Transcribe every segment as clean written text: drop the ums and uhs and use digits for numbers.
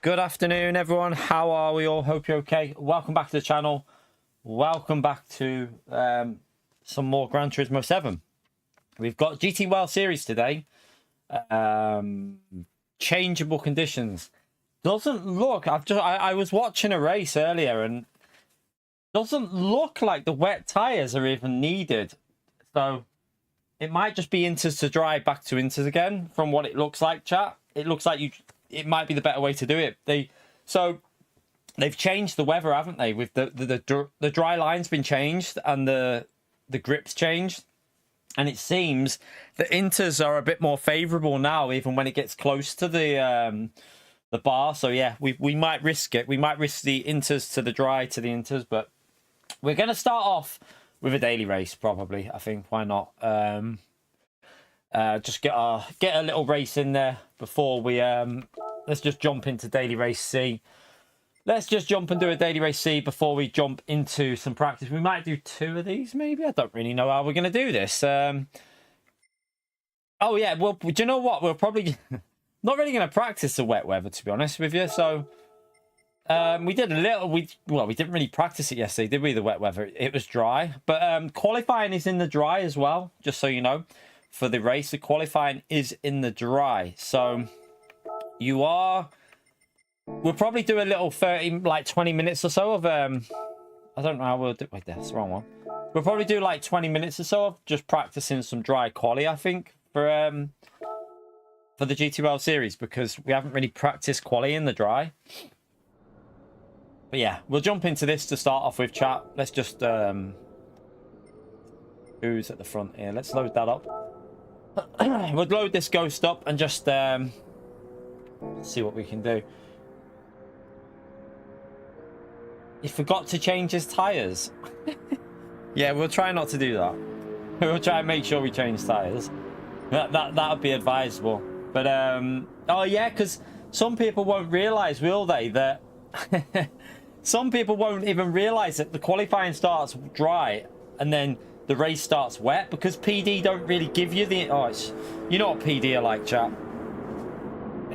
Good afternoon, everyone. How are we all? Hope you're okay. Welcome back to the channel. Welcome back to some more Gran Turismo 7. We've got GTWS series today. Changeable conditions. Doesn't look. I was watching a race earlier, and doesn't look like the wet tires are even needed. So it might just be inters to dry, back to inters again. From what it looks like, chat. It looks like it might be the better way to do it. They've changed the weather, haven't they? With the dry line's been changed and the grip's changed, and it seems the inters are a bit more favourable now, even when it gets close to the bar. So yeah, we might risk it. We might risk the inters to the dry to the inters, but we're gonna start off with a daily race probably. I think, why not? Just get a little race in there before we let's just jump into daily race C. Let's just jump and do a daily race C before we jump into some practice. We might do 2 of these, maybe. I don't really know how we're gonna do this. Oh yeah, well, do you know what? We're probably not really gonna practice the wet weather, to be honest with you. So we did a little. We didn't really practice it yesterday, did we? The wet weather. It was dry, but qualifying is in the dry as well. Just so you know. For the race, the qualifying is in the dry, so we'll probably do a little 20 minutes or so of I don't know how we'll do. Wait, that's the wrong one. We'll probably do like 20 minutes or so of just practicing some dry quali, I think, for the GTWS series, because we haven't really practiced quali in the dry. But yeah, we'll jump into this to start off with, chat. Let's just who's at the front here? Let's load that up. We'll load this ghost up and just see what we can do. He forgot to change his tires. Yeah, we'll try not to do that. We'll try and make sure we change tires. That would be advisable. But oh yeah, because some people won't realize, will they, that some people won't even realize that the qualifying starts dry and then the race starts wet, because PD don't really give you the... you know what PD are like, chat.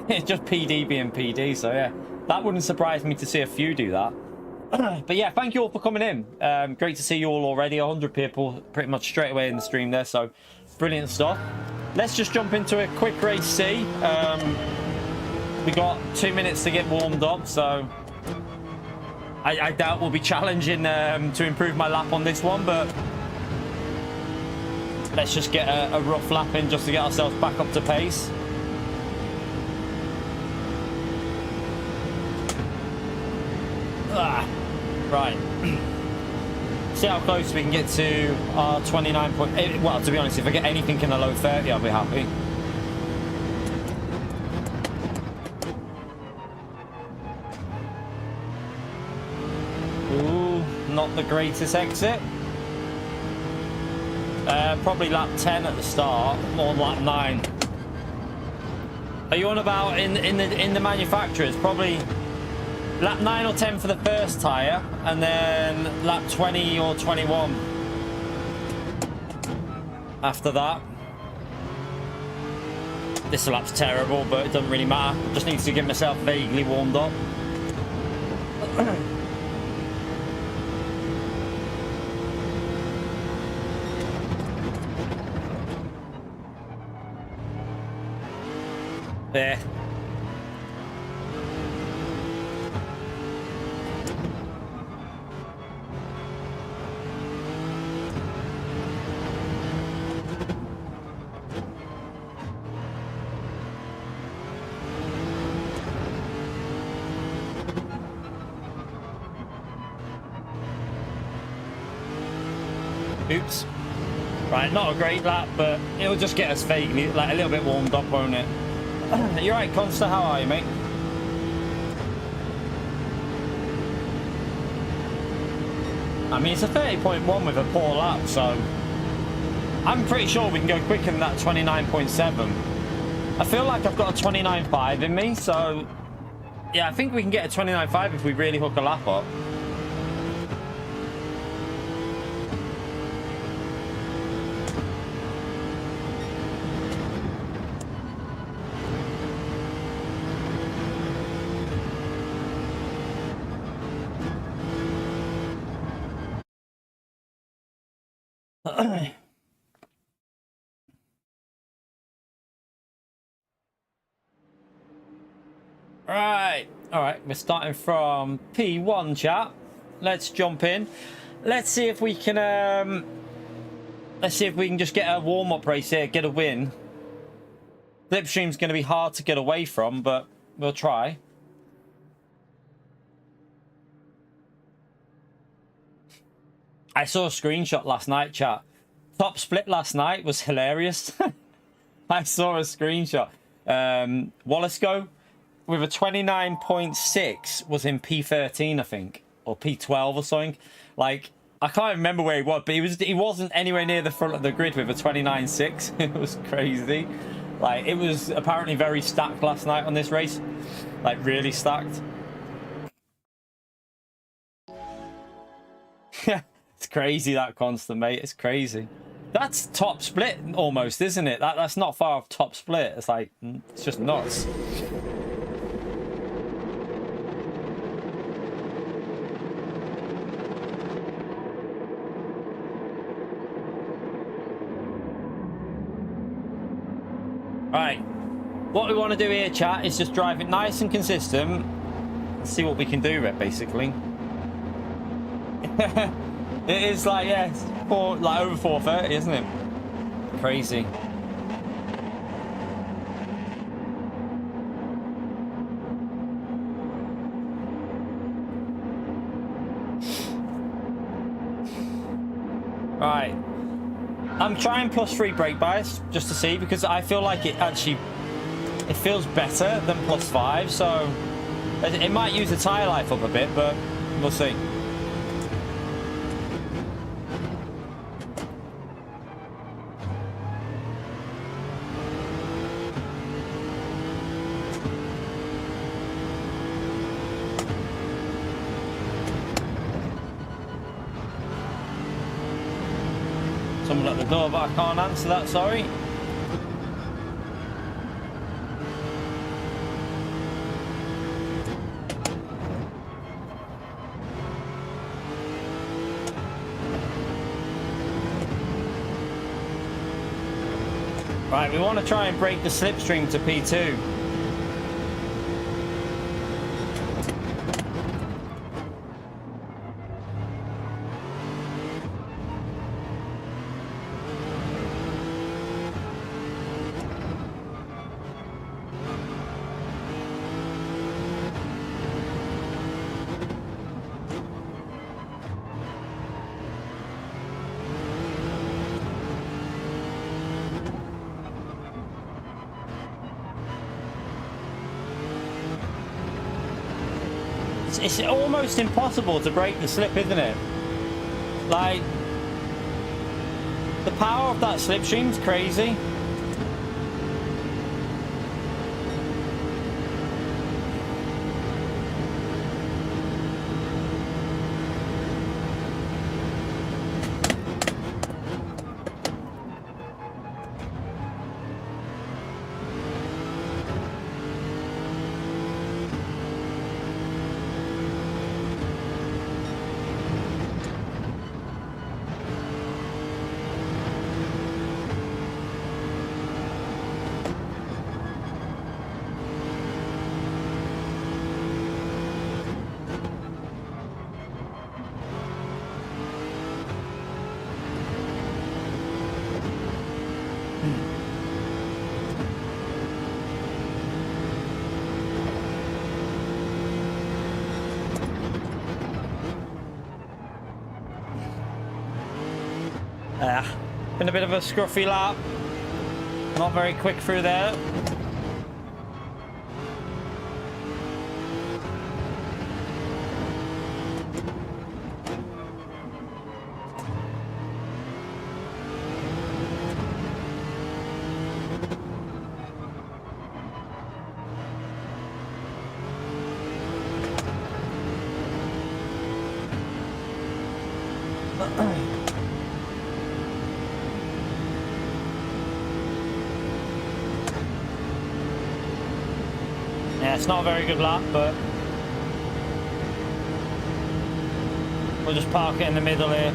It's just PD being PD, so yeah. That wouldn't surprise me to see a few do that. But yeah, thank you all for coming in. Great to see you all already. 100 people pretty much straight away in the stream there, so brilliant stuff. Let's just jump into a quick race C. We got 2 minutes to get warmed up, so... I doubt we'll be challenging to improve my lap on this one, but... let's just get a rough lap in just to get ourselves back up to pace. Right. See how close we can get to our 29.8. Well, to be honest, if I get anything in the low 30, I'll be happy. Ooh, not the greatest exit. Probably lap 10 at the start, or lap 9. Are you on about in the manufacturers? Probably lap 9 or 10 for the first tyre, and then lap 20 or 21 after that. This lap's terrible, but it doesn't really matter. Just need to get myself vaguely warmed up. There. Oops. Right, not a great lap, but it'll just get us vaguely, like, a little bit warmed up, won't it? You're right, Consta. How are you, mate? I mean, it's a 30.1 with a poor lap, so I'm pretty sure we can go quicker than that 29.7. I feel like I've got a 29.5 in me, so yeah, I think we can get a 29.5 if we really hook a lap up. Right, all right, we're starting from P1, chat. Let's jump in. Let's see if we can just get a warm-up race here, get a win. Slipstream's going to be hard to get away from, but we'll try. I saw a screenshot last night, chat. Top split last night was hilarious. I saw a screenshot. Wallisco with a 29.6 was in P13, I think, or P12 or something. Like, I can't remember where he was, but he wasn't anywhere near the front of the grid with a 29.6. It was crazy. Like, it was apparently very stacked last night on this race. Like, really stacked. It's crazy, that constant, mate. It's crazy. That's top split almost, isn't it? That's not far off top split. It's like, it's just nuts. Right, what we want to do here, chat, is just drive it nice and consistent. See what we can do with it, basically. It is like, yeah, it's over 430, isn't it? Crazy. Right. I'm trying +3 brake bias just to see, because I feel like it feels better than +5, so it might use the tyre life up a bit, but we'll see. Someone at the door, but I can't answer that, sorry. Right, we want to try and break the slipstream to P2. It's almost impossible to break the slip, isn't it? Like, the power of that slipstream's crazy. Been a bit of a scruffy lap. Not very quick through there. Yeah, it's not a very good lap, but we'll just park it in the middle here.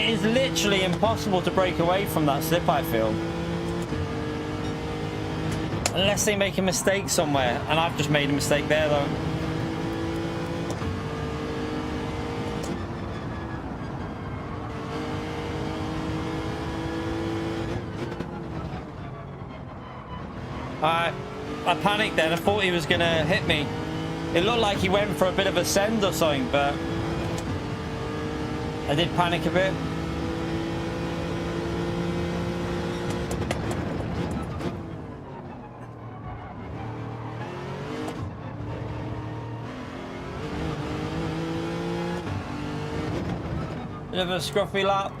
It is literally impossible to break away from that slip, I feel. Unless they make a mistake somewhere. And I've just made a mistake there, though. I panicked then. I thought he was going to hit me. It looked like he went for a bit of a send or something, but I did panic a bit. Bit of a scruffy lap.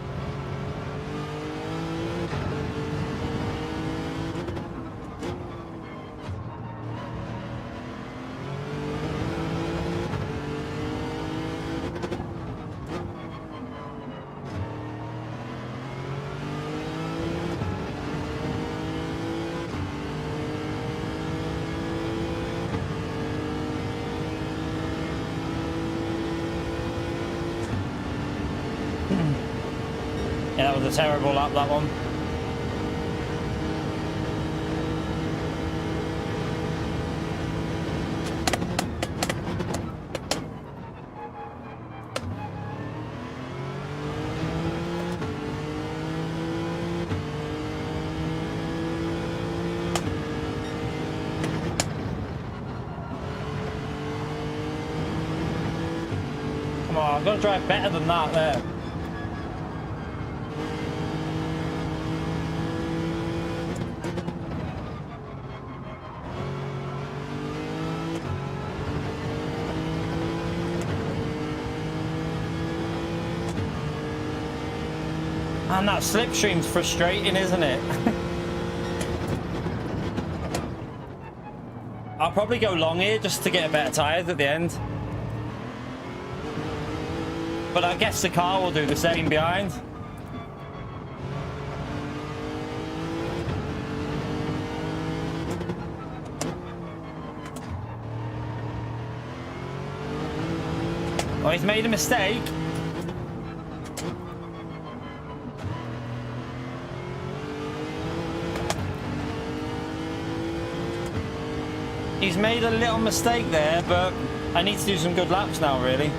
Yeah, that was a terrible lap, that one. Come on, I've got to drive better than that there. And that slipstream's frustrating, isn't it? I'll probably go long here just to get a better tyres at the end. But I guess the car will do the same behind. Oh, he's made a mistake. He's made a little mistake there, but I need to do some good laps now, really.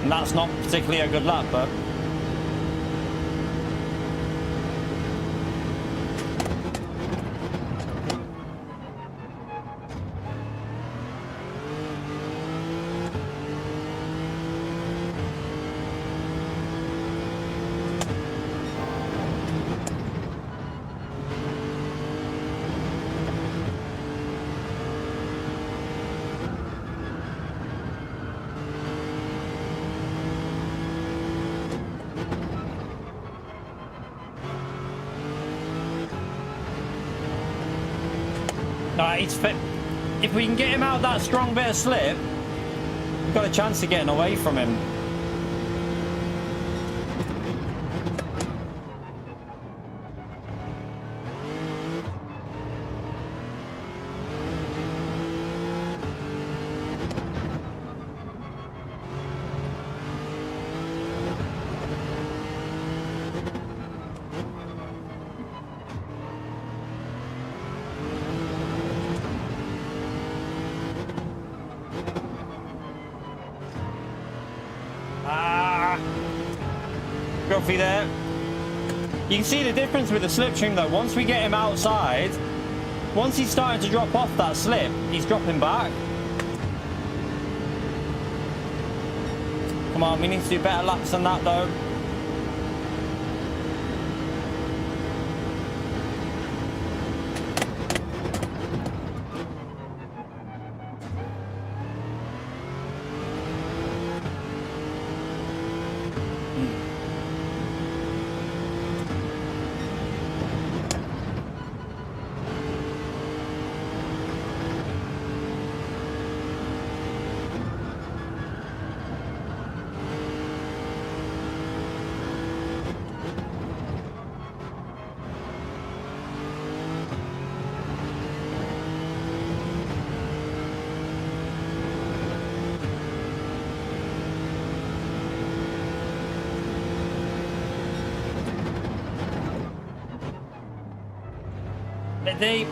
And that's not particularly a good lap, but... He's fit. If we can get him out that strong bit of slip, we've got a chance of getting away from him. There. You can see the difference with the slipstream though. Once we get him outside, once he's starting to drop off that slip, he's dropping back. Come on, we need to do better laps than that though. They...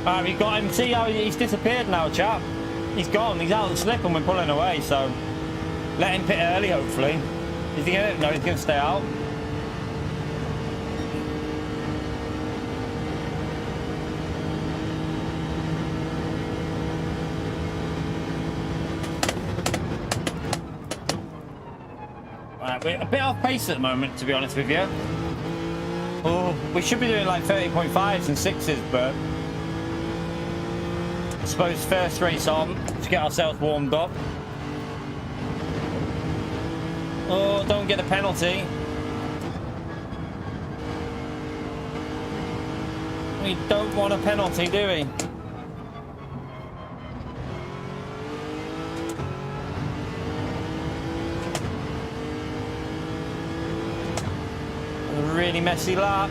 Alright, we got him. See how he's disappeared now, chap. He's gone. He's out of the slip and we're pulling away, so let him pit early, hopefully. Is he gonna? No, he's gonna stay out. Right, we're a bit off pace at the moment, to be honest with you. Oh, we should be doing like 30.5s and 6s, but I suppose first race on to get ourselves warmed up. Oh, don't get a penalty. We don't want a penalty, do we? A really messy lap.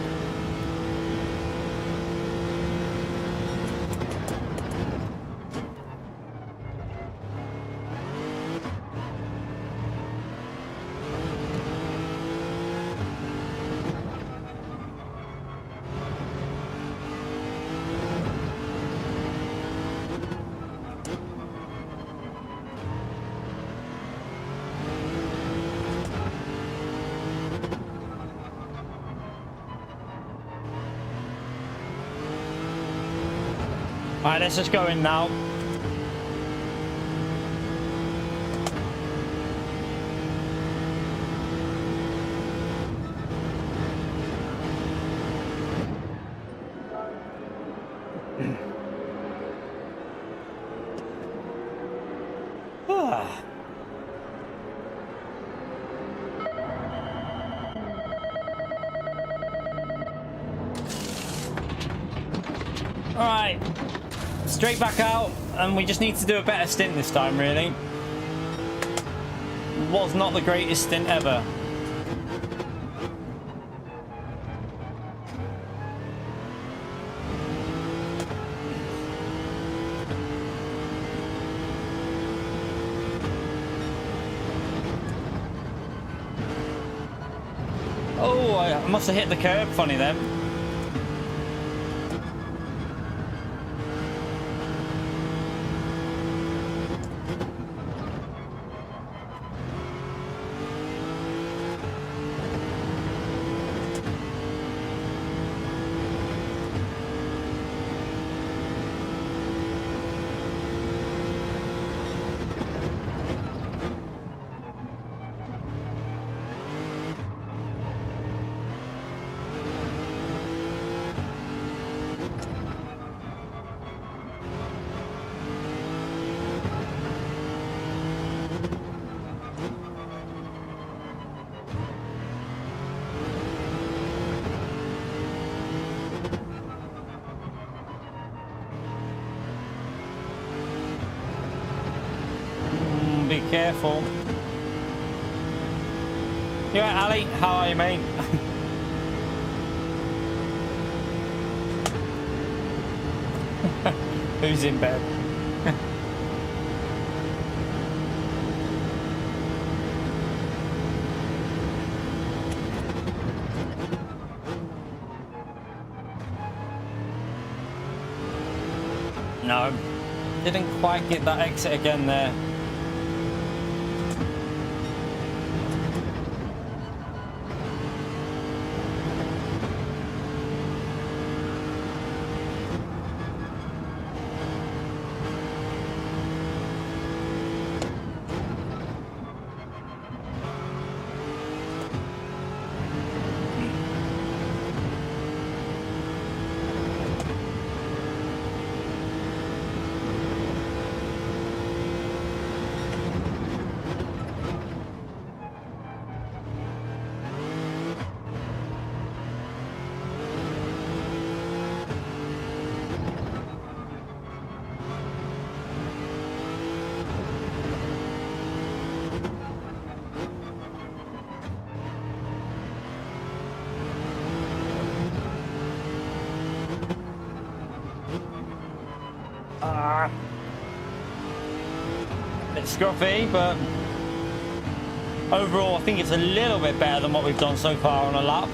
Alright, let's just go in now. Alright. Straight back out, and we just need to do a better stint this time, really. Was not the greatest stint ever. Oh, I must have hit the curb funny then. Be careful. You alright, Ali? How are you, mate? Who's in bed? No, didn't quite get that exit again there. Bit scruffy, but overall I think it's a little bit better than what we've done so far on a lap.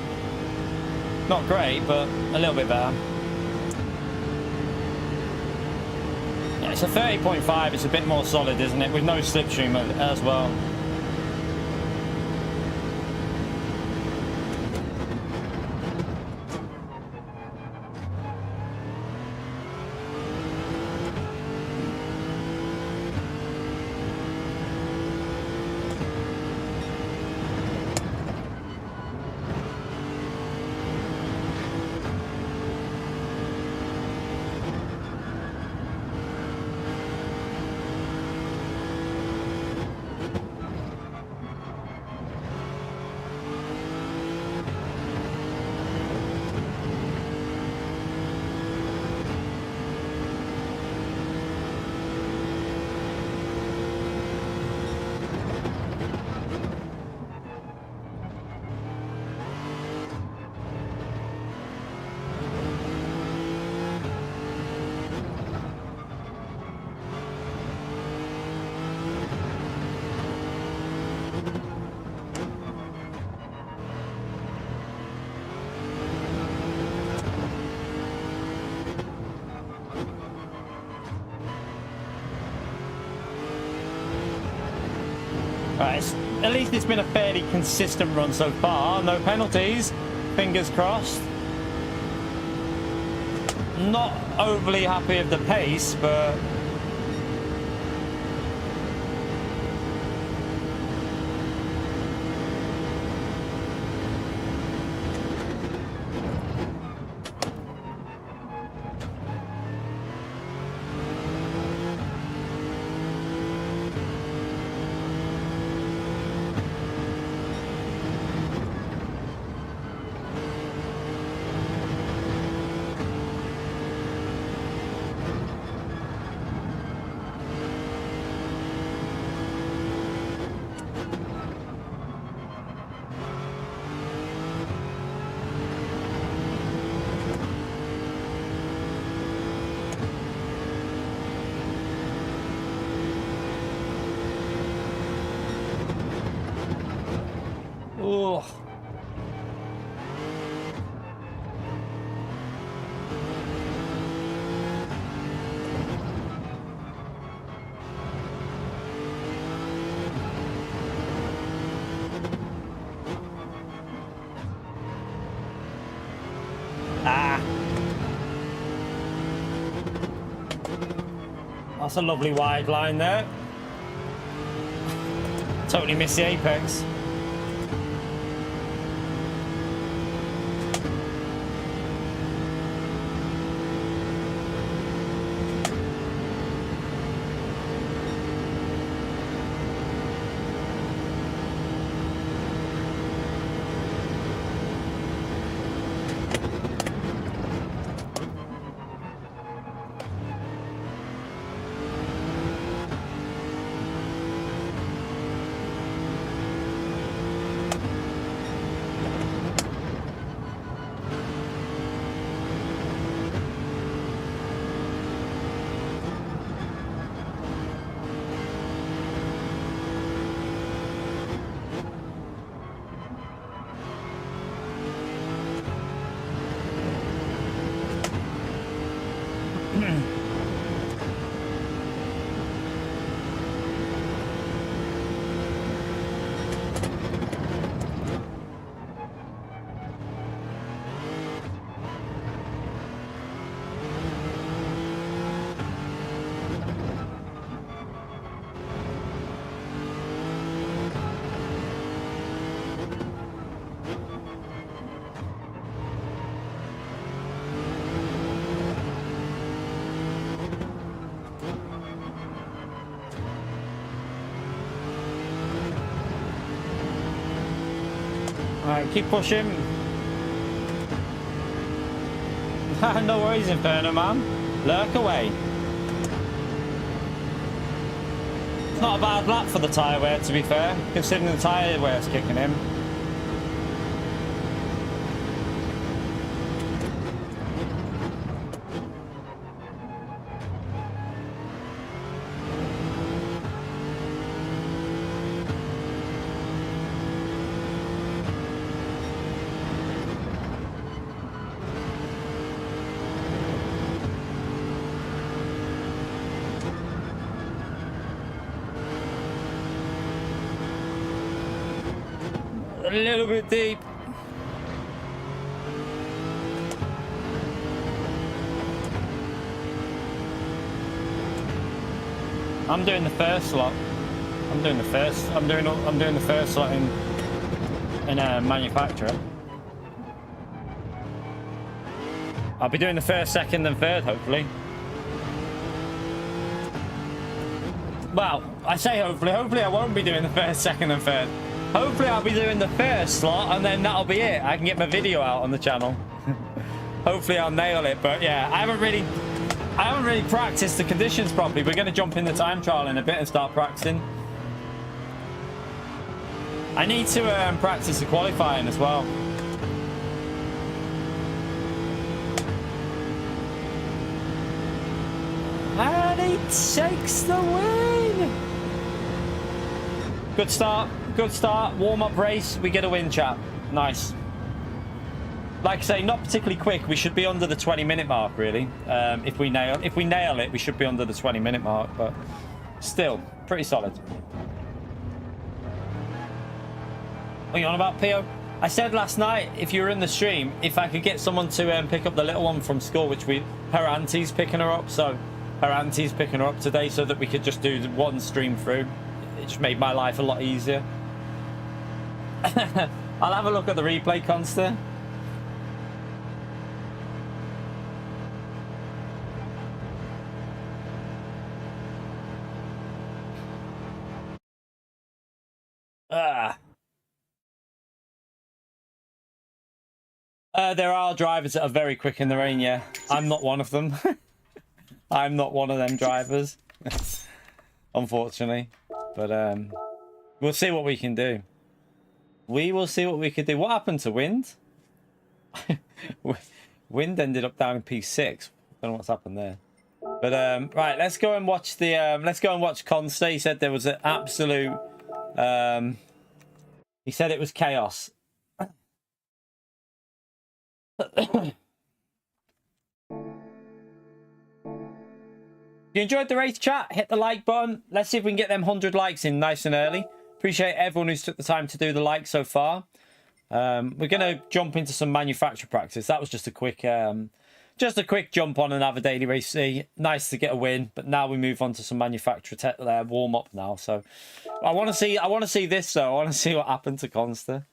Not great, but a little bit better. Yeah, it's a 30.5. It's a bit more solid, isn't it? With no slipstream as well. Right, at least it's been a fairly consistent run so far. No penalties. Fingers crossed. Not overly happy with the pace, but oh. That's a lovely wide line there. Totally missed the apex. Alright, keep pushing. No worries, Inferno Man. Lurk away. It's not a bad lap for the tyre wear, to be fair, considering the tyre wear's kicking in. A little bit deep. I'm doing the first slot. I'm doing the first slot in a manufacturer. I'll be doing the first, second, and third, hopefully. Well, I say hopefully. Hopefully I won't be doing the first, second, and third. Hopefully I'll be doing the first slot, and then that'll be it. I can get my video out on the channel. Hopefully I'll nail it. But yeah, I haven't really practiced the conditions properly. We're going to jump in the time trial in a bit and start practicing. I need to practice the qualifying as well. And he takes the win. Good start. Good start. Warm-up race. We get a win, chat. Nice. Like I say, not particularly quick. We should be under the 20-minute mark, really. If we nail it, we should be under the 20-minute mark. But still, pretty solid. What are you on about, Pio? I said last night, if you were in the stream, if I could get someone to pick up the little one from school, which her auntie's picking her up. So her auntie's picking her up today so that we could just do one stream through. It just made my life a lot easier. I'll have a look at the replay, Conster. There are drivers that are very quick in the rain, yeah. I'm not one of them. I'm not one of them drivers. Unfortunately. But we'll see what we can do. We will see what we can do. What happened to Wind? Wind ended up down in P6. Don't know what's happened there. But right, let's go and watch the let's go and watch Consta. He said there was an absolute he said it was chaos. If you enjoyed the race, chat, hit the like button. Let's see if we can get them 100 likes in nice and early. Appreciate everyone who's took the time to do the like so far. We're gonna jump into some manufacturer practice. That was just a quick jump on another daily race. Nice to get a win, but now we move on to some manufacturer warm up now. So I want to see this though. I want to see what happened to Consta.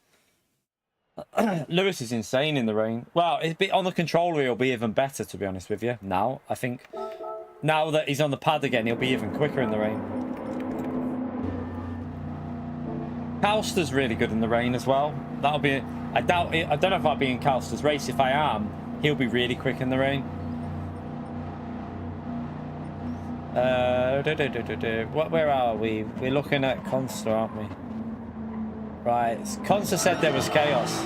Lewis is insane in the rain. Well, on the controller he'll be even better, to be honest with you. Now I think now that he's on the pad again, he'll be even quicker in the rain. Calster's really good in the rain as well. That'll be. I doubt it. I don't know if I'll be in Calster's race. If I am, he'll be really quick in the rain. Where are we? We're looking at Consta, aren't we? Right. Consta said there was chaos.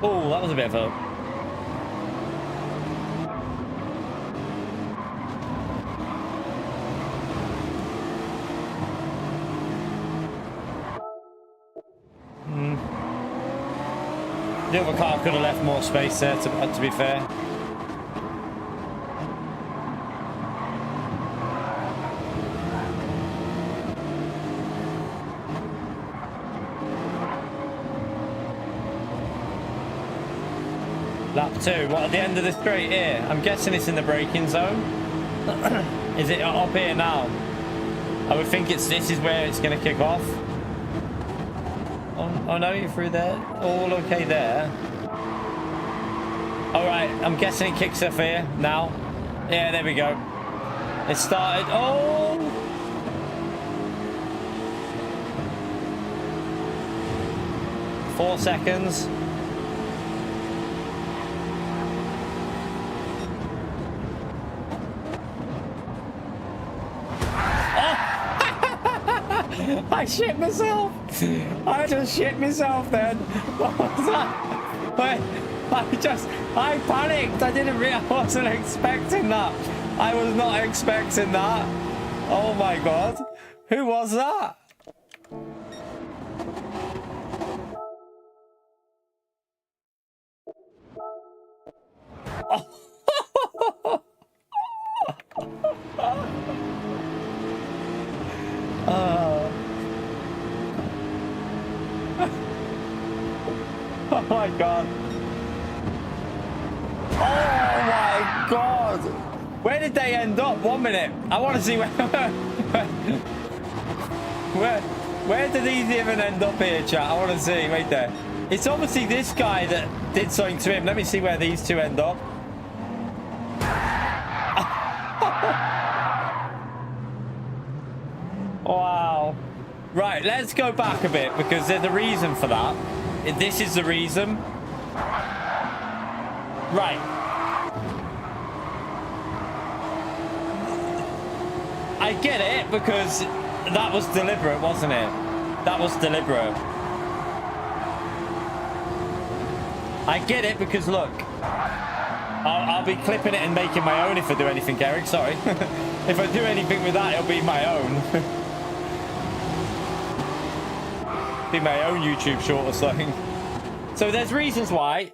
Oh, that was a bit of a... The other car could have left more space there, to be fair. Lap 2, what, at the end of the straight here? I'm guessing it's in the braking zone. Is it up here now? I would think this is where it's going to kick off. Oh no, you're through there. All okay there. Alright, I'm guessing it kicks off here now. Yeah, there we go. It started. Oh! Four seconds. I shit myself. I just shit myself then. What was that? Wait, I panicked. I wasn't expecting that. I was not expecting that. Oh my god. Who was that? Oh. Oh my god. Oh my god. Where did they end up? 1 minute. I want to see where did these even end up here, chat? I want to see. Wait there. It's obviously this guy that did something to him. Let me see where these two end up. Wow. Right, let's go back a bit because there's a reason for that. This is the reason. Right. I get it because that was deliberate, wasn't it? That was deliberate. I get it because look, I'll be clipping it and making my own if I do anything, Eric. Sorry. If I do anything with that, it'll be my own. Be my own YouTube short or something. So there's reasons why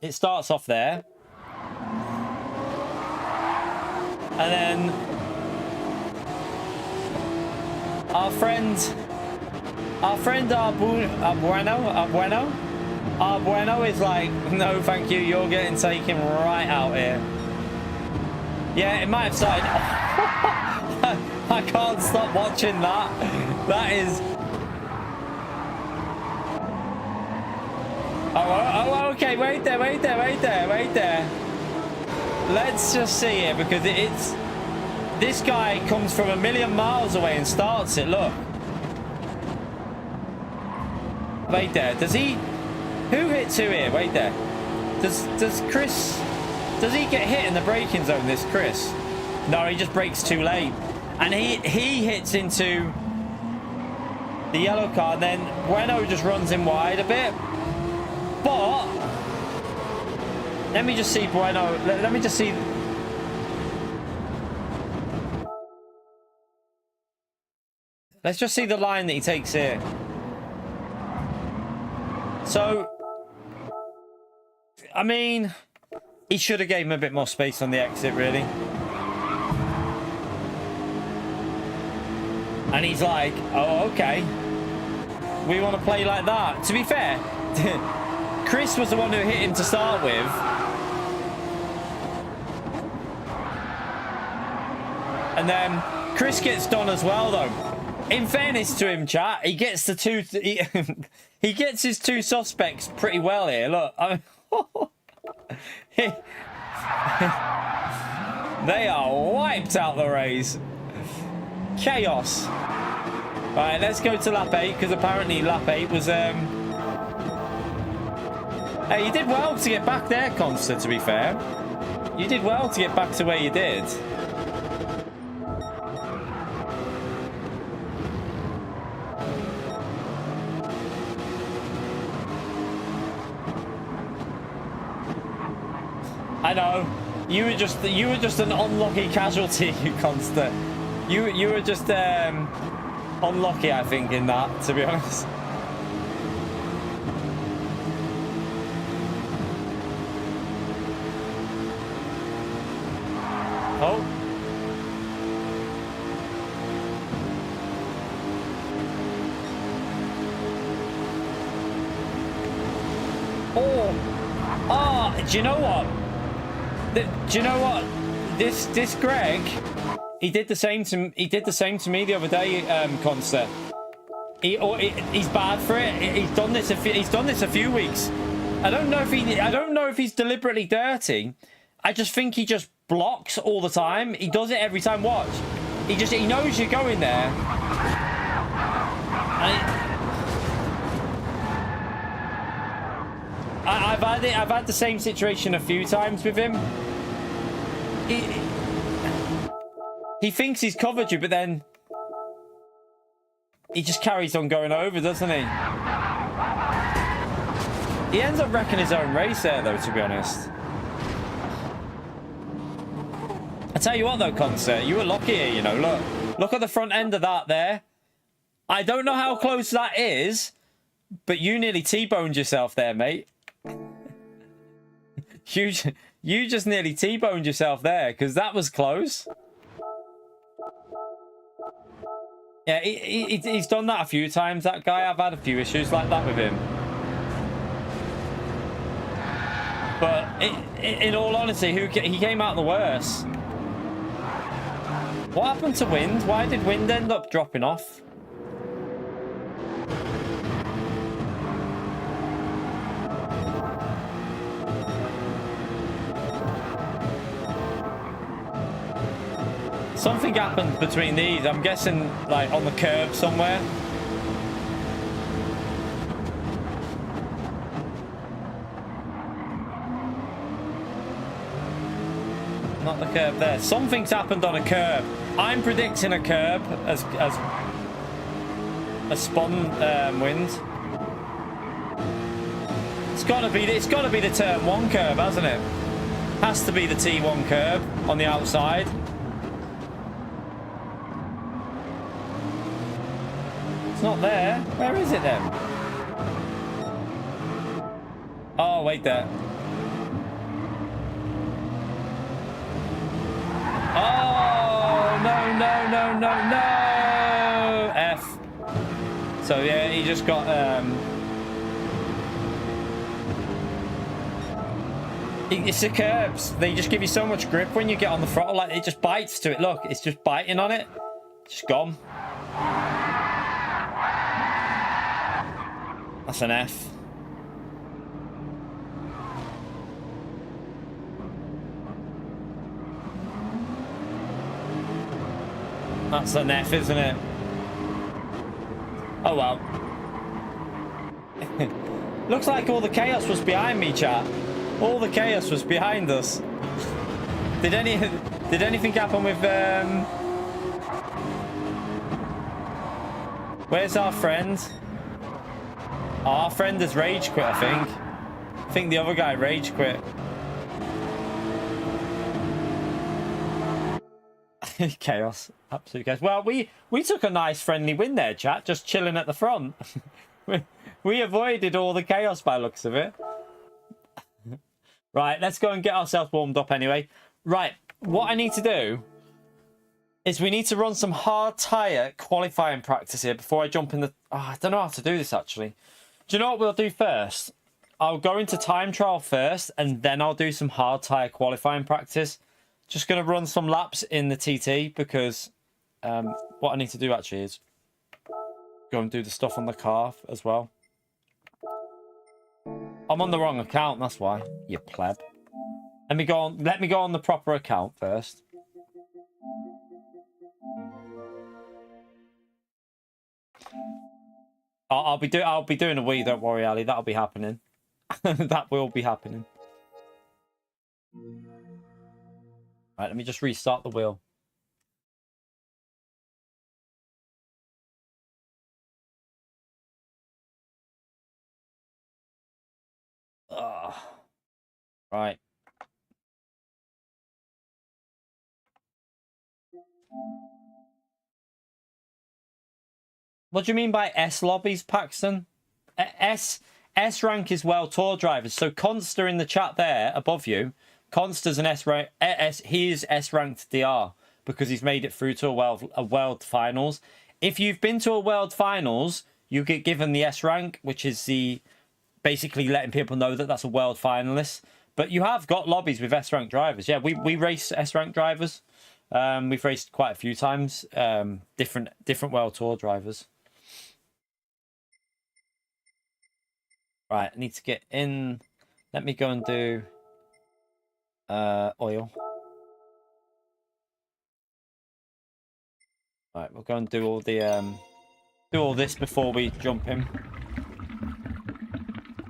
it starts off there. And then our friend Bueno is like, no thank you, you're getting taken right out here. Yeah, it might have started. I can't stop watching that. That is. Oh, okay, wait there. Let's just see it because it's. This guy comes from a million miles away and starts it, look. Wait there, does he... Who hits who here? Wait there. Does Chris... Does he get hit in the braking zone, this Chris? No, he just brakes too late. And he hits into the yellow car, and then Bueno just runs in wide a bit. But... Let me just see Bueno... Let me just see... Let's just see the line that he takes here. So, I mean, he should have gave him a bit more space on the exit, really. And he's like, oh, okay. We want to play like that. To be fair, Chris was the one who hit him to start with. And then Chris gets done as well, though. In fairness to him, chat, he gets the two. He gets his two suspects pretty well here. Look, I mean, they are wiped out the race. Chaos. Right, let's go to lap 8 because apparently lap 8 was. Hey, you did well to get back there, Consta. To be fair, you did well to get back to where you did. I know. You were just an unlucky casualty, you Consta. You were just unlucky, I think, in that, to be honest. Oh. Oh. Oh, do you know what? Do you know what? This Greg, he did the same to me the other day, Consta. He's bad for it. He's done this a few weeks. I don't know if he's deliberately dirty. I just think he just blocks all the time. He does it every time. Watch. He knows you're going there. I've had the same situation a few times with him. He thinks he's covered you, but then he just carries on going over, doesn't he? He ends up wrecking his own race there, though, to be honest. I tell you what, though, Concert, you were lucky here, you know, look. Look at the front end of that there. I don't know how close that is, but you nearly T-boned yourself there, mate. You just nearly T-boned yourself there, because that was close. Yeah, he's done that a few times, that guy. I've had a few issues like that with him. But in all honesty, he came out the worst. What happened to wind? Why did wind end up dropping off? Something happened between these. I'm guessing, like, on the curb somewhere. Not the curb there. Something's happened on a curb. I'm predicting a curb as a spun wind. It's gotta be the turn 1 curb, hasn't it? Has to be the T1 curb on the outside. It's not there. Where is it then? Oh, wait there. Oh, no. F. So, yeah, he just got... It's the curbs. They just give you so much grip when you get on the throttle. Like, it just bites to it. Look, it's just biting on it. It's just gone. That's an F. That's an F, isn't it? Oh, well. Looks like all the chaos was behind me, chat. All the chaos was behind us. Did anything happen with... Where's our friend? Oh, our friend has rage quit, I think. I think the other guy rage quit. Chaos. Absolute chaos. Well, we took a nice friendly win there, chat. Just chilling at the front. we avoided all the chaos by the looks of it. Right, let's go and get ourselves warmed up anyway. Right, what I need to do is we need to run some hard tyre qualifying practice here before I jump in the... Oh, I don't know how to do this, actually. Do you know what we'll do first? I'll go into time trial first, and then I'll do some hard tyre qualifying practice. Just going to run some laps in the TT, because what I need to do, actually, is go and do the stuff on the car as well. I'm on the wrong account, that's why, you pleb. Let me go on the proper account first. I'll be doing a wee, don't worry, Ali. That'll be happening. That will be happening. Right, let me just restart the wheel. Right. What do you mean by S lobbies, Paxton? S rank is World Tour drivers. So Consta in the chat there above you, Consta's an S rank. He is S ranked DR because he's made it through to a world finals. If you've been to a world finals, you get given the S rank, which is the basically letting people know that that's a world finalist. But you have got lobbies with S rank drivers. Yeah, we race S rank drivers. We've raced quite a few times. Different World Tour drivers. Right, I need to get in. Let me go and do oil. Right, we'll go and do all the do all this before we jump in.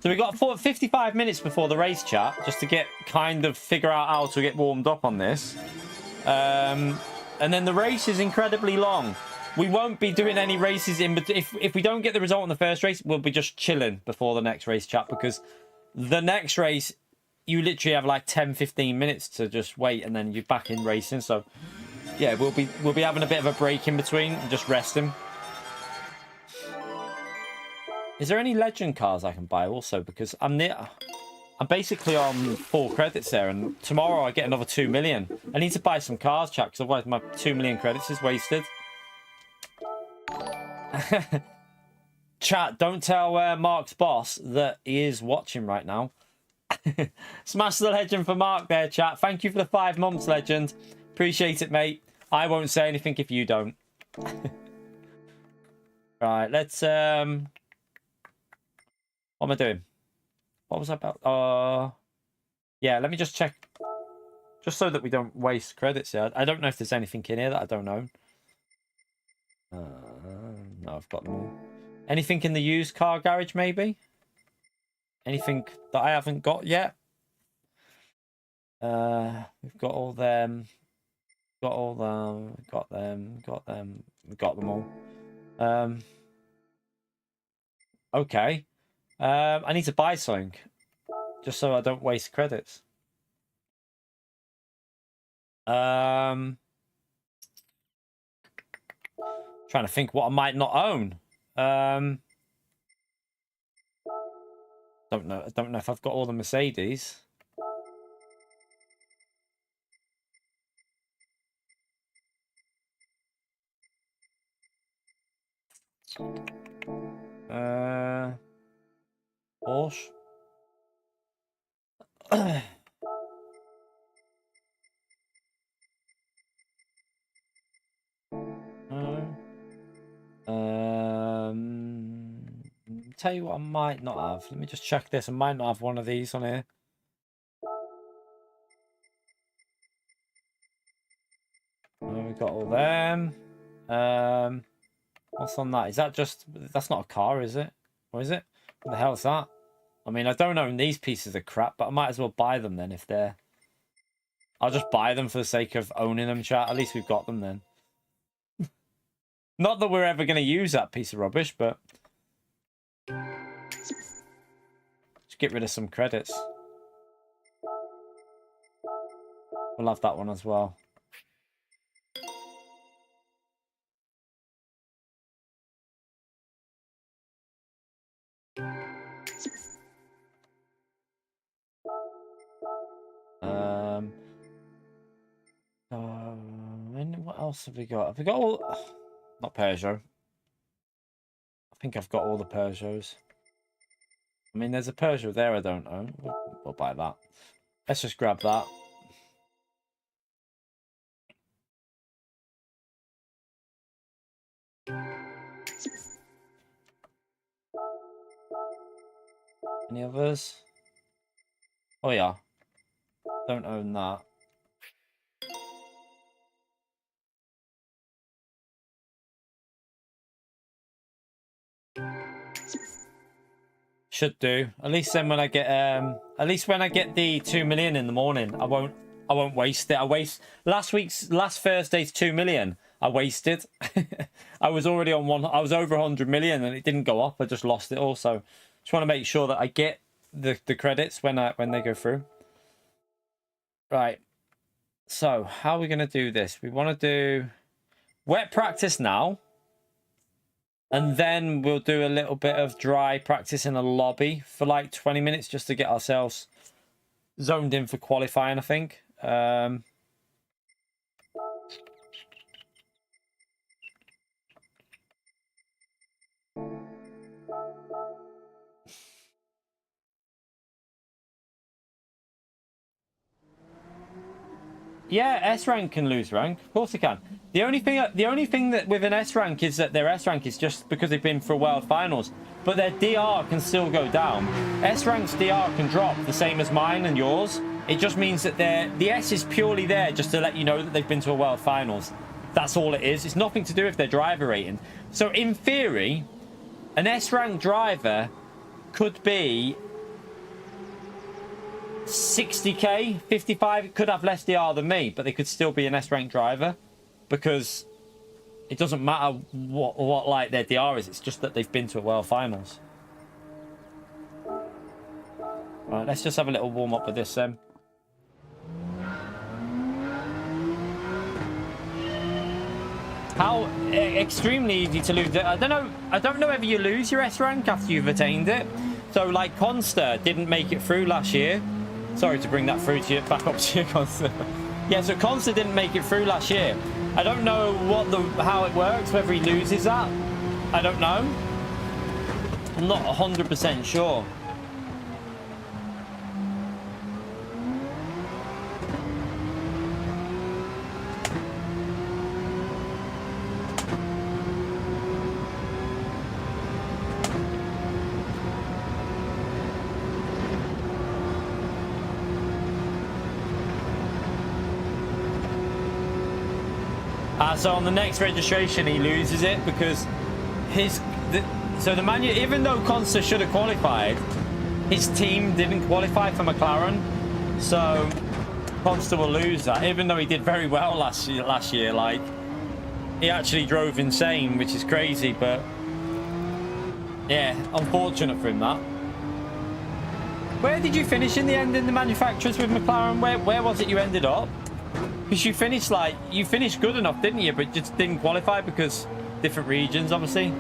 So we got 55 minutes before the race, chat, just to figure out how to get warmed up on this. And then the race is incredibly long. We won't be doing any races but if we don't get the result in the first race, we'll be just chilling before the next race, chat, because the next race, you literally have like 10-15 minutes to just wait, and then you're back in racing. So yeah, we'll be having a bit of a break in between and just resting. Is there any legend cars I can buy also? Because I'm basically on 4 credits there, and tomorrow I get another 2 million. I need to buy some cars, chat, because otherwise my 2 million credits is wasted. Chat, don't tell Mark's boss that he is watching right now. Smash the legend for Mark there, chat. Thank you for the 5 months, legend. Appreciate it, mate. I won't say anything if you don't. Right, let's what am I doing? What was I about? Yeah, let me just check. Just so that we don't waste credits here. I don't know if there's anything in here that I don't know. No, I've got them all. Anything in the used car garage, maybe? Anything that I haven't got yet? We've got all them. Got all them. Got them. Got them. We got them all. Okay. I need to buy something. Just so I don't waste credits. Trying to think what I might not own. Don't know. I don't know if I've got all the Mercedes. Porsche. Tell you what I might not have. Let me just check this. I might not have one of these on here. We've got all them. What's on that? Is that just... That's not a car, is it? Or is it? What the hell is that? I mean, I don't own these pieces of crap, but I might as well buy them then if they're... I'll just buy them for the sake of owning them, chat. At least we've got them then. Not that we're ever going to use that piece of rubbish, but... Just get rid of some credits. We'll have that one as well. And what else have we got? Have we got all... Not Peugeot. I think I've got all the Peugeots. I mean, there's a Peugeot there I don't own. We'll buy that. Let's just grab that. Any others? Oh, yeah. Don't own that. Should do. At least then when I get the 2 million in the morning, I won't waste it. Last Thursday's 2 million. I wasted. I was already on one. I was over 100 million and it didn't go up. I just lost it all. So just want to make sure that I get the credits when they go through. Right. So how are we gonna do this? We want to do wet practice now. And then we'll do a little bit of dry practice in a lobby for like 20 minutes just to get ourselves zoned in for qualifying, I think. Yeah, S rank can lose rank. Of course it can. The only thing that with an S rank is that their S rank is just because they've been for World Finals, but their DR can still go down. S rank's DR can drop the same as mine and yours. It just means that the S is purely there just to let you know that they've been to a World Finals. That's all it is. It's nothing to do with their driver rating. So in theory, an S rank driver could be 60k, 55, it could have less DR than me, but they could still be an S rank driver because it doesn't matter what like their DR is. It's just that they've been to a World Finals. Right, let's just have a little warm up with this then. How extremely easy to lose it. I don't know whether you lose your S rank after you've attained it. So like Conster didn't make it through last year. Sorry to bring that through to you, back up to you, Conster. Yeah, so Conster didn't make it through last year. I don't know how it works, whether he loses that. I don't know. I'm not 100% sure. So on the next registration he loses it because even though Conster should have qualified, his team didn't qualify for McLaren, so Conster will lose that, even though he did very well last year. Like, he actually drove insane, which is crazy, but yeah, unfortunate for him that. Where did you finish in the end in the manufacturers with McLaren? Where was it you ended up? Because you finished good enough, didn't you? But just didn't qualify because different regions, obviously.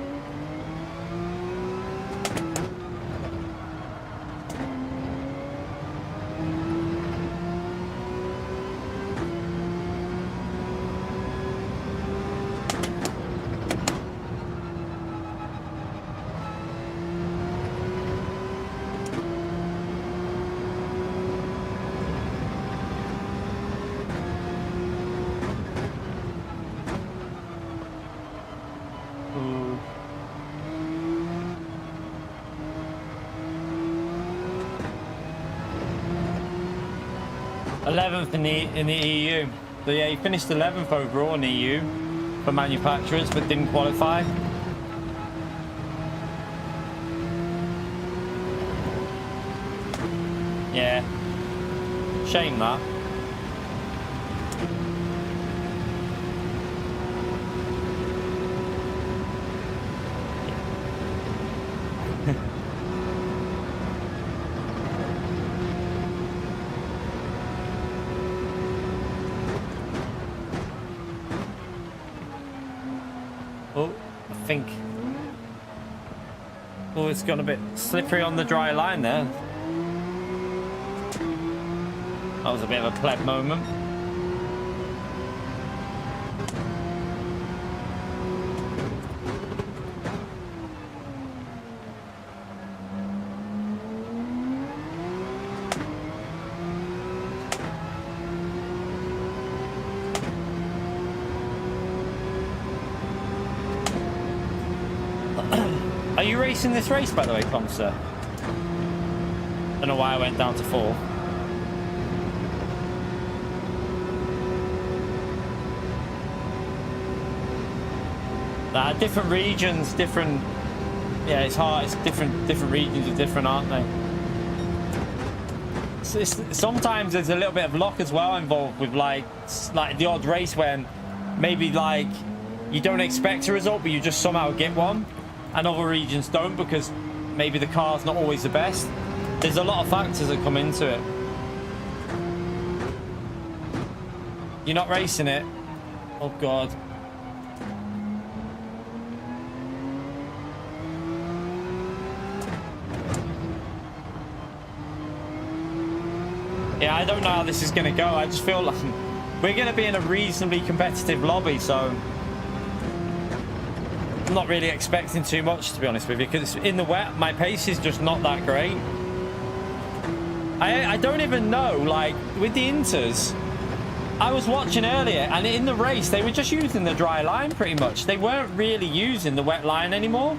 In the EU. So yeah, he finished 11th overall in the EU for manufacturers, but didn't qualify. Yeah, shame that. Oh, it's got a bit slippery on the dry line there. That was a bit of a pleb moment. Are you racing this race, by the way, Conster? Don't know why I went down to 4. Different regions, different. Yeah, it's hard. It's different regions are different, aren't they? Sometimes there's a little bit of luck as well involved with like the odd race when maybe like you don't expect a result, but you just somehow get one. And other regions don't because maybe the car's not always the best. There's a lot of factors that come into it. You're not racing it? Oh God. Yeah, I don't know how this is going to go. I just feel like we're going to be in a reasonably competitive lobby, so I'm not really expecting too much, to be honest with you, because in the wet, my pace is just not that great. I don't even know, like, with the Inters, I was watching earlier, and in the race, they were just using the dry line pretty much. They weren't really using the wet line anymore.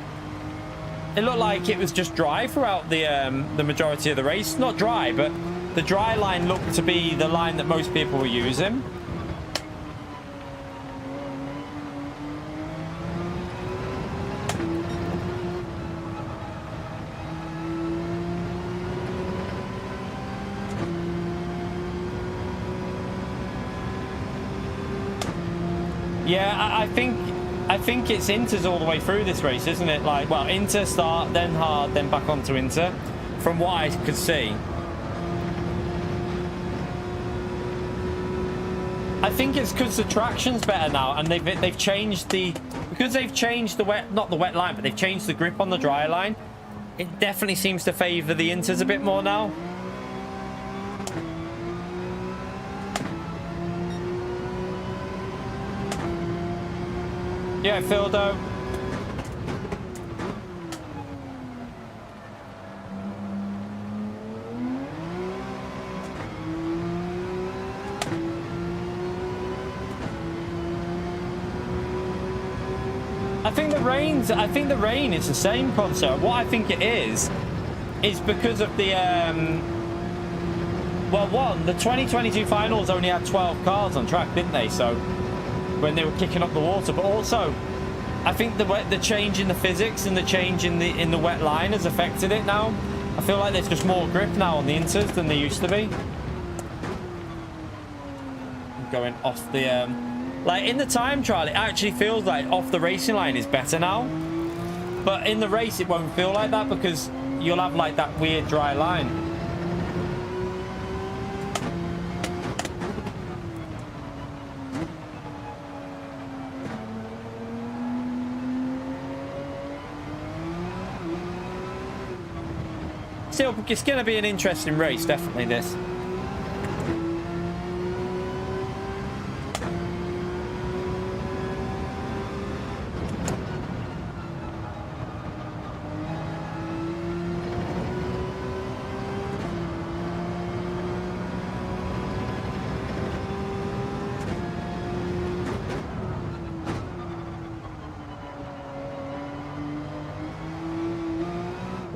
It looked like it was just dry throughout the majority of the race. Not dry, but the dry line looked to be the line that most people were using. Yeah, I think it's Inters all the way through this race, isn't it? Like, well, Inter start, then hard, then back onto Inter, from what I could see. I think it's because the traction's better now, and they've changed the, because they've changed the wet, not the wet line, but they've changed the grip on the dry line. It definitely seems to favour the inters a bit more now. Yeah, Phildo. I think the rain is the same, Corsair. What I think it is because of the well, one, the 2022 finals only had 12 cars on track, didn't they? So when they were kicking up the water, but also I think the change in the physics and the change in the wet line has affected it now. I feel like there's just more grip now on the inters than there used to be. I'm going off the like in the time trial, it actually feels like off the racing line is better now. But in the race, it won't feel like that because you'll have like that weird dry line. Still, it's going to be an interesting race, definitely this.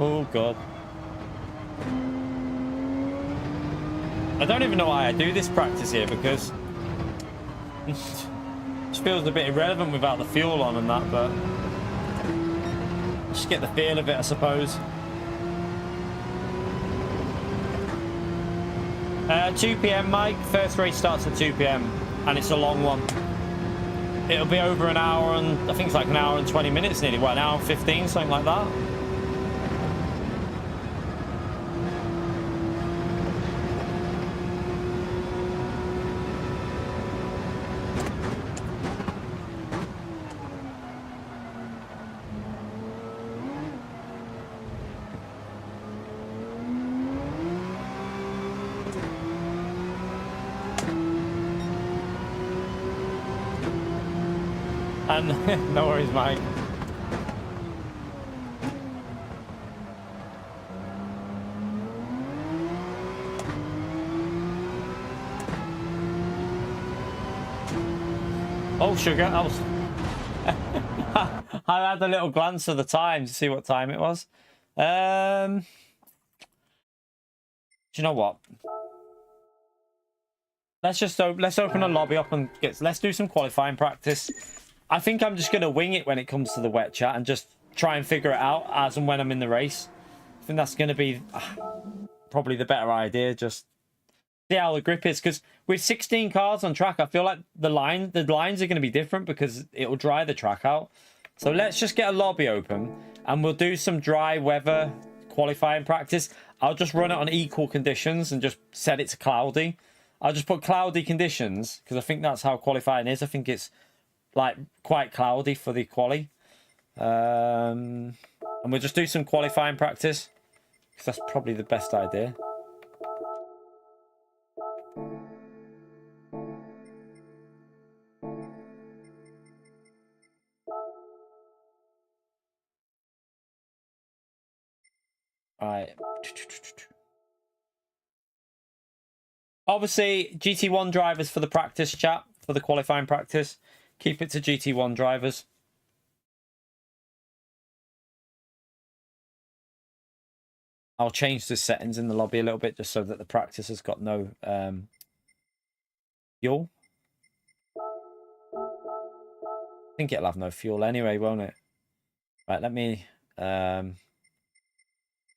Oh, God. I don't even know why I do this practice here, because it feels a bit irrelevant without the fuel on and that, but just get the feel of it, I suppose. 2 p.m, Mike. First race starts at 2 p.m, and it's a long one. It'll be over an hour and, I think it's like an hour and 20 minutes nearly. What, an hour and 15, something like that? And no worries, Mike. Oh, sugar. I was I had a little glance at the time to see what time it was. Do you know what? Let's open a lobby up and let's do some qualifying practice. I think I'm just going to wing it when it comes to the wet chat and just try and figure it out as and when I'm in the race. I think that's going to be probably the better idea. Just see how the grip is, because with 16 cars on track, I feel like the lines are going to be different because it will dry the track out. So let's just get a lobby open and we'll do some dry weather qualifying practice. I'll just run it on equal conditions and just set it to cloudy. I'll just put cloudy conditions because I think that's how qualifying is. I think it's like quite cloudy for the quali. And we'll just do some qualifying practice because that's probably the best idea. Alright. Obviously, GT1 drivers for the practice chat, for the qualifying practice. Keep it to GT1 drivers. I'll change the settings in the lobby a little bit just so that the practice has got no fuel. I think it'll have no fuel anyway, won't it? Right, let me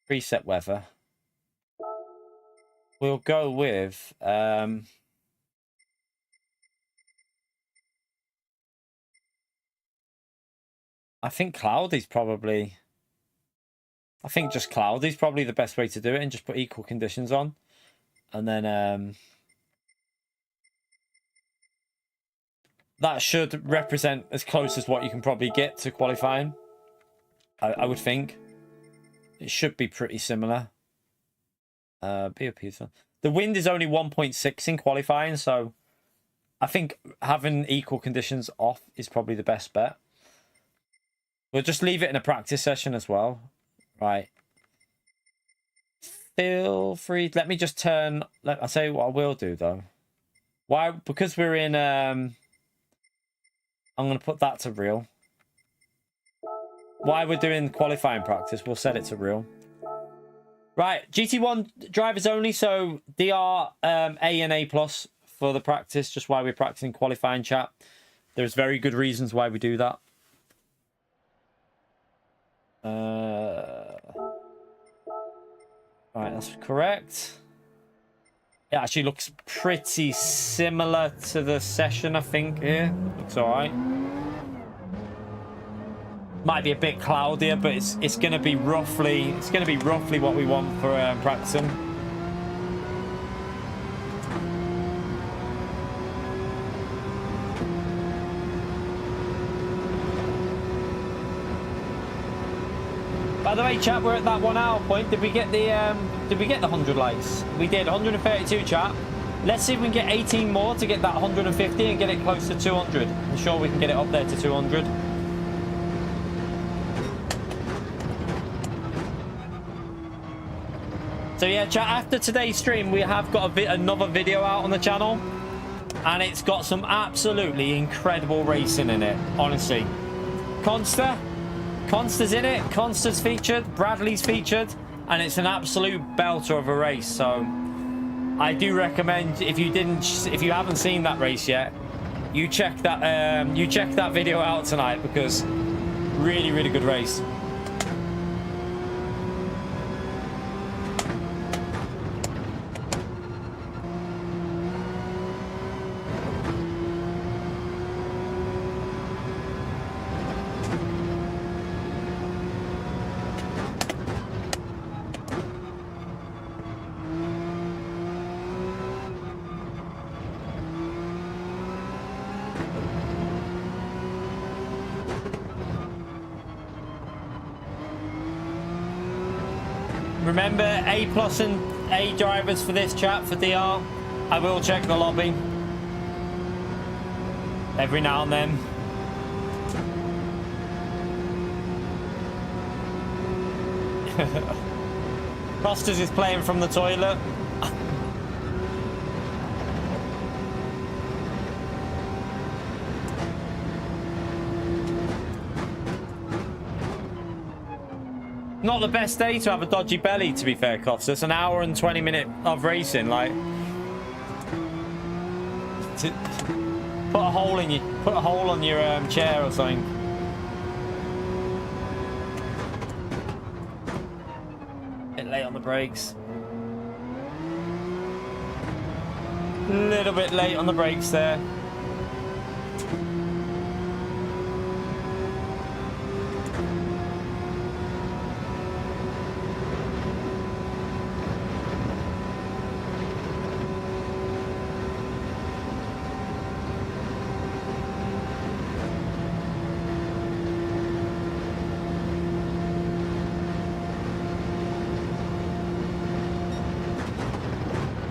preset weather. We'll go with I think cloudy's probably, I think just cloudy's probably the best way to do it, and just put equal conditions on. And then that should represent as close as what you can probably get to qualifying. I would think. It should be pretty similar. The wind is only 1.6 in qualifying, so I think having equal conditions off is probably the best bet. We'll just leave it in a practice session as well. Right. Feel free. Let me just turn. I'll tell you what I will do though. Why? Because we're in. I'm going to put that to real. Why we're doing qualifying practice, we'll set it to real. Right, GT1 drivers only, so DR A and A plus for the practice, just while we're practicing qualifying chat. There's very good reasons why we do that. Right, that's correct. It actually looks pretty similar to the session, I think, here. Looks alright. Might be a bit cloudier, but it's gonna be roughly what we want for practicing. By the way, chat, we're at that 1 hour point. Did we get the 100 likes? We did. 132, chat. Let's see if we can get 18 more to get that 150 and get it close to 200. I'm sure we can get it up there to 200. So yeah, chat, after today's stream, we have got another video out on the channel. And it's got some absolutely incredible racing in it, honestly. Consta's in it, Consta's featured, Bradley's featured, and it's an absolute belter of a race. So I do recommend, if you haven't seen that race yet, you check that video out tonight, because really, really good race. Remember, A+ and A drivers for this chat, for DR. I will check the lobby every now and then. Costas is playing from the toilet. Not the best day to have a dodgy belly, to be fair, Costas. An hour and 20 minutes of racing, like, put a hole on your chair or something. Bit late on the brakes. A little bit late on the brakes there.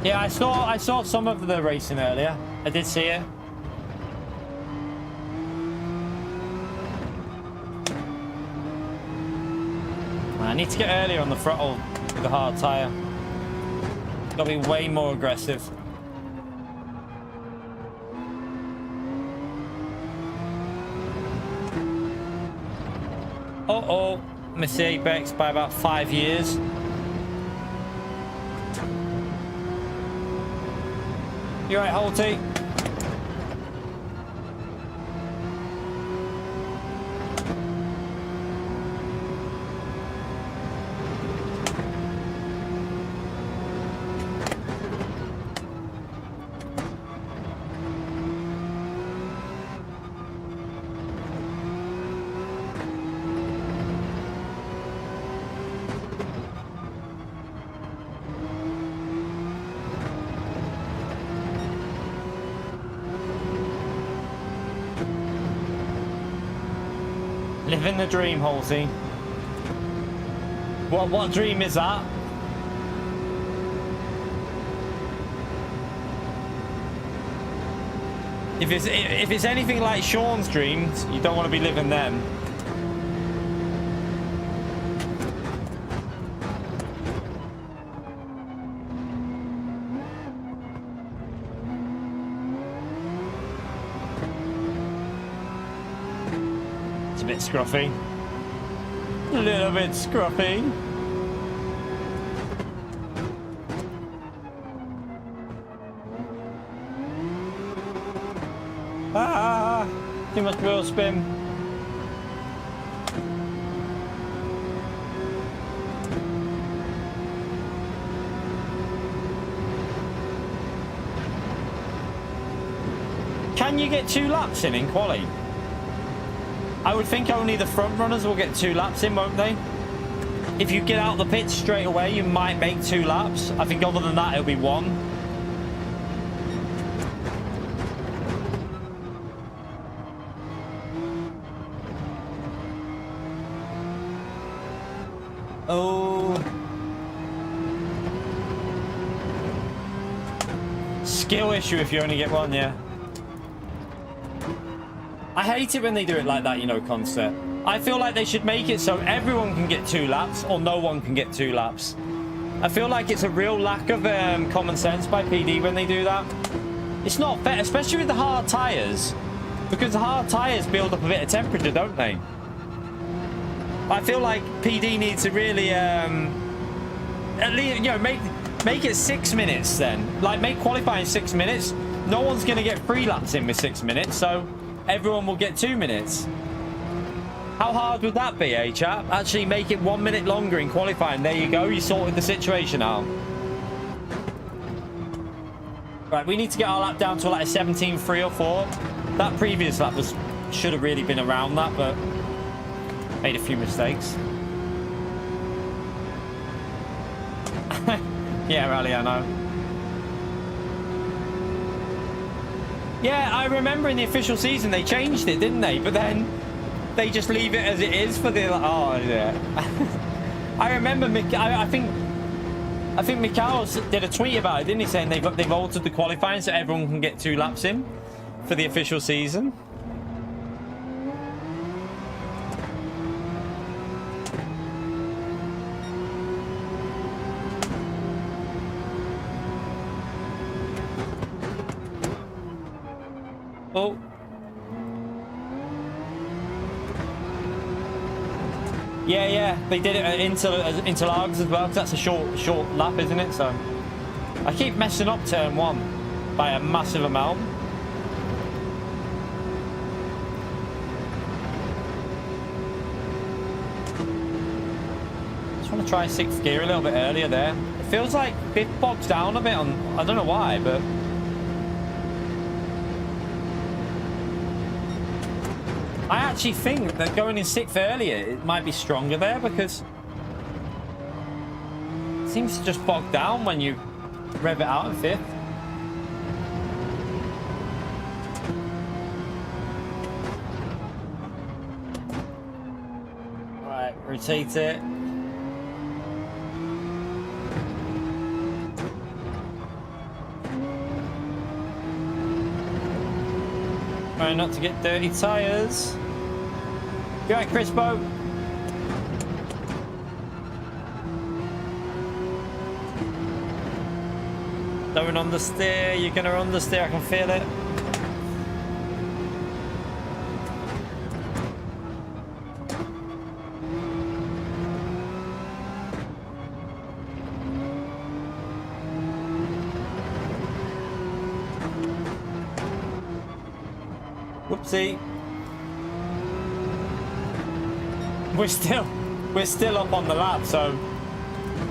Yeah, I saw some of the racing earlier. I did see it. I need to get earlier on the throttle with the hard tyre. Got to be way more aggressive. Uh-oh, missed the apex by about 5 years. You right, Holty? Living the dream, Halsey. What dream is that? If it's anything like Sean's dreams, you don't want to be living them. It's a bit scruffy. A little bit scruffy. Ah, too much wheel spin. Can you get 2 laps in quali? I would think only the front runners will get 2 laps in, won't they? If you get out the pits straight away, you might make 2 laps. I think other than that, it'll be 1. Oh. Skill issue if you only get 1, yeah. I hate it when they do it like that, you know, Corsair. I feel like they should make it so everyone can get 2 laps or no one can get 2 laps. I feel like it's a real lack of common sense by PD when they do that. It's not fair, especially with the hard tyres. Because the hard tyres build up a bit of temperature, don't they? I feel like PD needs to really, at least, you know, make it 6 minutes then. Like, make qualifying 6 minutes. No one's going to get 3 laps in with 6 minutes, so everyone will get 2 minutes. How hard would that be, eh, chap? Actually make it 1 minute longer in qualifying. There you go. You sorted the situation out. Right, we need to get our lap down to like a 17.3 or 4. That previous lap should have really been around that, but made a few mistakes. Yeah, Rally, I know. Yeah, I remember in the official season they changed it, didn't they? But then they just leave it as it is for the... Oh, yeah. I remember... I think Mikhail did a tweet about it, didn't he? Saying they've altered the qualifying so everyone can get 2 laps in for the official season. Oh. Yeah, they did it into Largs as well, because that's a short lap, isn't it? So I keep messing up turn 1 by a massive amount. Just want to try 6th gear a little bit earlier there. It feels like 5th bogs down a bit on, I don't know why, but I actually think that going in 6th earlier, it might be stronger there, because it seems to just bog down when you rev it out in 5th. Right, rotate it. Try not to get dirty tyres. You right, Crispo? Don't understeer. You're going to understeer. I can feel it. Whoopsie. We're still up on the lap, so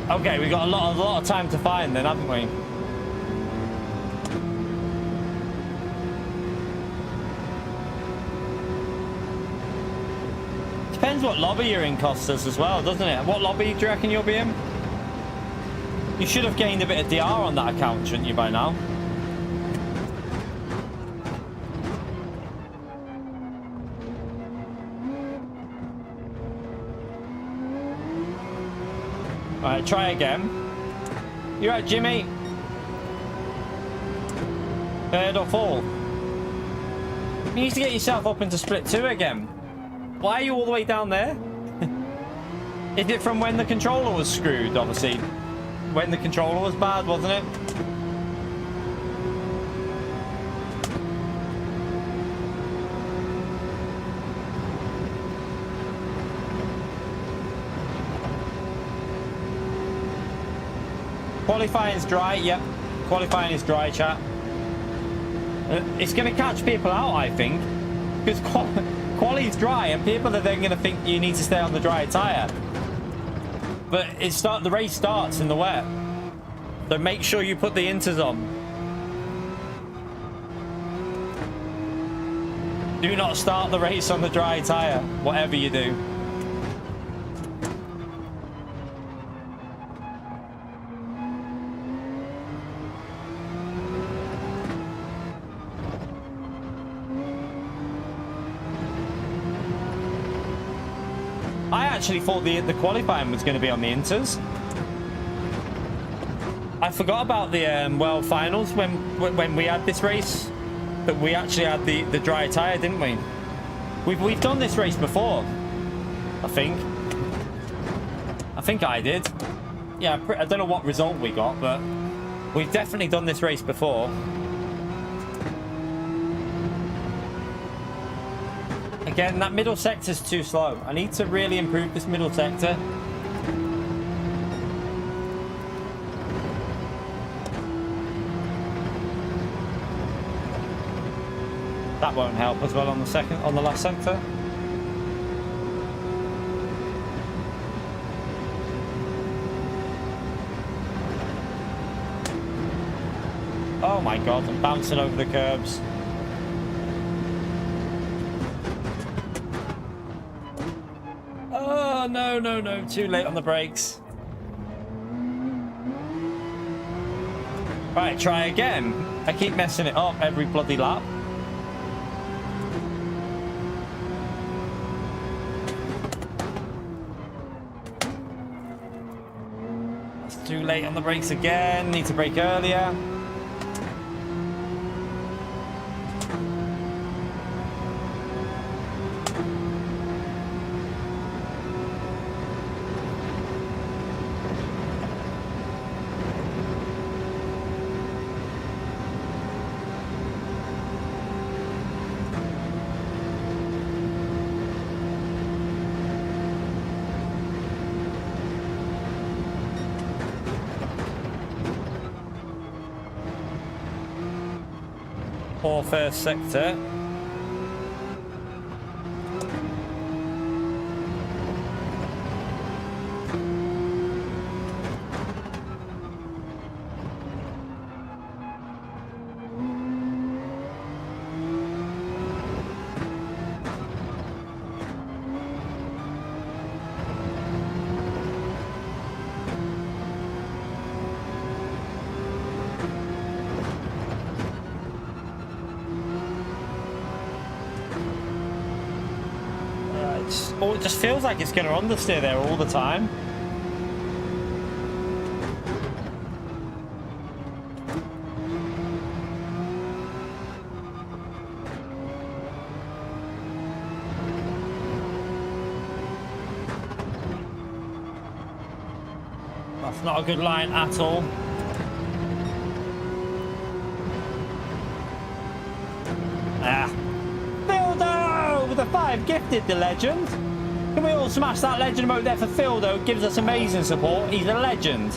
okay, we got a lot of time to find then, haven't we? Depends what lobby you're in, Costas, as well, doesn't it? What lobby do you reckon you'll be in? You should have gained a bit of DR on that account, shouldn't you, by now? Alright, try again. You right, Jimmy? Third or fourth? You need to get yourself up into split 2 again. Why are you all the way down there? Is it from when the controller was screwed, obviously? When the controller was bad, wasn't it? Qualifying is dry, yep. Qualifying is dry, chat. It's going to catch people out, I think. Because quali is dry, and people are then going to think you need to stay on the dry tyre. But the race starts in the wet. So make sure you put the inters on. Do not start the race on the dry tyre, whatever you do. I actually thought the qualifying was going to be on the inters. I forgot about the World Finals when we had this race, that we actually had the dry tyre, didn't we? We've done this race before, I think. I think I did. Yeah, I don't know what result we got, but we've definitely done this race before. Again, that middle sector's too slow. I need to really improve this middle sector. That won't help as well on the last sector. Oh my god, I'm bouncing over the curbs. Oh, no, too late on the brakes. Right, try again. I keep messing it up every bloody lap. That's too late on the brakes again. Need to brake earlier. Poor first sector. It just feels like it's going to understeer there all the time. That's not a good line at all. Fildo with a 5 gifted, the legend. Can we all smash that legend mode there for Fildo? Gives us amazing support. He's a legend.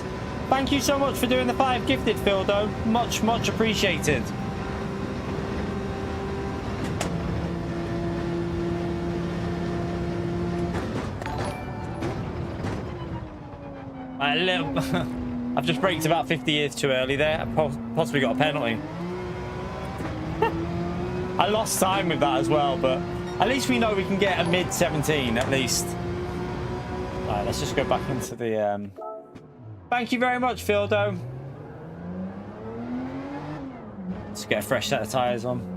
Thank you so much for doing the 5 gifted, Fildo. Much appreciated. I've just braked about 50 years too early there. I possibly got a penalty. I lost time with that as well, but at least we know we can get a mid 17 at least. All right, let's just go back into the... Thank you very much, Fildo. Let's get a fresh set of tyres on.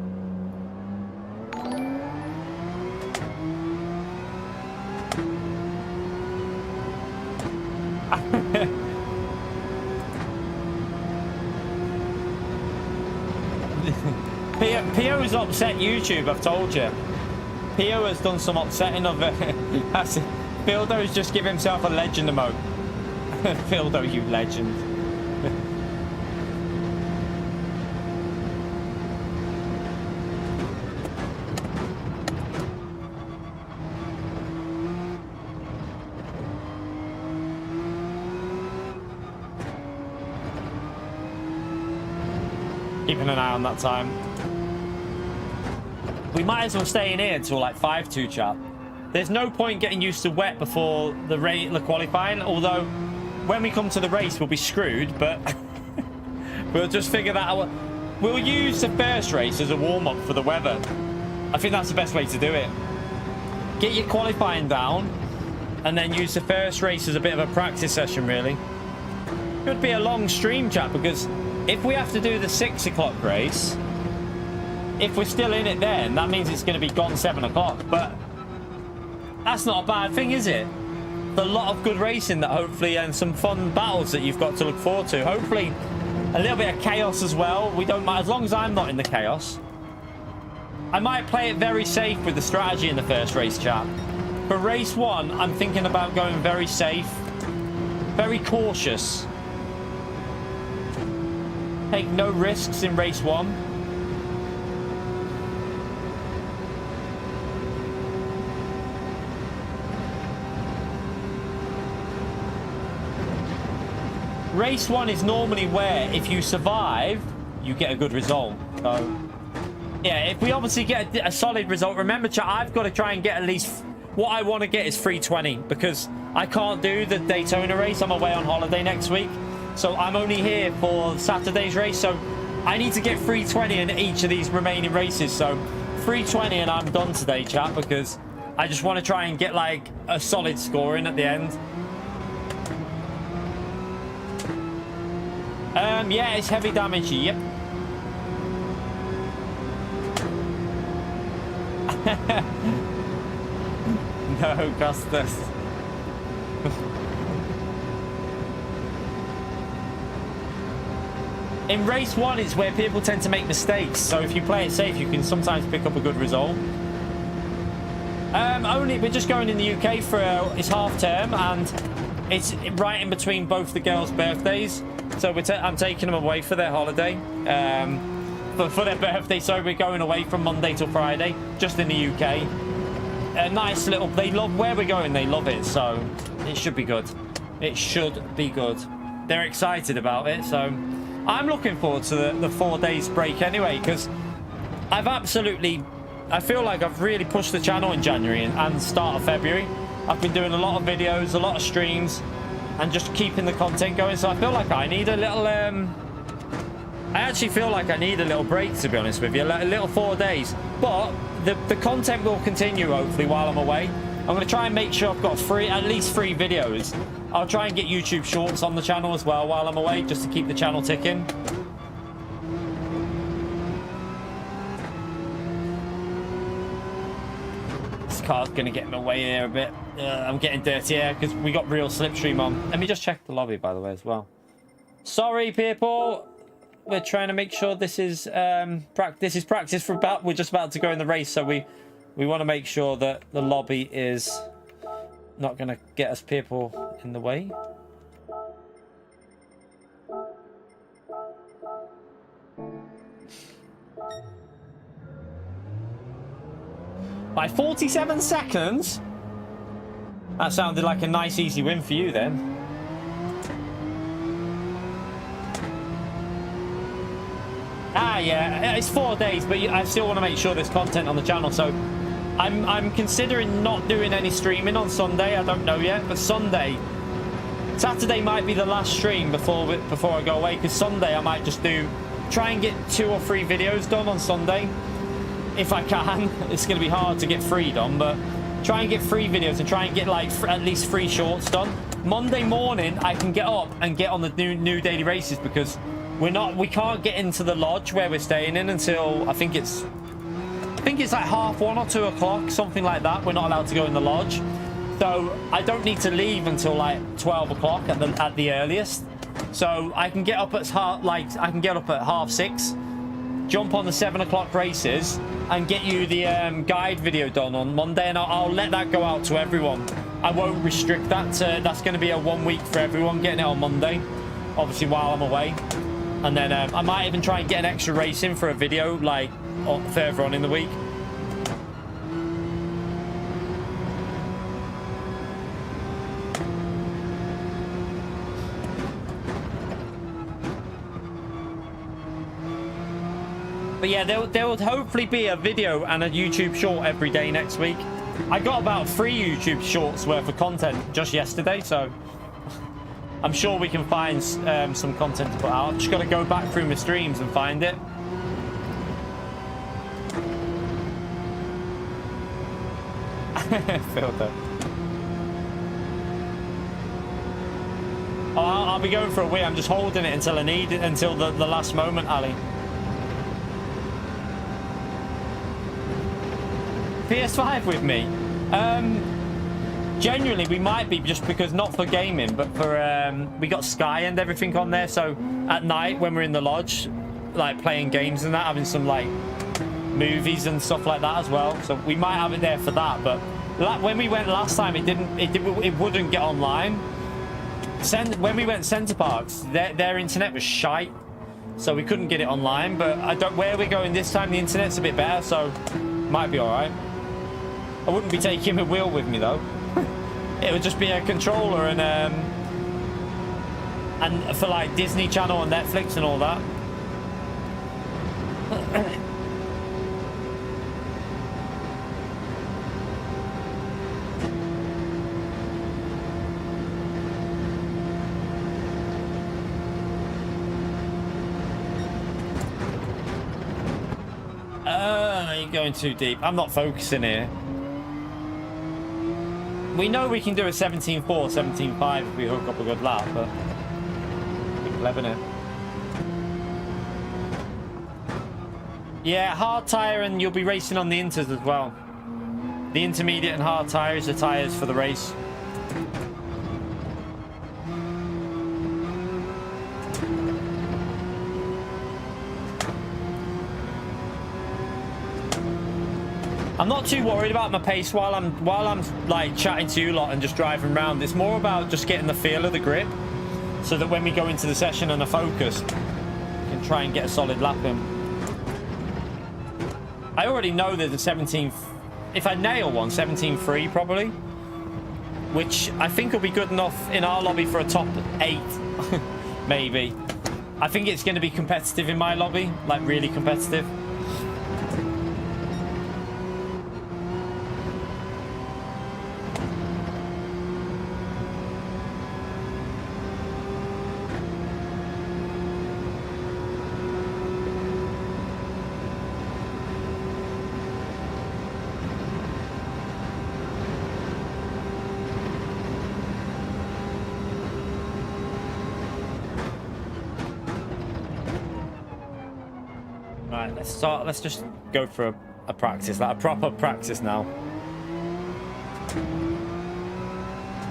Pio's upset YouTube, I've told you. Pio has done some upsetting of it. Fildo's just give himself a legend emote. Fildo, you legend. Keeping an eye on that time. We might as well stay in here until like 5-2 chat. There's no point getting used to wet before the qualifying, although when we come to the race we'll be screwed, but we'll just figure that out. We'll use the first race as a warm-up for the weather. I think that's the best way to do it. Get your qualifying down and then use the first race as a bit of a practice session, really. Could be a long stream chat, because if we have to do the 6 o'clock race, if we're still in it then, that means it's going to be gone 7 o'clock. But that's not a bad thing, is it? A lot of good racing that hopefully, and some fun battles that you've got to look forward to. Hopefully a little bit of chaos as well. We don't mind, as long as I'm not in the chaos. I might play it very safe with the strategy in the first race, chat. For race 1, I'm thinking about going very safe, very cautious. Take no risks in race 1. Race 1 is normally where, if you survive, you get a good result. So, yeah, if we obviously get a solid result, remember, chat, I've got to try and get at least... What I want to get is 320, because I can't do the Daytona race. I'm away on holiday next week. So I'm only here for Saturday's race. So I need to get 320 in each of these remaining races. So 320 and I'm done today, chat, because I just want to try and get like a solid score in at the end. Yeah, it's heavy damage. Yep. No, Costas. In race 1 is where people tend to make mistakes, so if you play it safe, you can sometimes pick up a good result. We're just going in the UK for it's half term, and it's right in between both the girls' birthdays, so I'm taking them away for their holiday, for their birthday. So we're going away from Monday till Friday, just in the UK. A nice little, they love where we're going, they love it, so it should be good. It should be good. They're excited about it, so I'm looking forward to the 4 days break anyway, because I feel like I've really pushed the channel in January and start of February. I've been doing a lot of videos, a lot of streams, and just keeping the content going. So I feel like I need a little, I actually feel like I need a little break, to be honest with you, a little 4 days. But the content will continue, hopefully, while I'm away. I'm going to try and make sure I've got at least 3 videos. I'll try and get YouTube Shorts on the channel as well while I'm away, just to keep the channel ticking. This car's going to get in my way here a bit. I'm getting dirty here because we got real slipstream on. Let me just check the lobby, by the way, as well. Sorry, people. We're trying to make sure this is practice for about. We're just about to go in the race, so we want to make sure that the lobby is not going to get us people in the way. By 47 seconds? That sounded like a nice, easy win for you then. Ah, yeah, it's 4 days, but I still want to make sure there's content on the channel, so I'm considering not doing any streaming on Sunday. I don't know yet, but Saturday might be the last stream before I go away, because Sunday I might just try and get 2 or 3 videos done on Sunday, if I can. It's going to be hard to get 3 done, but try and get 3 videos and try and get like at least 3 shorts done. Monday morning I can get up and get on the new daily races, because we can't get into the lodge where we're staying in until I think it's like 1:30 or 2 o'clock, something like that. We're not allowed to go in the lodge. So I don't need to leave until like 12 o'clock at the earliest. So I can get up at I can get up at 6:30, jump on the 7 o'clock races, and get you the guide video done on Monday, and I'll let that go out to everyone. I won't restrict that to, that's going to be a 1 week for everyone, getting it on Monday, obviously while I'm away. And then I might even try and get an extra race in for a video like further on in the week. But yeah, there will hopefully be a video and a YouTube short every day next week. I got about 3 YouTube shorts worth of content just yesterday, so I'm sure we can find some content to put out. Just got to go back through my streams and find it. Filter. Oh, I'll be going for a wee. I'm just holding it until I need it, until the last moment, Ali. PS5 with me? Genuinely, we might be, just because, not for gaming, but for, we got Sky and everything on there, so at night when we're in the lodge, like playing games and that, having some like movies and stuff like that as well, so we might have it there for that. But when we went last time, it wouldn't get online. When we went Centre Parks, their internet was shite, so we couldn't get it online. But where we're going this time, the internet's a bit better, so might be all right. I wouldn't be taking my wheel with me though. It would just be a controller and for like Disney Channel and Netflix and all that. You're going too deep. I'm not focusing here. We know we can do a 17.4, 17.5 if we hook up a good lap, but be clever now. Yeah, hard tyre, and you'll be racing on the inters as well. The intermediate and hard tyres are tyres for the race. I'm not too worried about my pace while I'm like chatting to you lot and just driving around. It's more about just getting the feel of the grip, so that when we go into the session and are focused, we can try and get a solid lap in. I already know that the 17, if I nail one, 17.3 probably, which I think will be good enough in our lobby for a top 8, maybe. I think it's going to be competitive in my lobby, like really competitive. Let's just go for a practice, like a proper practice now.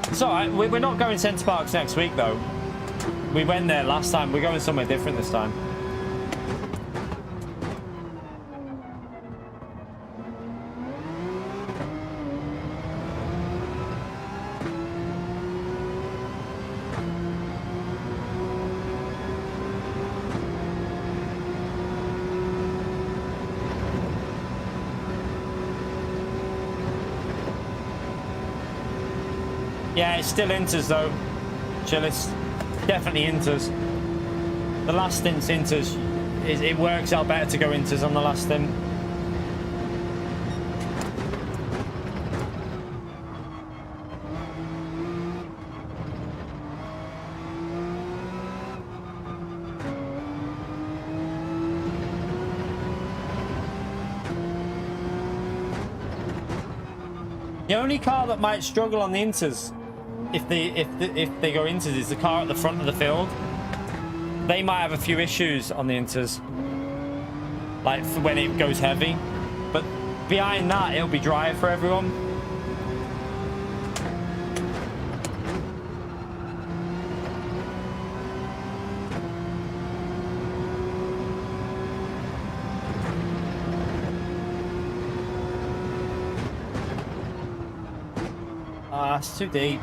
It's alright, we're not going Centre Parks next week though. We went there last time, we're going somewhere different this time. Yeah, it's still inters though, Chillis. Definitely inters. The last stint's inters. It works out better to go inters on the last stint. The only car that might struggle on the inters, if they go inters, is the car at the front of the field. They might have a few issues on the inters, like for when it goes heavy. But behind that, it'll be dry for everyone. Ah, it's too deep.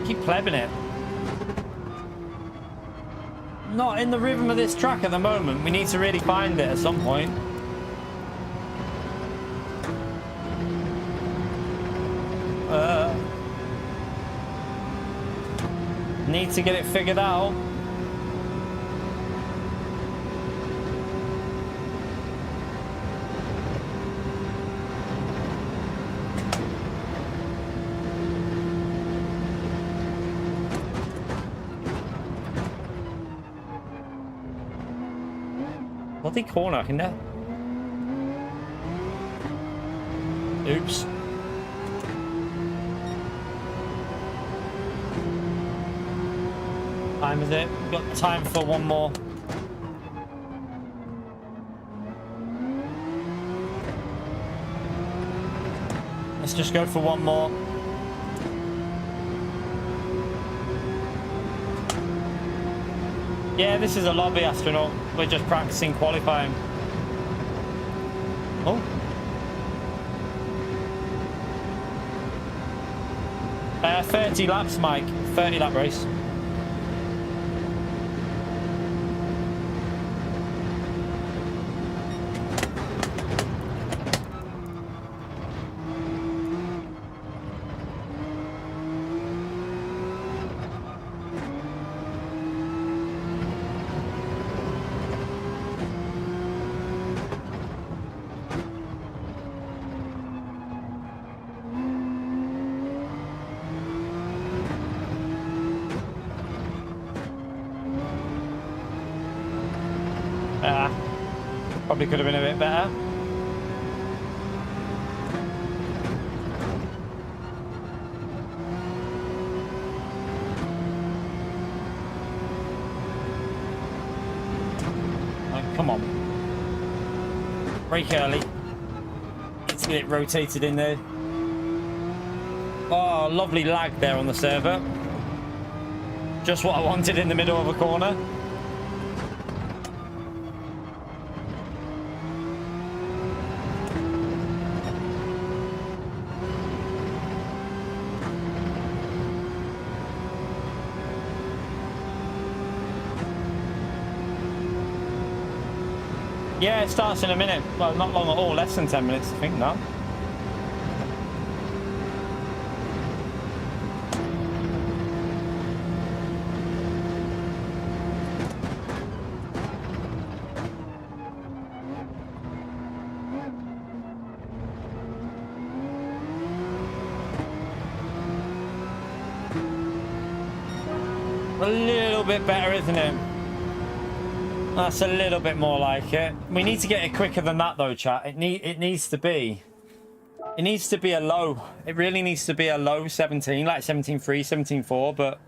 Keep plebbing it. Not in the rhythm of this track at the moment. We need to really find it at some point. Need to get it figured out. Bloody corner, isn't it? Oops. Time is it? We've got time for one more. Let's just go for one more. Yeah, this is a lobby, astronaut. We're just practicing qualifying. Oh. 30 laps, Mike. 30 lap race. Probably could have been a bit better. Oh, come on. Brake early. Need to get it rotated in there. Oh, lovely lag there on the server. Just what I wanted in the middle of a corner. Yeah, it starts in a minute. Well, not long at all. Less than 10 minutes, I think, now. A little bit better, isn't it? That's a little bit more like it. We need to get it quicker than that, though, chat. It needs to be a low. It really needs to be a low 17, like 17.3, 17.4, but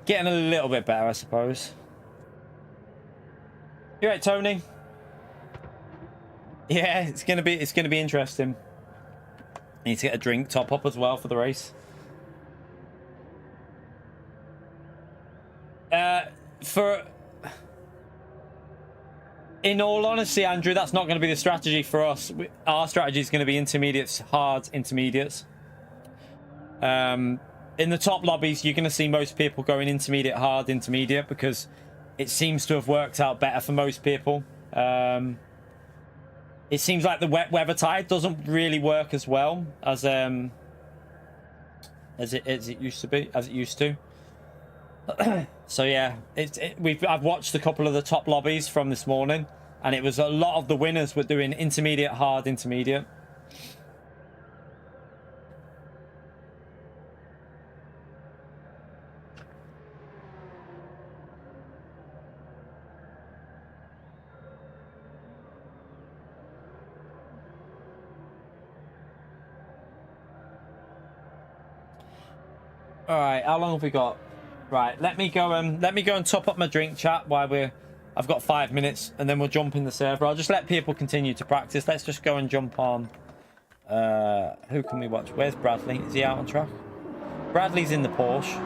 getting a little bit better, I suppose. You right, Tony? Yeah, it's gonna be interesting. Need to get a drink top up as well for the race. In all honesty, Andrew, that's not going to be the strategy for us. Our strategy is going to be intermediates, hard intermediates. In the top lobbies, you're going to see most people going intermediate, hard, intermediate, because it seems to have worked out better for most people. It seems like the wet weather tide doesn't really work as well as it used to. So yeah, I've watched a couple of the top lobbies from this morning, and it was a lot of the winners were doing intermediate, hard, intermediate. All right, how long have we got? Right, let me go and top up my drink, chat, while I've got 5 minutes, and then we'll jump in the server. I'll just let people continue to practice. Let's just go and jump on. Who can we watch? Where's Bradley? Is he out on track? Bradley's in the Porsche.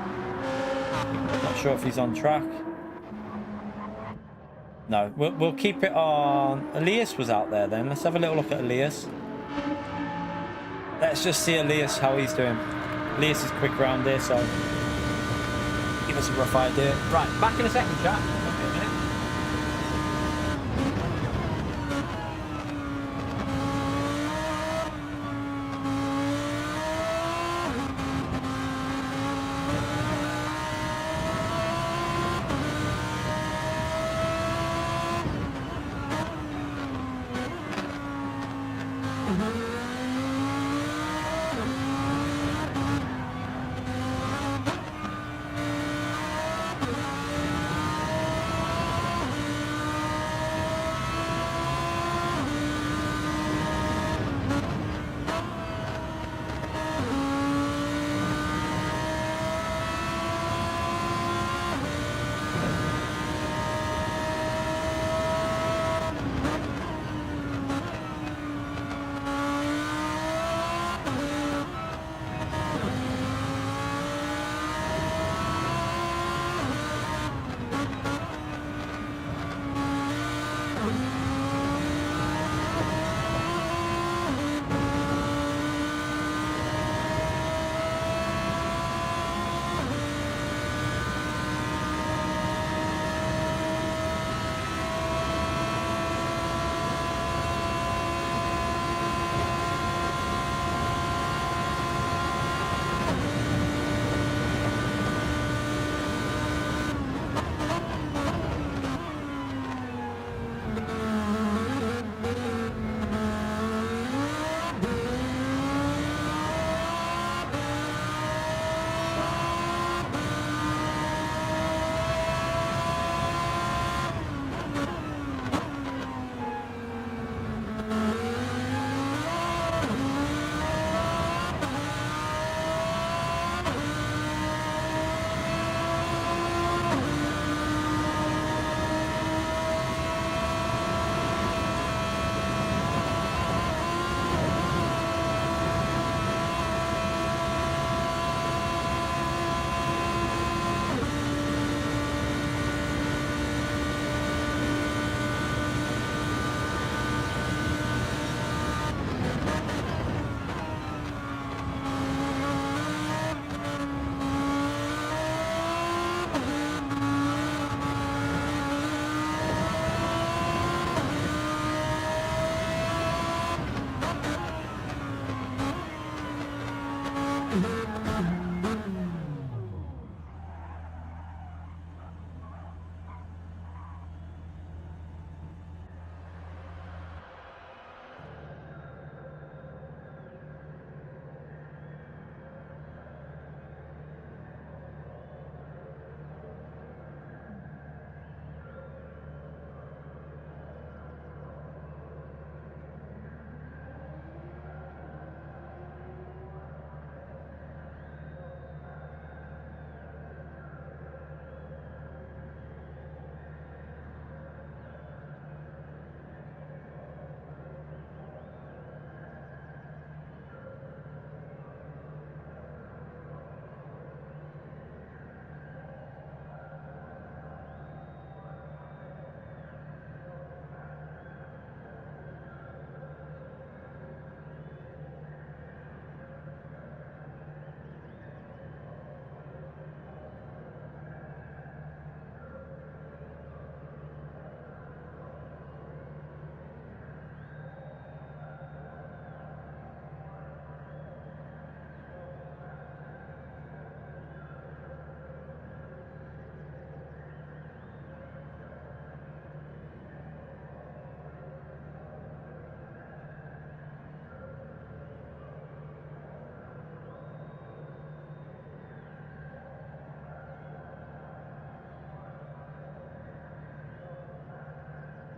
Not sure if he's on track. No, we'll keep it on. Elias was out there then. Let's have a little look at Elias. Let's just see Elias, how he's doing. Elias is quick around here, so give us a rough idea. Right, back in a second, chat.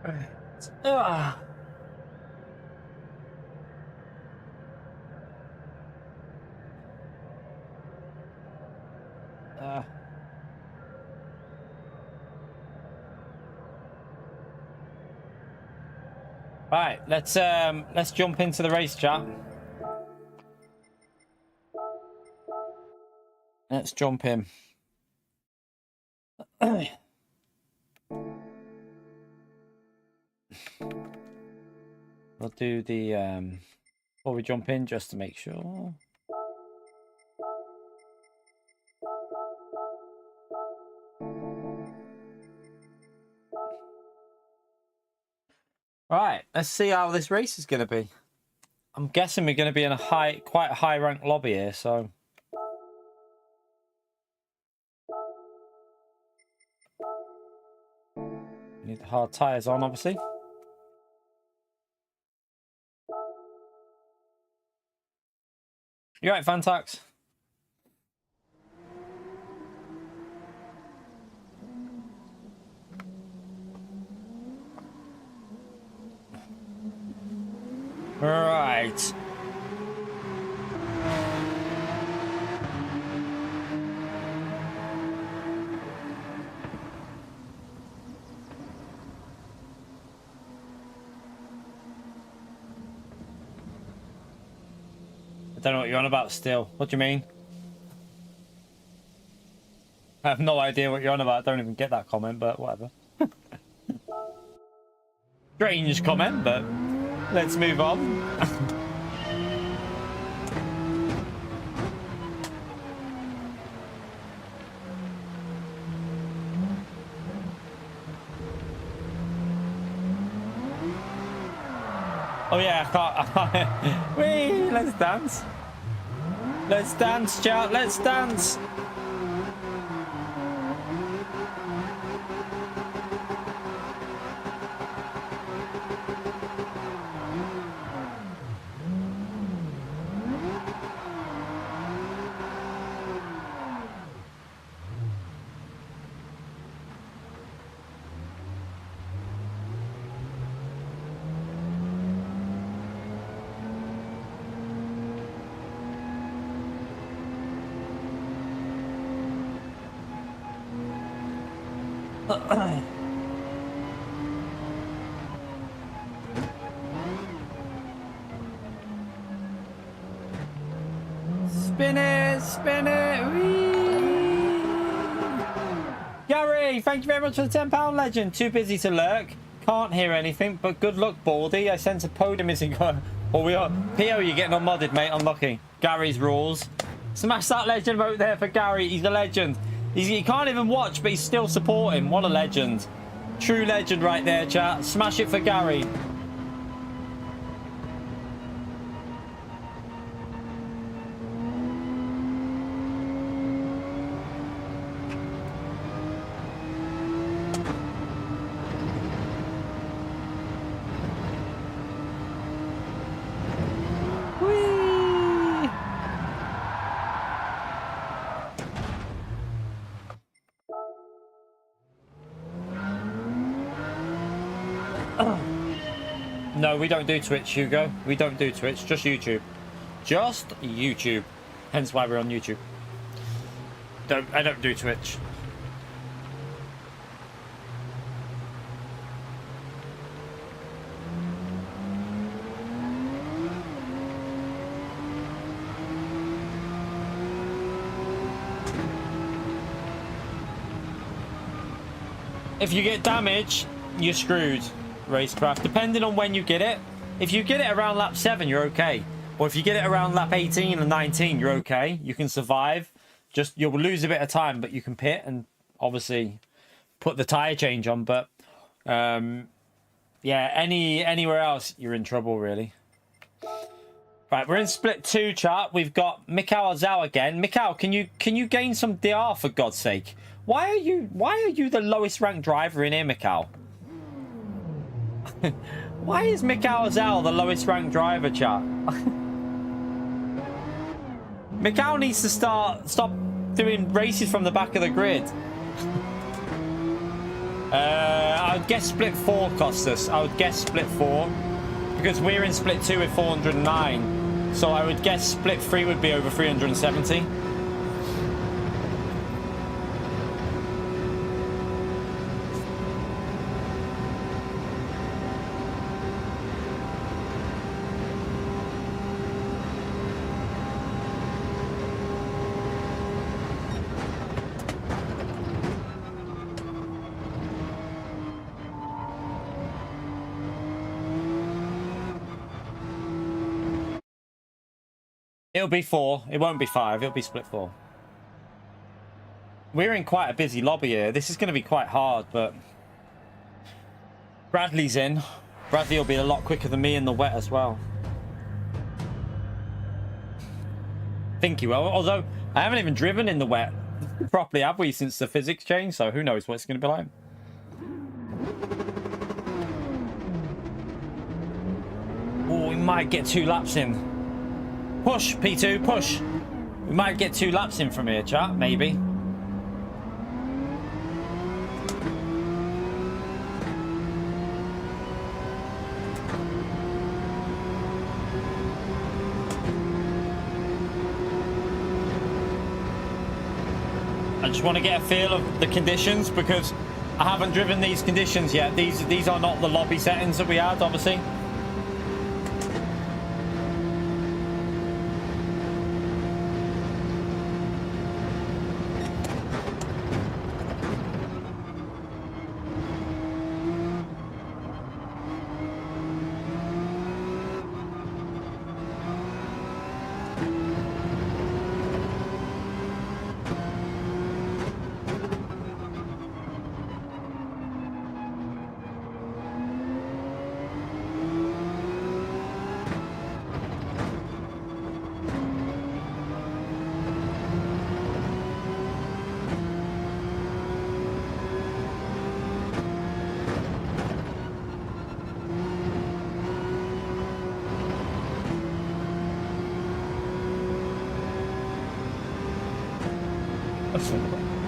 Okay, a minute. Ah. Right, let's jump into the race, chat. Let's jump in. We'll do the before we jump in just to make sure. Right, let's see how this race is going to be. I'm guessing we're going to be in a quite a high ranked lobby here, so. Need the hard tyres on, obviously. You right, Fanatec? Right. I don't know what you're on about still. What do you mean? I have no idea what you're on about. I don't even get that comment, but whatever. Strange comment, but let's move on. Oh yeah, I can't. Whee, let's dance. Let's dance, chat. Let's dance. Spin it, spin it. Whee! Gary, thank you very much for the £10 legend. Too busy to lurk. Can't hear anything, but good luck, Baldy. I sense a podium isn't going. Well, we are. PO, you're getting unmodded, mate. Unlucky. Gary's rules. Smash that legend vote there for Gary. He's a legend. He can't even watch, but he's still supporting. What a legend. True legend right there, chat. Smash it for Gary. No, we don't do Twitch, Hugo. We don't do Twitch, just YouTube. Just YouTube. Hence why we're on YouTube. I don't do Twitch. If you get damage, you're screwed. Racecraft, depending on when you get it. If you get it around lap 7, you're okay. Or if you get it around lap 18 and 19, you're okay. You can survive. Just you'll lose a bit of time, but you can pit and obviously put the tire change on. But yeah, anywhere else, you're in trouble really. Right, we're in split 2, chat. We've got Mikhail Zhao again. Mikhail, can you gain some DR for God's sake? Why are you the lowest ranked driver in here, Mikhail? Why is Mikhail Zhao the lowest ranked driver, chat? Mikhail needs to stop doing races from the back of the grid. I would guess split 4 cost us. I would guess split 4 because we're in split 2 with 409. So I would guess split 3 would be over 370. It'll be 4. It won't be 5. It'll be split 4. We're in quite a busy lobby here. This is going to be quite hard, but Bradley's in. Bradley will be a lot quicker than me in the wet as well. Think he will. Although I haven't even driven in the wet properly, have we, since the physics changed? So who knows what it's going to be like. Oh, we might get 2 laps in. Push, P2, push. We might get 2 laps in from here, chat. Maybe. I just want to get a feel of the conditions because I haven't driven these conditions yet. These are not the lobby settings that we had, obviously.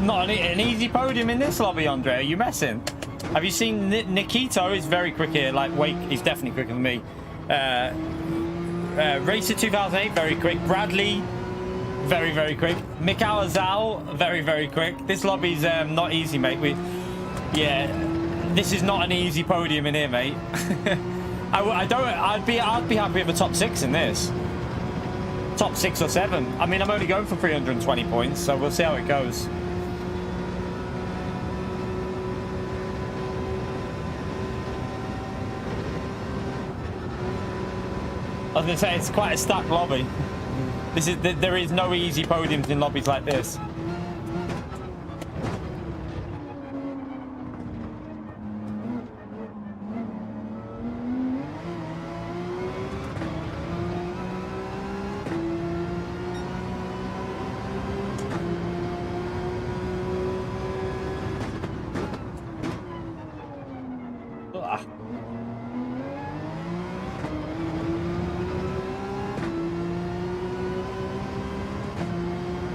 Not an easy podium in this lobby, Andre. Are you messing? Have you seen Nikito? Is very quick here. Like, wait, he's definitely quicker than me. Racer 2008, very quick. Bradley, very, very quick. Mikhail Zal, very, very quick. This lobby's not easy, mate. Yeah, this is not an easy podium in here, mate. I'd be happy with a top 6 in this. Top 6 or 7. I mean, I'm only going for 320 points, so we'll see how it goes. I was going to say, it's quite a stacked lobby. There is no easy podiums in lobbies like this.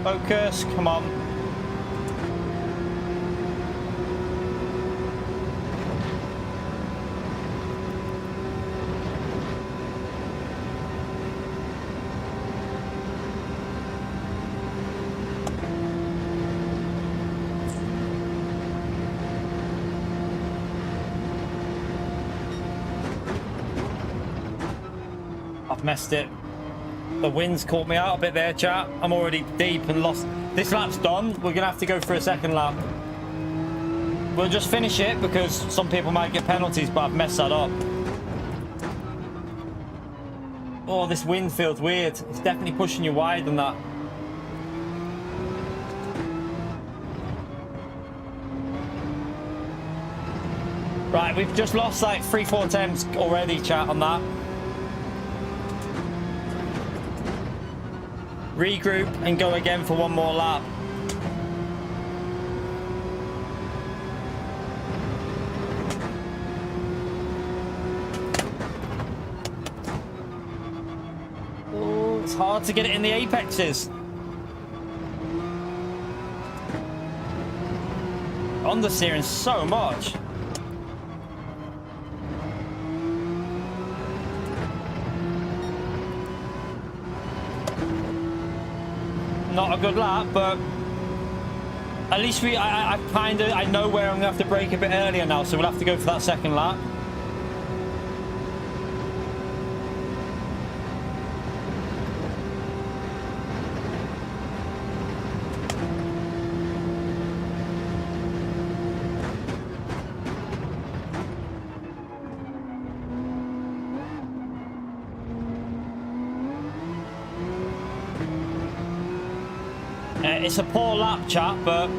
Focus, come on. I've messed it. The wind's caught me out a bit there, chat. I'm already deep and lost. This lap's done. We're gonna have to go for a second lap. We'll just finish it because some people might get penalties, but I've messed that up. Oh, this wind feels weird. It's definitely pushing you wide than that. Right, we've just lost like 3-4 attempts already, chat, on that. Regroup and go again for one more lap. Oh, it's hard to get it in the apexes. Understeering so much. Not a good lap, but at least I know where I'm gonna have to brake a bit earlier now, so we'll have to go for that second lap. It's a poor lap, chat, but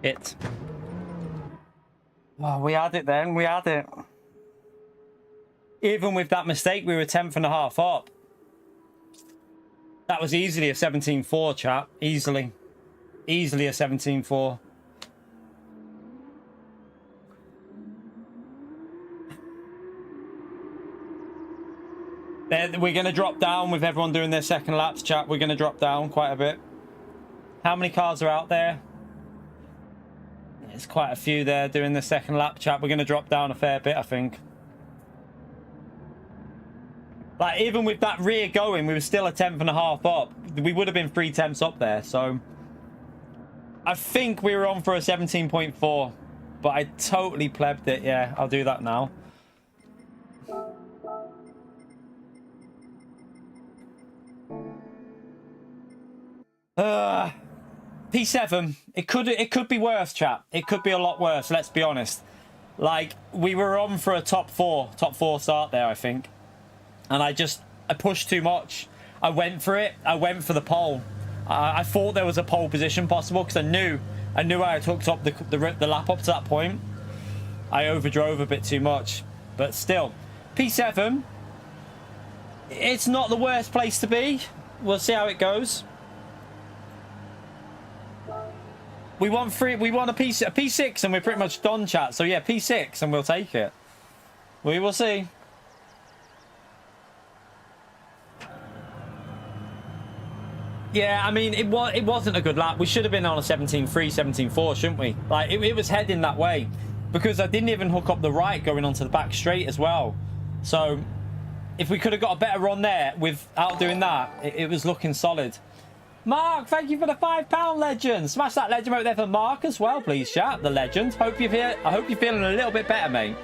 it. Oh, we had it then. We had it. Even with that mistake, we were 10th and a half up. That was easily a 17.4, chat. Easily. Easily a 17.4. We're going to drop down with everyone doing their second laps, chat. We're going to drop down quite a bit. How many cars are out there? There's quite a few there doing the second lap, chat. We're going to drop down a fair bit, I think. Like, even with that rear going, we were still a 10th and a half up. We would have been 3 tenths up there, so... I think we were on for a 17.4, but I totally plebbed it. Yeah, I'll do that now. P7. It could be worse, chat. It could be a lot worse, let's be honest. Like, we were on for a top four start there, I think. And I pushed too much. I went for it. I went for the pole. I thought there was a pole position possible because I knew I had hooked up the lap up to that point. I overdrove a bit too much. But still, P7, it's not the worst place to be. We'll see how it goes. We want a P6 and we're pretty much done, chat. So yeah, P6 and we'll take it. We will see. Yeah, I mean, it wasn't a good lap. We should have been on a 17.3, 17.4, shouldn't we? Like, it was heading that way. Because I didn't even hook up the right going onto the back straight as well. So, if we could have got a better run there without doing that, it was looking solid. Mark, thank you for the £5 legend. Smash that legend out there for Mark as well, please, chat. The legend. I hope you're feeling a little bit better, mate.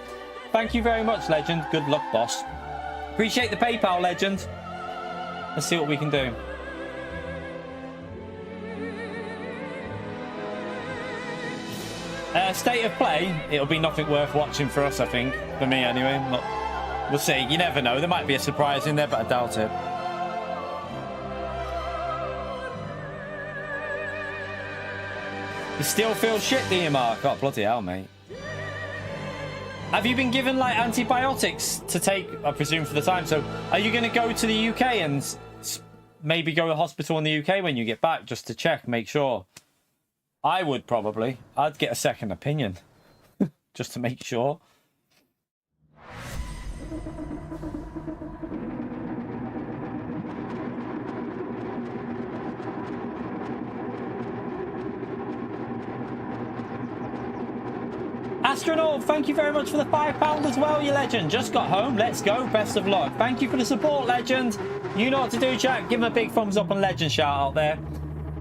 Thank you very much, legend. Good luck, boss. Appreciate the PayPal, legend. Let's see what we can do. State of play, it'll be nothing worth watching for us, I think. For me, anyway. We'll see. You never know. There might be a surprise in there, but I doubt it. You still feel shit, do you, Mark? Oh, bloody hell, mate. Have you been given, like, antibiotics to take, I presume, for the time? So, are you going to go to the UK and maybe go to hospital in the UK when you get back, just to check, make sure? I would probably. I'd get a second opinion. Just to make sure. Astronaut, thank you very much for the £5 as well, you legend. Just got home. Let's go. Best of luck. Thank you for the support, legend. You know what to do, chat. Give him a big thumbs up on legend shout out there.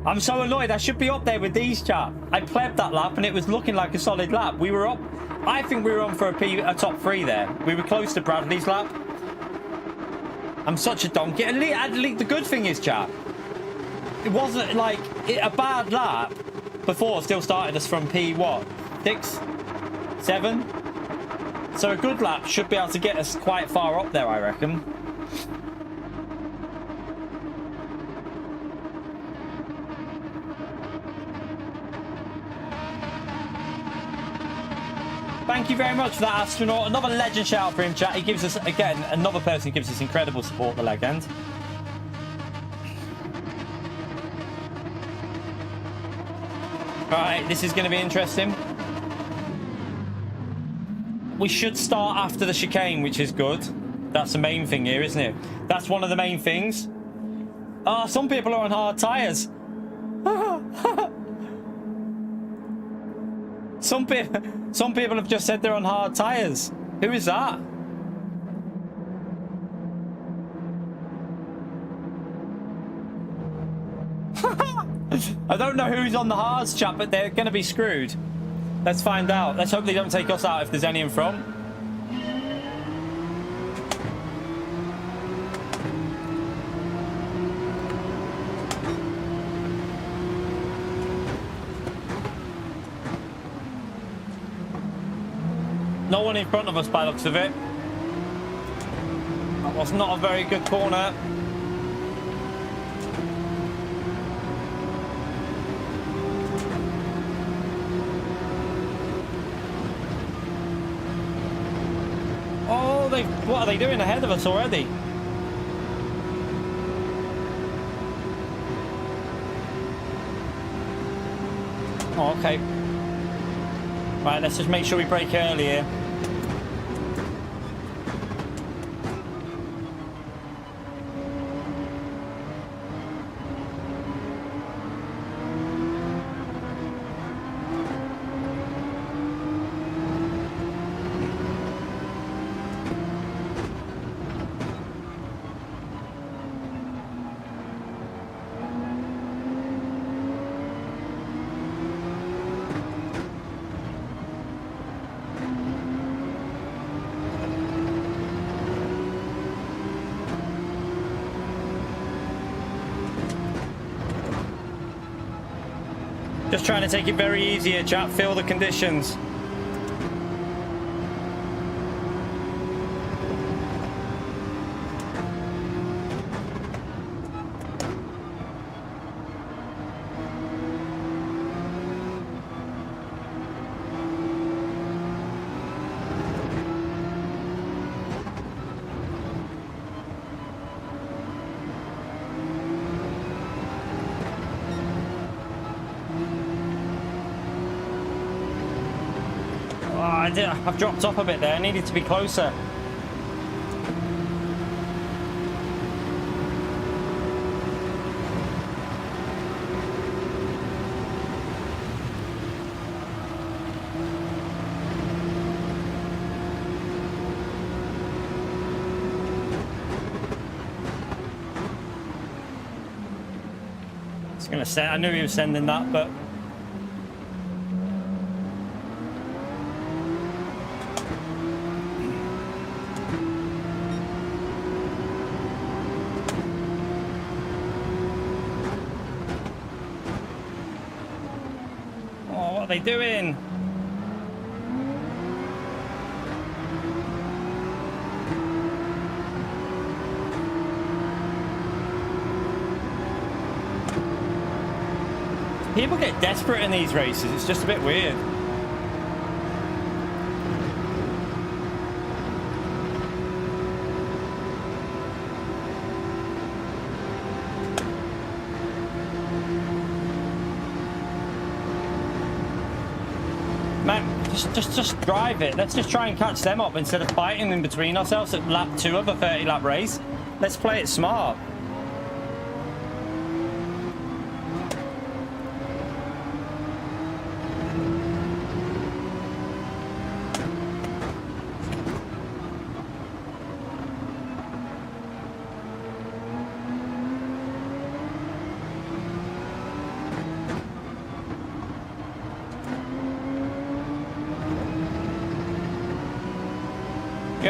I'm so annoyed. I should be up there with these, chat. I plebed that lap and it was looking like a solid lap. We were up. I think we were on for a top 3 there. We were close to Bradley's lap. I'm such a donkey. The good thing is, chat, it wasn't like a bad lap before still started us from P, what? 6? 7? So a good lap should be able to get us quite far up there, I reckon. Thank you very much for that, Astronaut. Another legend shout out for him, chat. He gives us, again, another person who gives us incredible support, the legend. Alright, this is going to be interesting. We should start after the chicane, which is good. That's the main thing here, isn't it? That's one of the main things. Ah, some people are on hard tyres. Some people have just said they're on hard tyres. Who is that? I don't know who's on the hards, chat, but they're going to be screwed. Let's find out. Let's hope they don't take us out if there's any in front. No one in front of us by the looks of it. That was not a very good corner. Oh, what are they doing ahead of us already? Oh, okay. Right, let's just make sure we brake early here. Just trying to take it very easy here, chat. Feel the conditions. I've dropped off a bit there. I needed to be closer. I was gonna say, I knew he was sending that, but what are they doing? People get desperate in these races. It's just a bit weird. Just drive it. Let's just try and catch them up instead of fighting in between ourselves at lap 2 of a 30-lap race. Let's play it smart.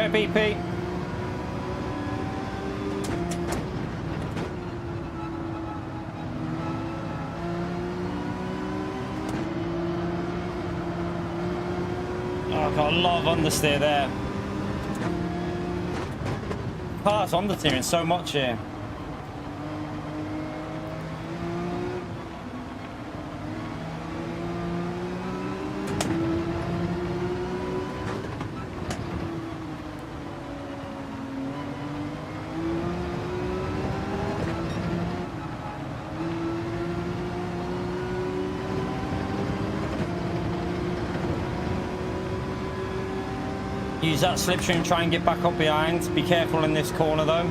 Go, BP. Oh, I've got a lot of understeer there. Car's understeering so much here. Use that slipstream, try and get back up behind. Be careful in this corner though.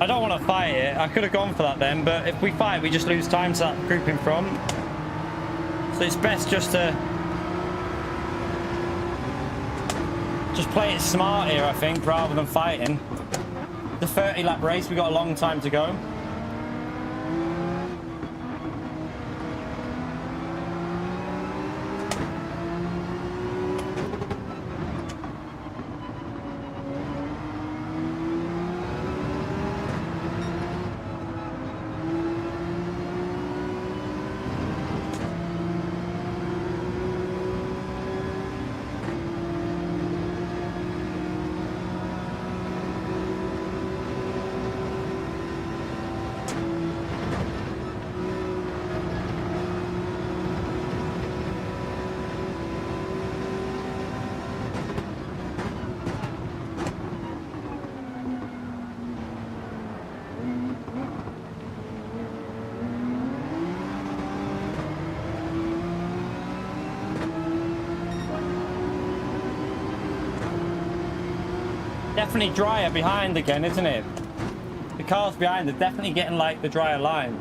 I don't want to fight it. I could have gone for that then, but if we fight, we just lose time to that group in front. So it's best just to play it smart here, I think, rather than fighting. The 30-lap race, we got a long time to go. Definitely drier behind again, isn't it? The cars behind are definitely getting like the drier line.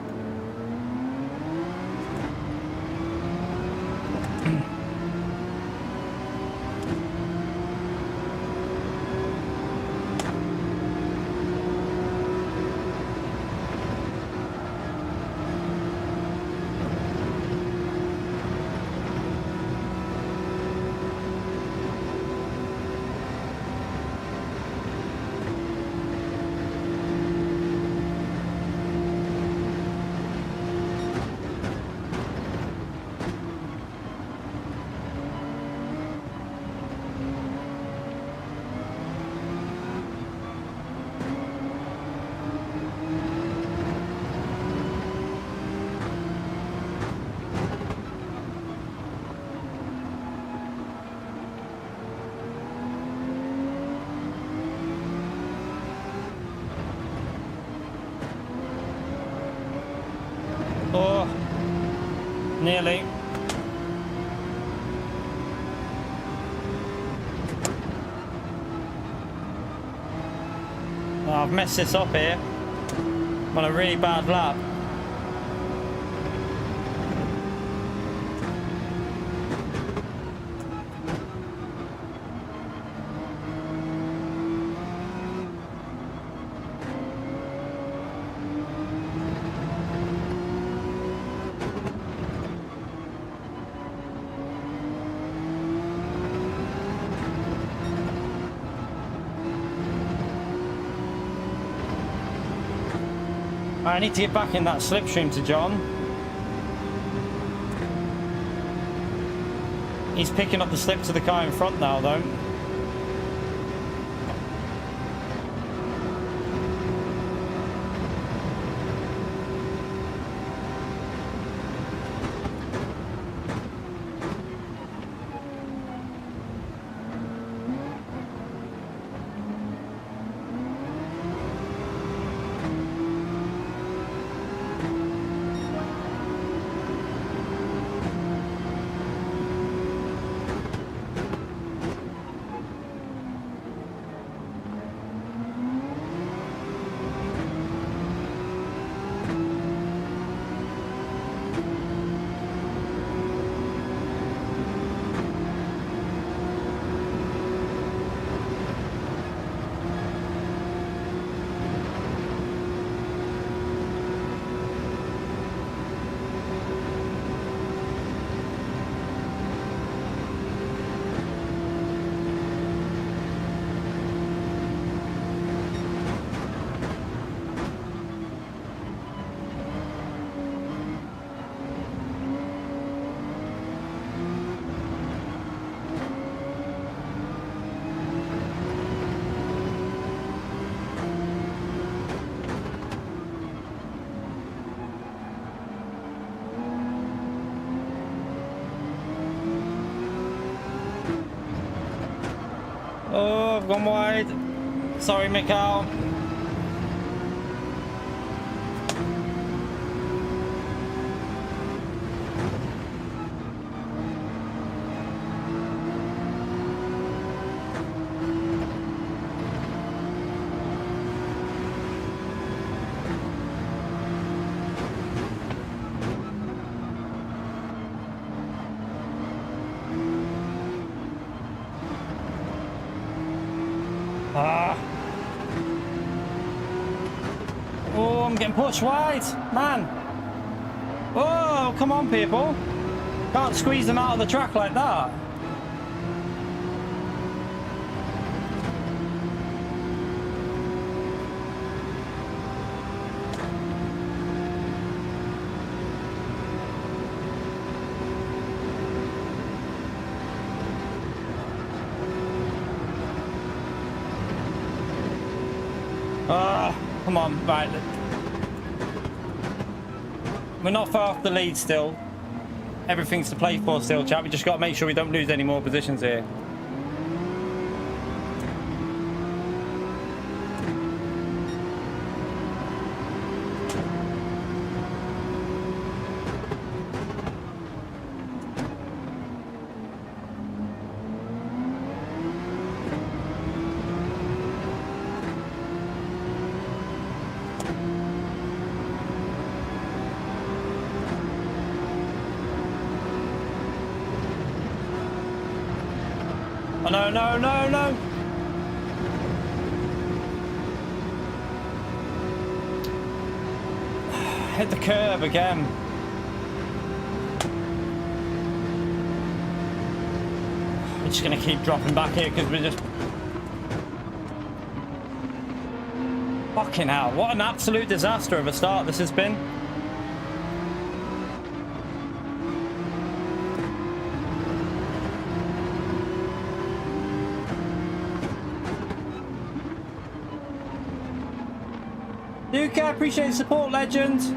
Oh, nearly. Oh, I've messed this up here. I'm on a really bad lap. I need to get back in that slipstream to John. He's picking up the slip to the car in front now, though. Oh, I've gone wide. Sorry, Mikhail. Oh, I'm getting pushed wide, man. Oh, come on, people. Can't squeeze them out of the track like that. Come on, right. We're not far off the lead still. Everything's to play for still, chat. We just got to make sure we don't lose any more positions here. Oh, no, no, no, no. Hit the curb again. We're just going to keep dropping back here because we're just... Fucking hell, what an absolute disaster of a start this has been. Duke, I appreciate the support, legend.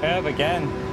Curve again.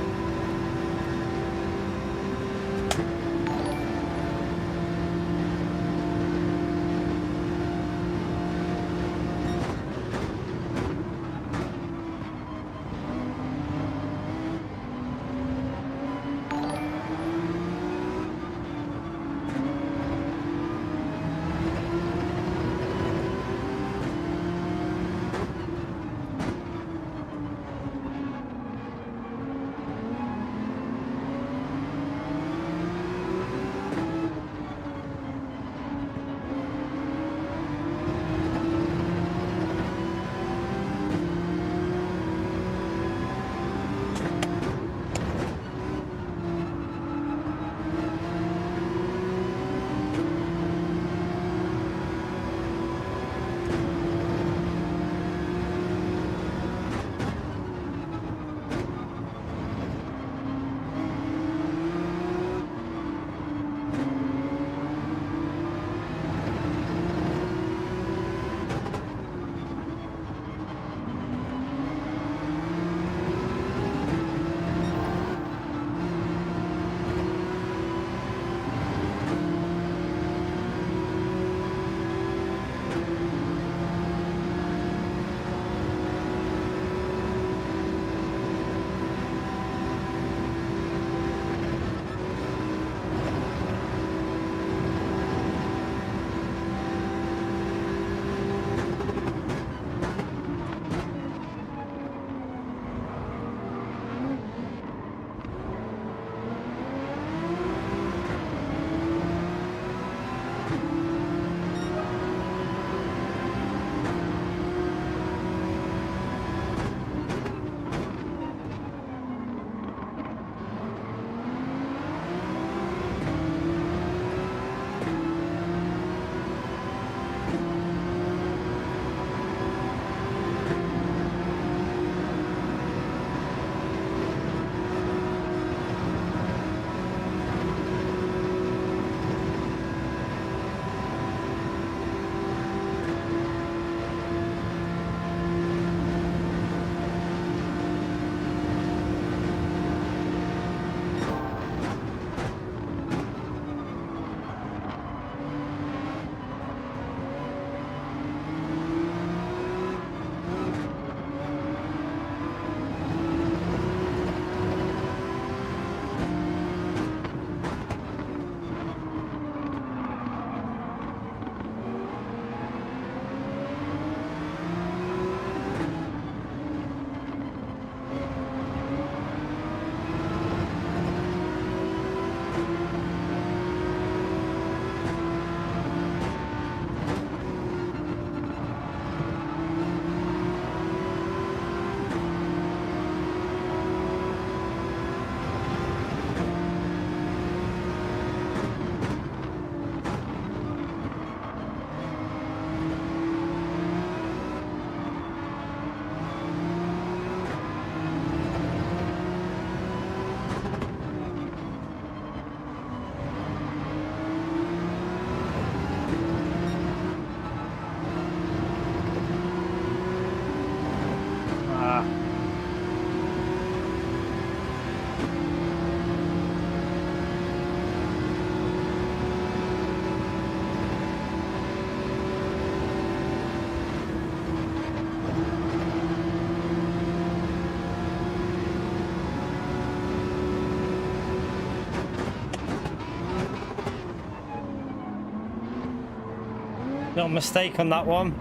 No mistake on that one.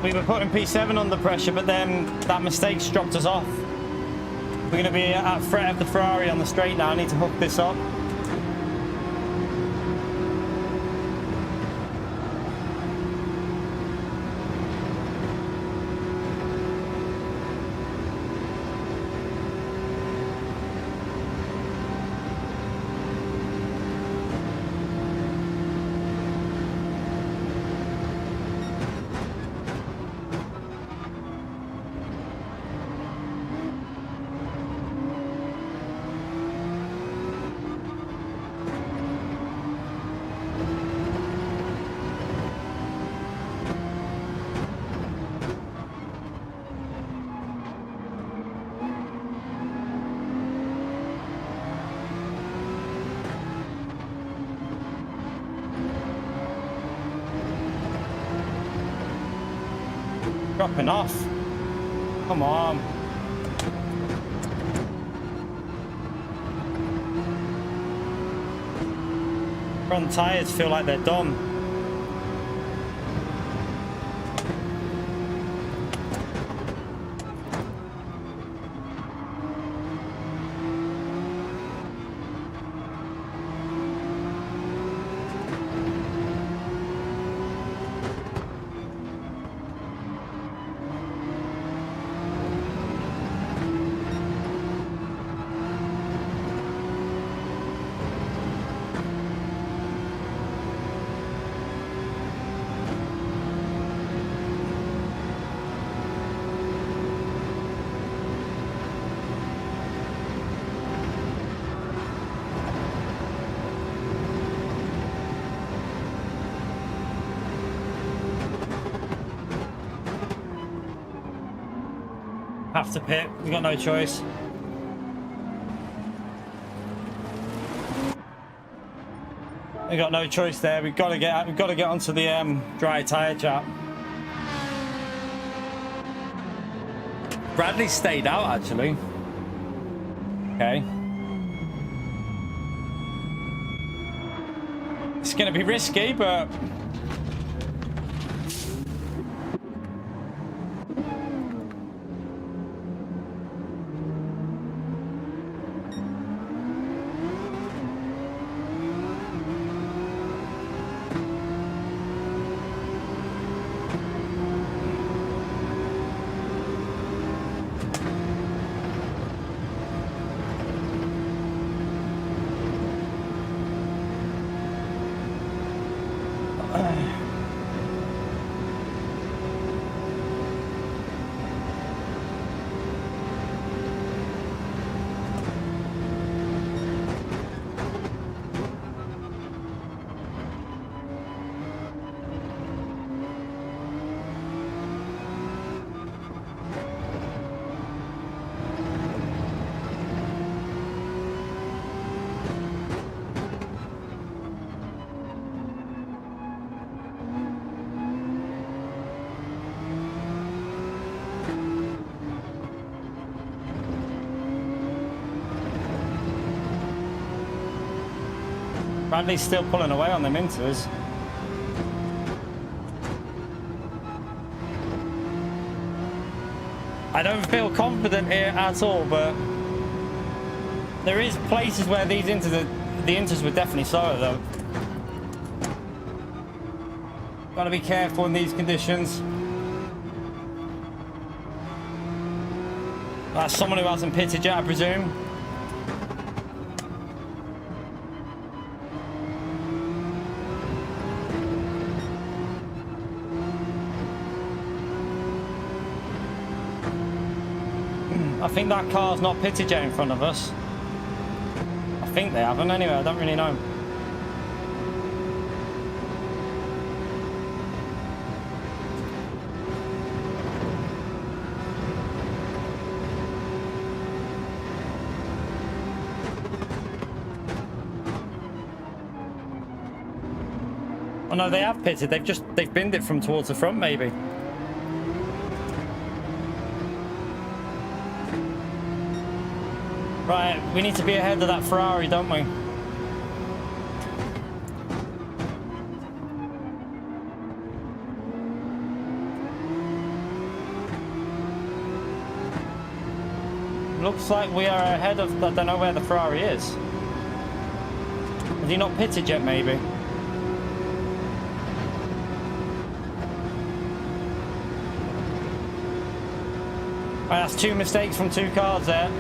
We were putting P7 under pressure, but then that mistake's dropped us off. We're going to be at threat of the Ferrari on the straight now. I need to hook this up. dropping off. Come on. Front tires feel like they're done. Have to pit. We got no choice. We got no choice there. We've got to get onto the dry tire chap. Bradley stayed out actually. Okay. It's gonna be risky, but Bradley's still pulling away on them inters. I don't feel confident here at all, but there is places where these the inters were definitely slower though. Gotta be careful in these conditions. That's someone who hasn't pitted yet, I presume. I think that car's not pitted yet in front of us. I think they haven't anyway, I don't really know. Oh no, they have pitted, they've binned it from towards the front maybe. Right, we need to be ahead of that Ferrari, don't we? Looks like we are ahead of, I don't know where the Ferrari is. Has he not pitted yet, maybe? Right, that's two mistakes from two cars there.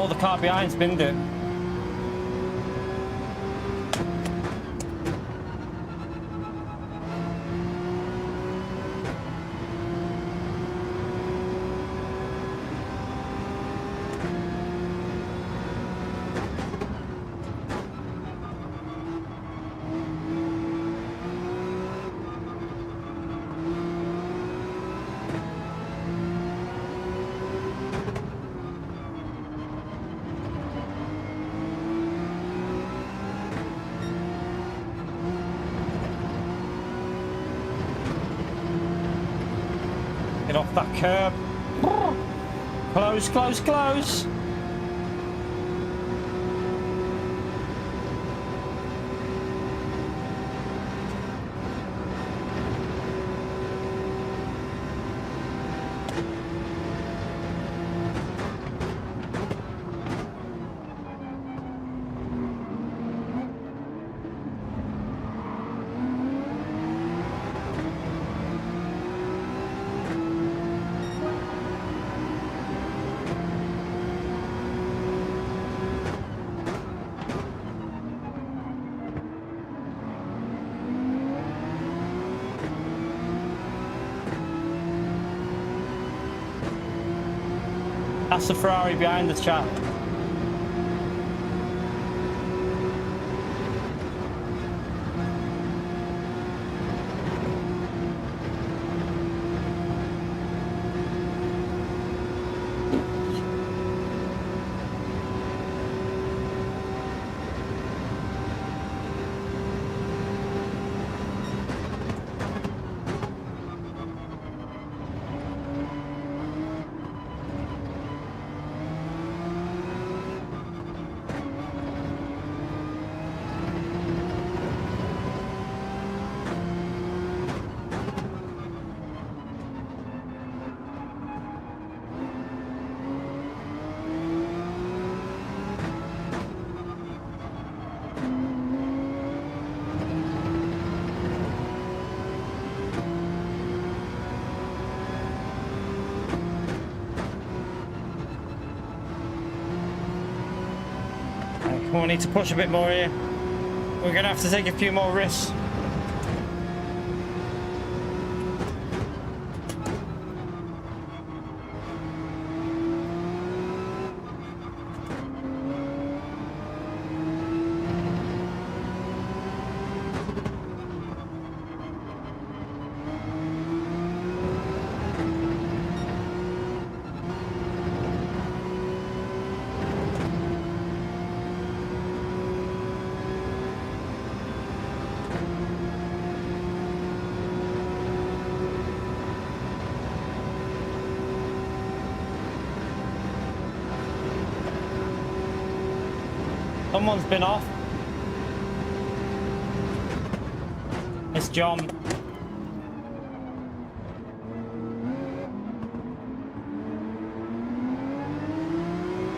Oh, the car behind's binned it. Get off that curb. Close, close, close. That's the Ferrari behind the chap. We need to push a bit more here. We're gonna have to take a few more risks. Someone's been off. It's John.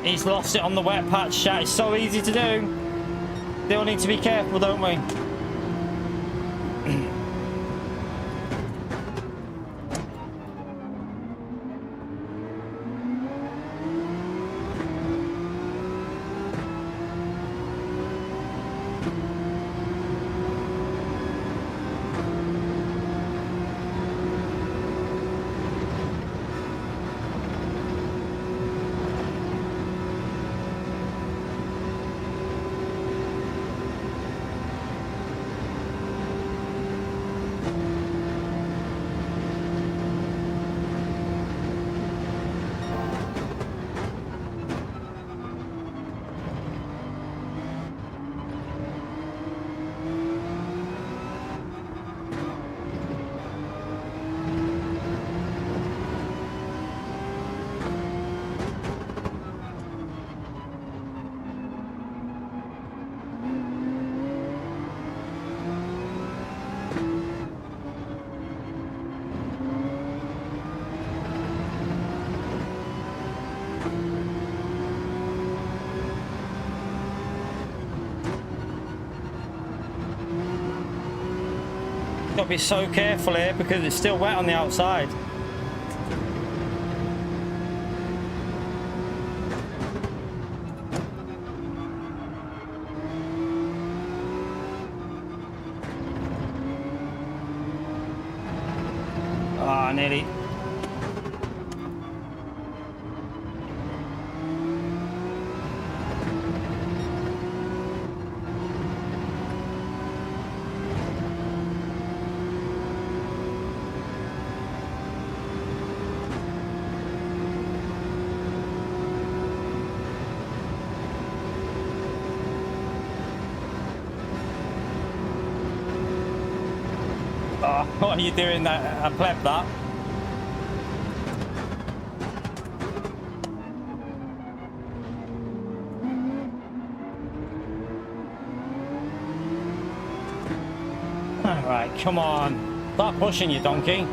He's lost it on the wet patch, chat. It's so easy to do. Still need to be careful, don't we? Got to be so careful here because it's still wet on the outside. nearly. Oh, what are you doing? That I pleb that. All right, come on, start pushing, you donkey.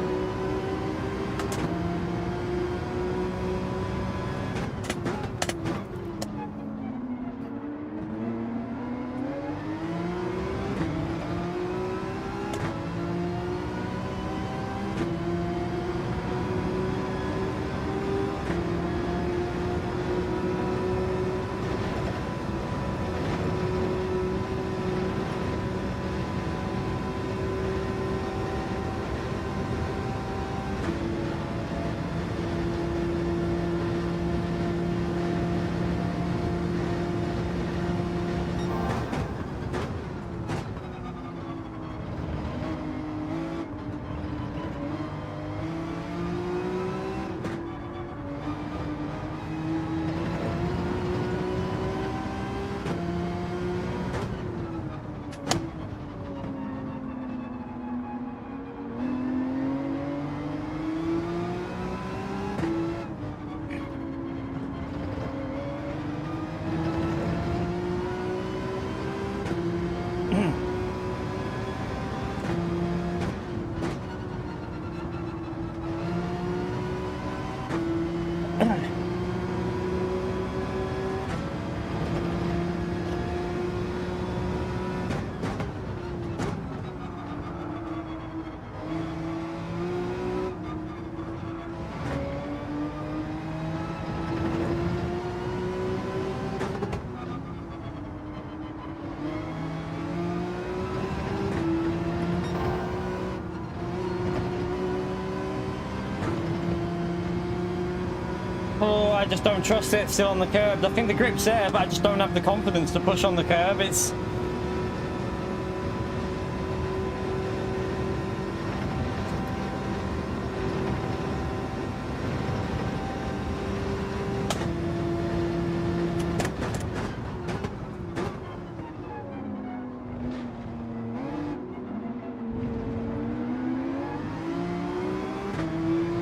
Oh, I just don't trust it still on the curb. I think the grip's there, but I just don't have the confidence to push on the curb. It's...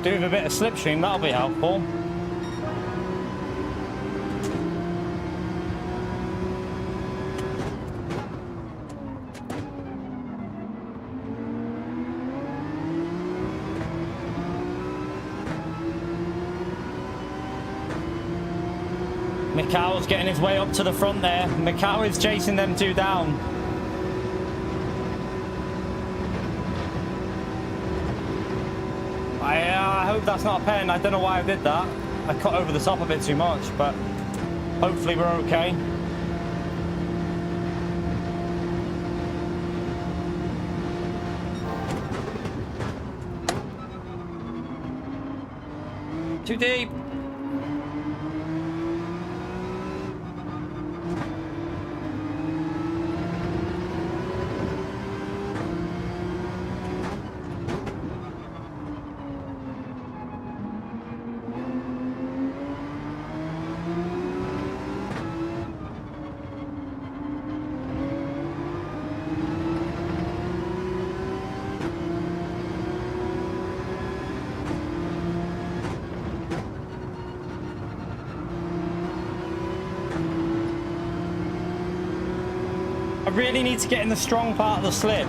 do with a bit of slipstream, that'll be helpful. Mikhail's getting his way up to the front there. Mikhail is chasing them two down. I hope that's not a pen. I don't know why I did that. I cut over the top a bit too much, but hopefully we're okay. Too deep. I really need to get in the strong part of the slip.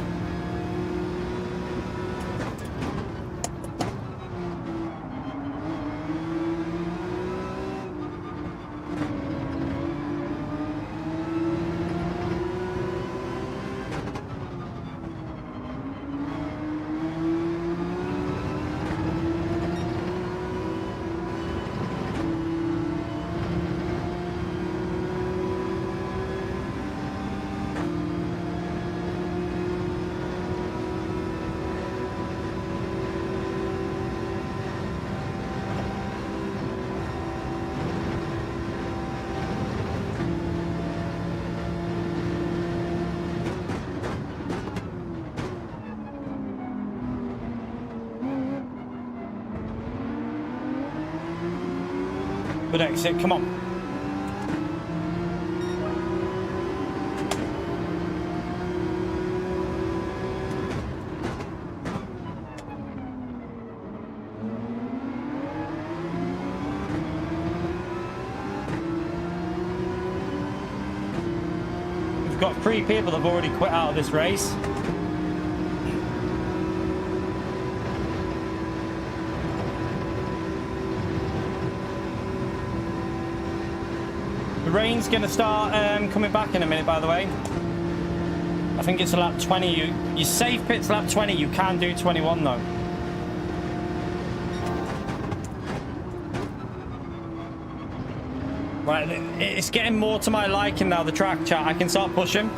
Good exit, come on. We've got 3 people that have already quit out of this race. The rain's going to start coming back in a minute, by the way. I think it's a lap 20. Your safe pit's lap 20. You can do 21, though. Right, it's getting more to my liking now, the track, chat. I can start pushing.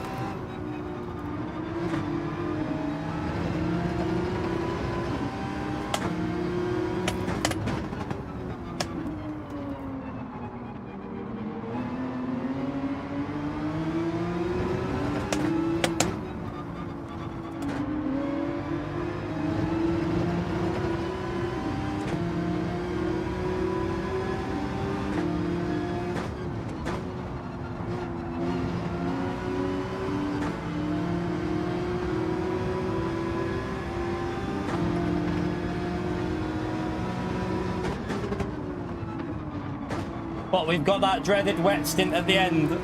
But we've got that dreaded wet stint at the end.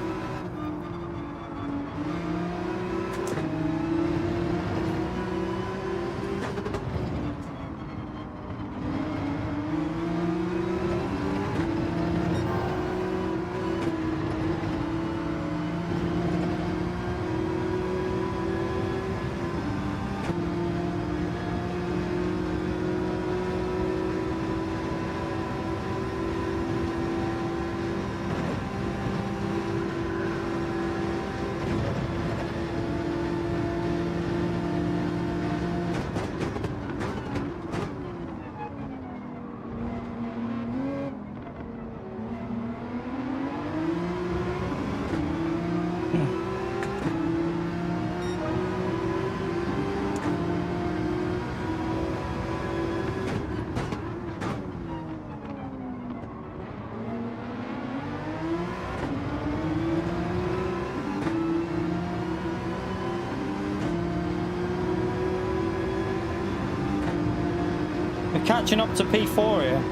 Catching up to P4 here.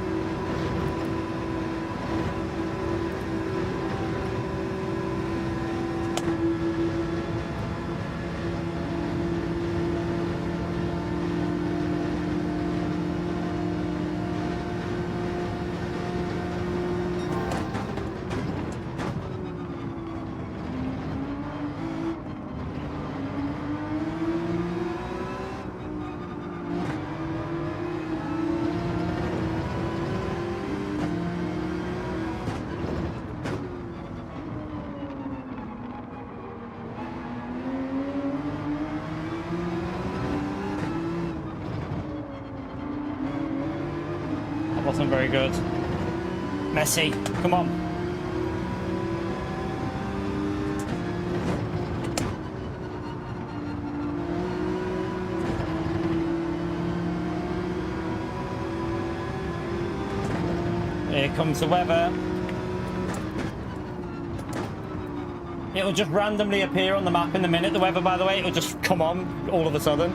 Wasn't very good. Messi, come on. Here comes the weather. It'll just randomly appear on the map in the minute, the weather, by the way. It'll just come on all of a sudden.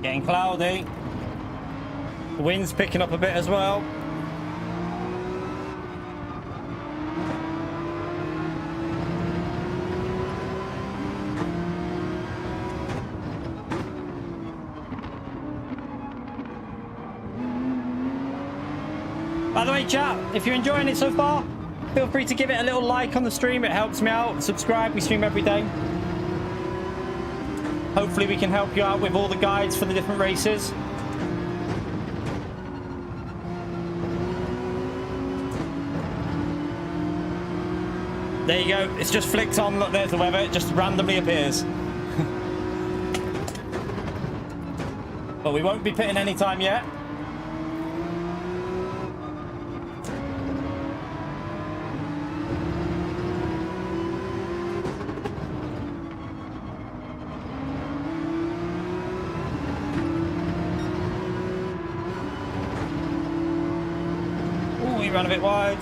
Getting cloudy. The wind's picking up a bit as well. By the way, chat, if you're enjoying it so far, feel free to give it a little like on the stream. It helps me out. Subscribe. We stream every day. Hopefully we can help you out with all the guides for the different races. There you go. It's just flicked on. Look, there's the weather. It just randomly appears. But we won't be pitting any time yet. Ran a bit wide.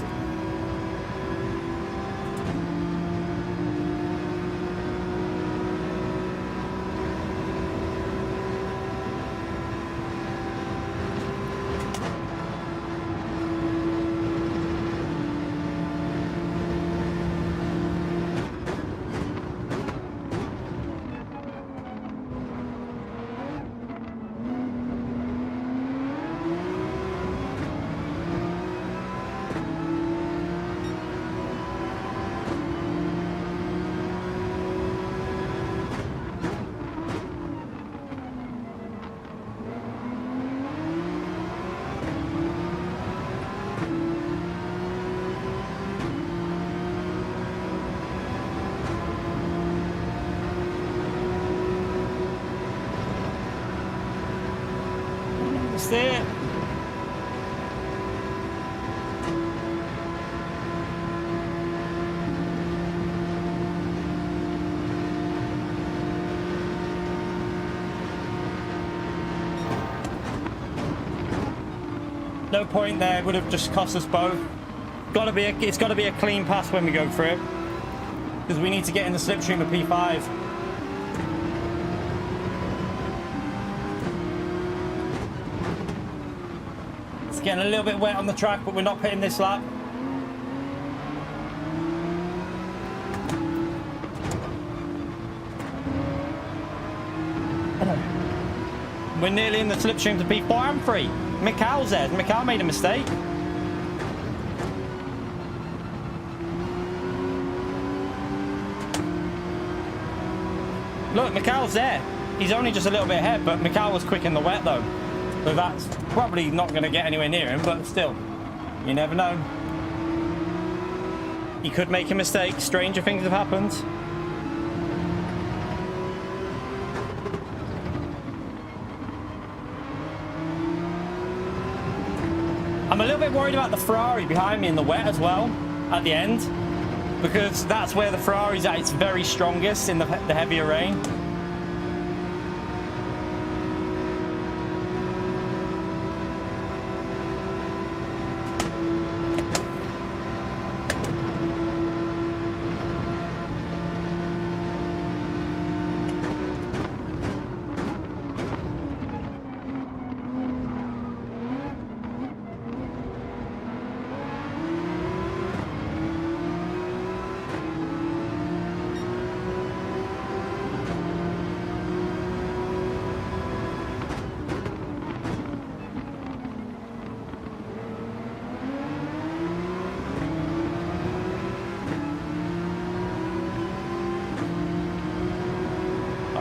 There. No point there, would have just cost us both. It's got to be a clean pass when we go for it, because we need to get in the slipstream of P5. Getting a little bit wet on the track, but we're not pitting this lap. We're nearly in the slipstream to P4. I'm free. Mikhail's there. Mikhail made a mistake. Look, Mikhail's there. He's only just a little bit ahead, but Mikhail was quick in the wet though. So that's probably not going to get anywhere near him, but still, you never know. He could make a mistake. Stranger things have happened. I'm a little bit worried about the Ferrari behind me in the wet as well, at the end, because that's where the Ferrari's at its very strongest in the heavier rain.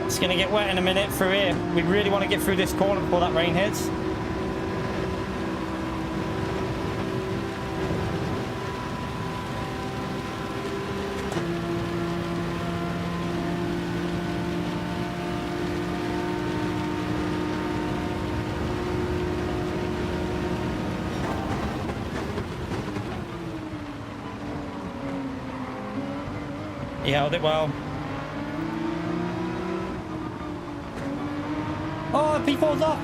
It's going to get wet in a minute through here. We really want to get through this corner before that rain hits. He held it well. Oh, P4's up.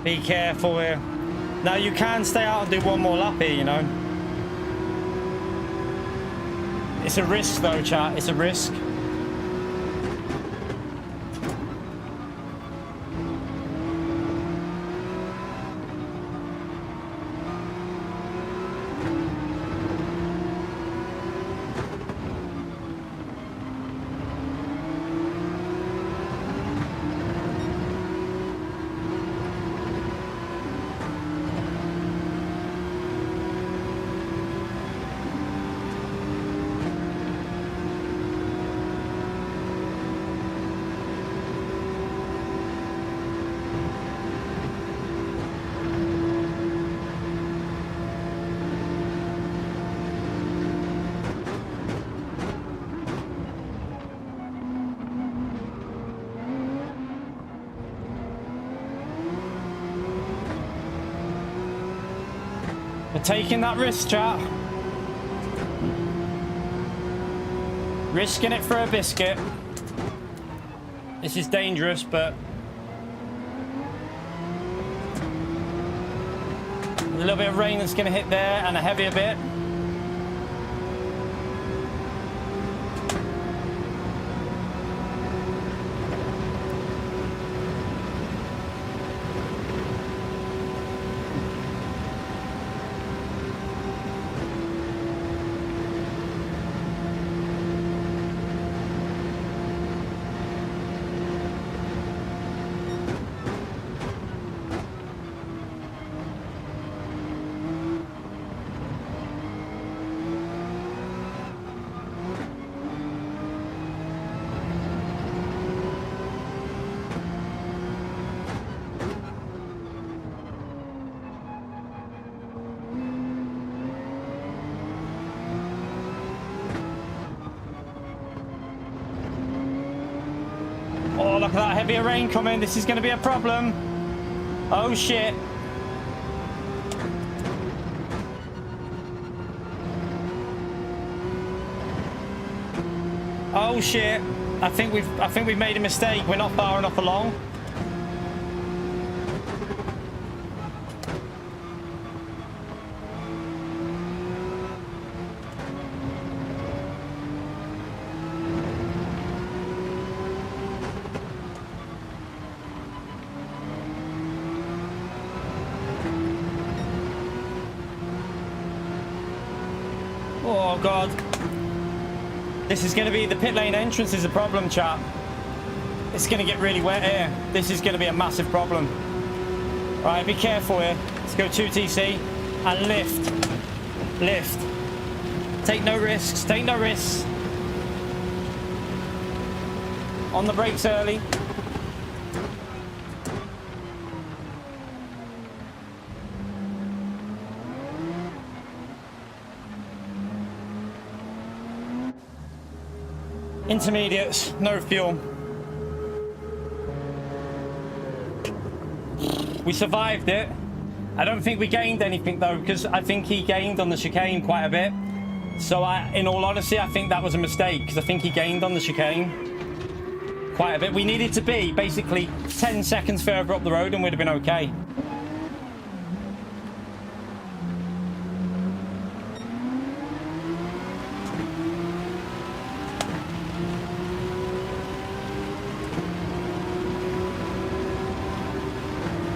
Be careful here. Now you can stay out and do one more lap here, you know. It's a risk though, chat. It's a risk. We're taking that risk, chat. Risking it for a biscuit. This is dangerous, but a little bit of rain that's going to hit there and a heavier bit. Oh, look at that heavier rain coming. This is going to be a problem. Oh, shit. Oh, shit. I think we've made a mistake. We're not far enough along. Oh, God. This is going to be... The pit lane entrance is a problem, chat. It's going to get really wet here. This is going to be a massive problem. Right, be careful here. Let's go 2TC and lift. Lift. Take no risks. Take no risks. On the brakes early. Intermediates, no fuel. We survived it. I don't think we gained anything though, because I think he gained on the chicane quite a bit. So in all honesty, I think that was a mistake, because I think he gained on the chicane quite a bit. We needed to be basically 10 seconds further up the road and we'd have been okay.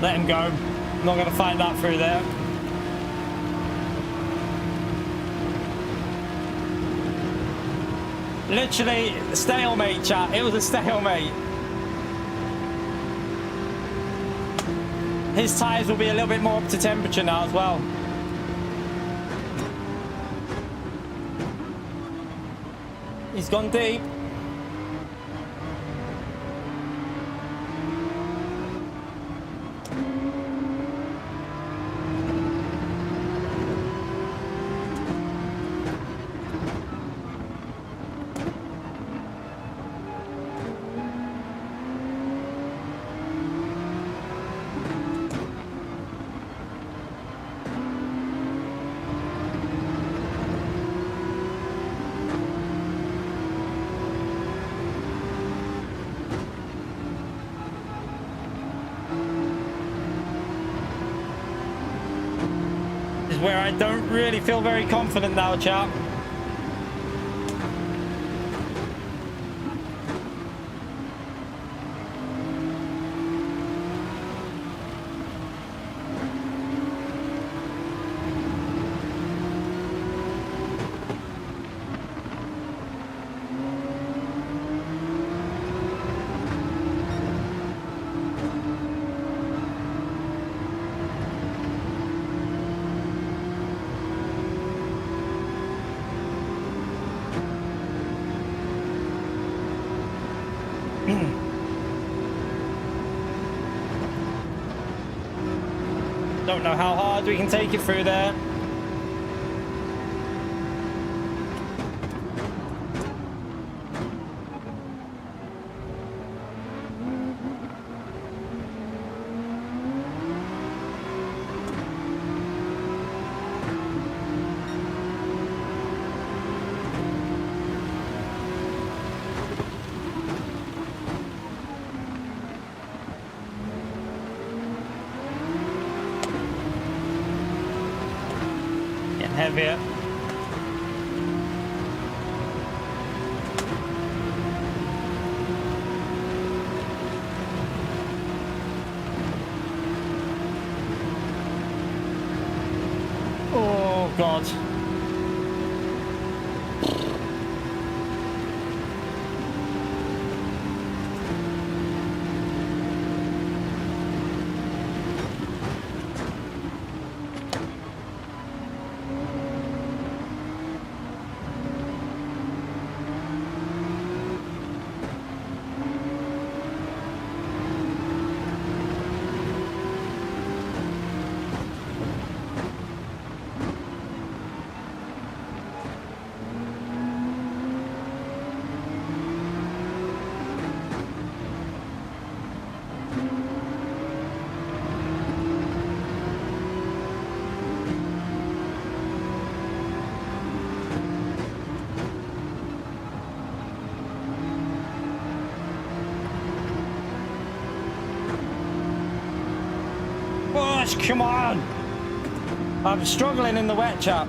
Let him go. I'm not going to fight that through there. Literally, stalemate, chat. It was a stalemate. His tyres will be a little bit more up to temperature now as well. He's gone deep. is where I don't really feel very confident now, chap. Don't know how hard we can take it through there. Heavier. Oh God. Come on! I'm struggling in the wet, chap.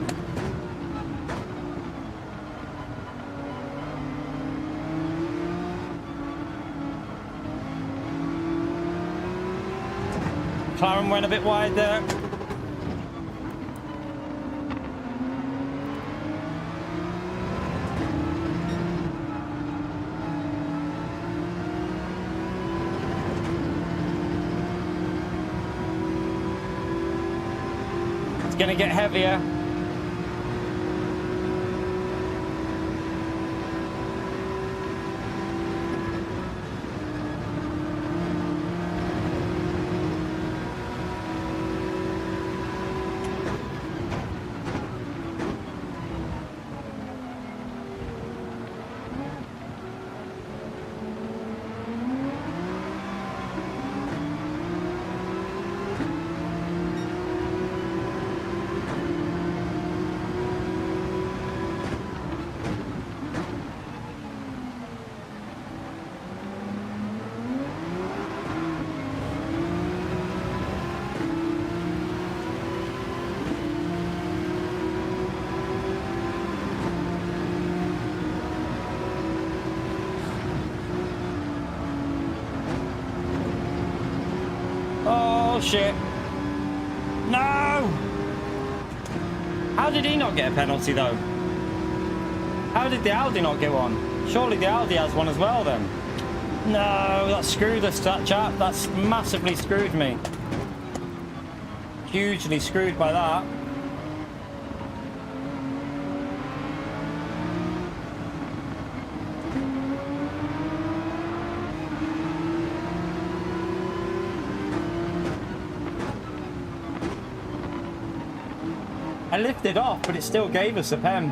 McLaren went a bit wide there. Gonna get heavier. Oh shit. No! How did he not get a penalty though? How did the Audi not get one? Surely the Audi has one as well then. No, that screwed us, that chap. That's massively screwed me. Hugely screwed by that. I lifted off, but it still gave us a pen.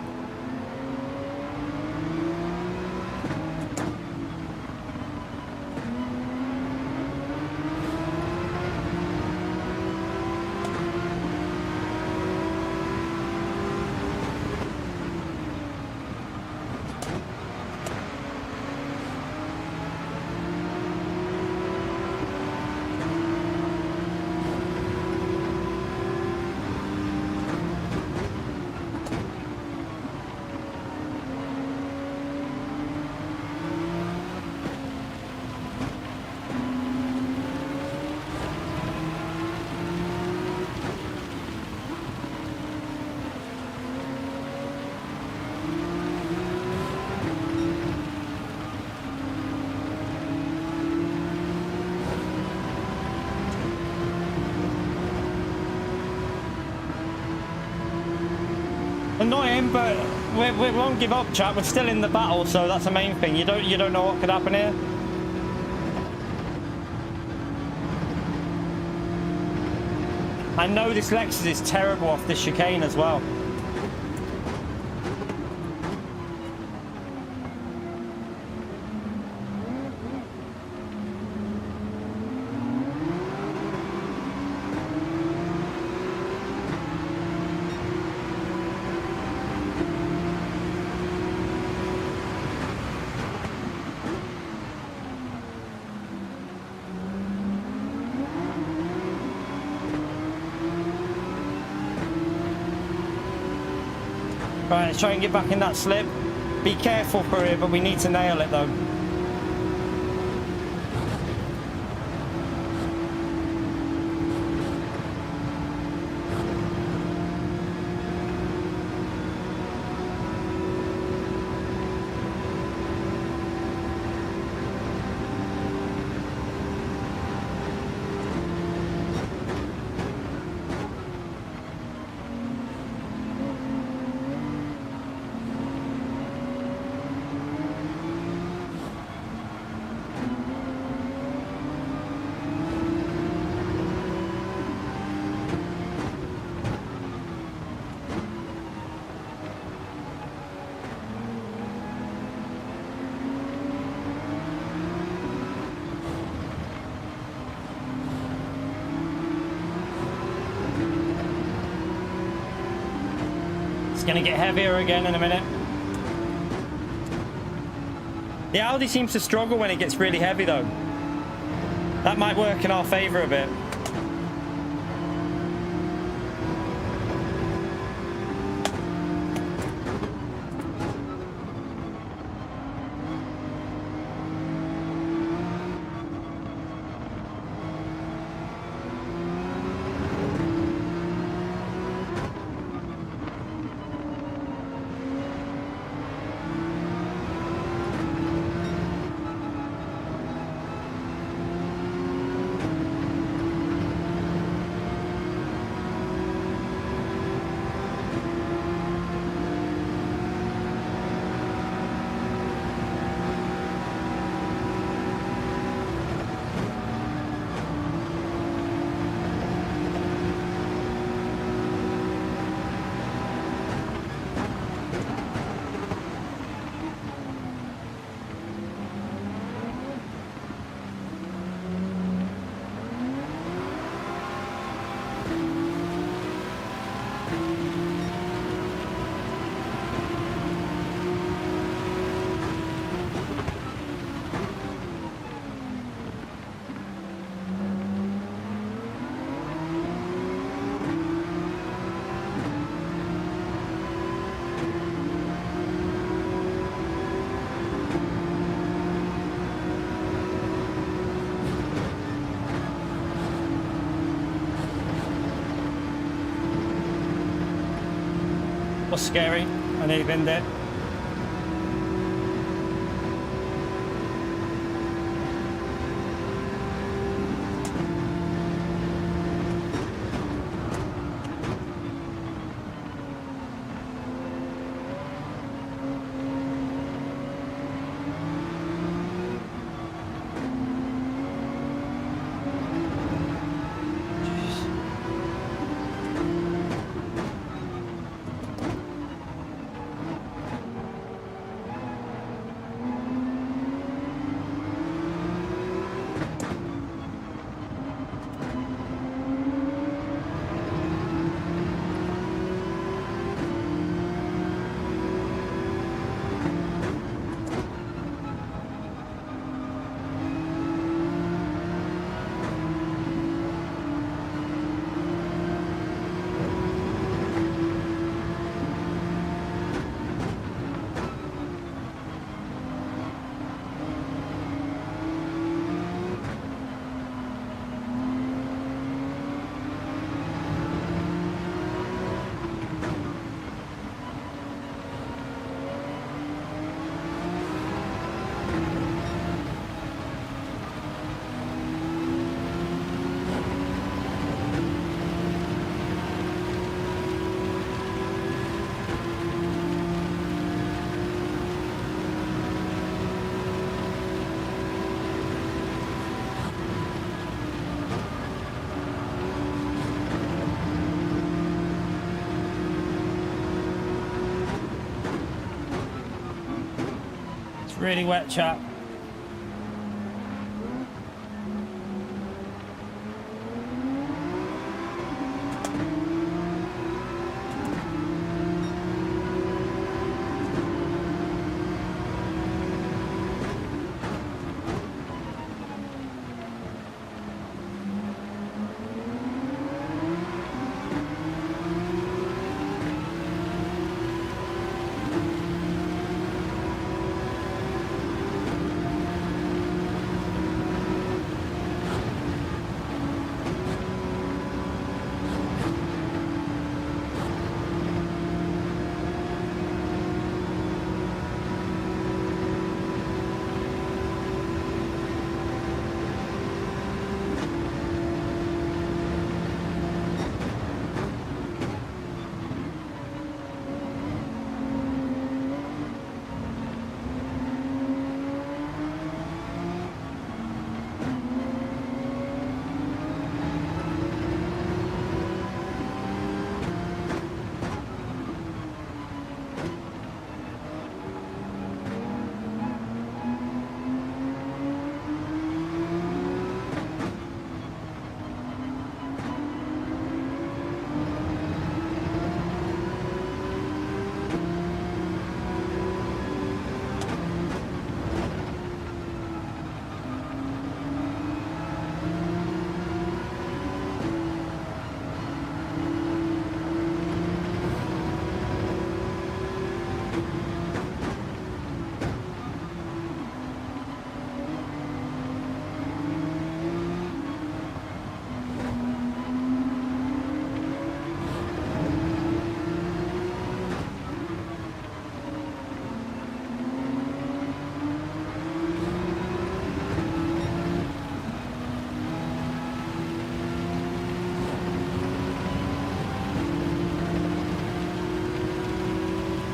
Annoying, but we won't give up, chat. We're still in the battle, so that's the main thing. You don't know what could happen here. I know this Lexus is terrible off this chicane as well. Right, let's try and get back in that slip. Be careful for it, but we need to nail it though. Gonna get heavier again in a minute. The Audi seems to struggle when it gets really heavy though. That might work in our favor a bit. Was scary. I nearly been there. It's really wet, chap.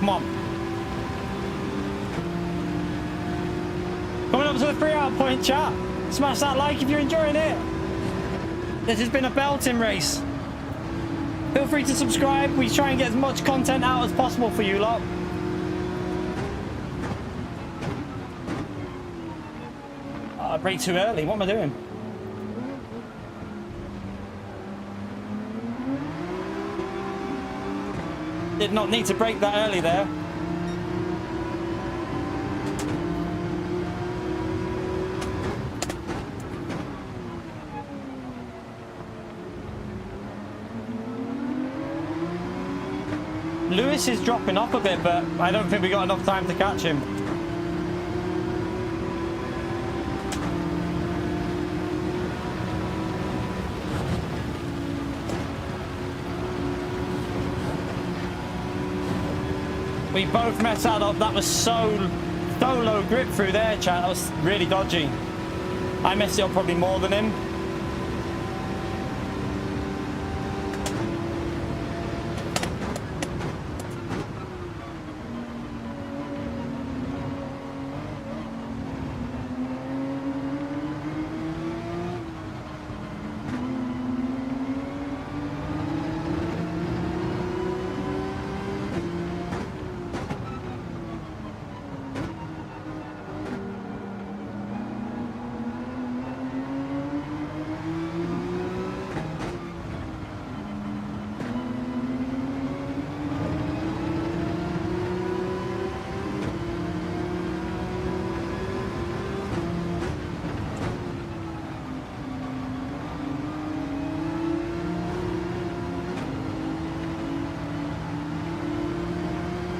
Come on. Coming up to the 3-hour point, chat. Smash that like if you're enjoying it. This has been a belting race. Feel free to subscribe. We try and get as much content out as possible for you lot. I braked too early. What am I doing? Did not need to brake that early there. Lewis is dropping off a bit, but I don't think we got enough time to catch him. We both messed that up. That was so low grip through there, chat. That was really dodgy. I messed it up probably more than him.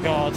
God.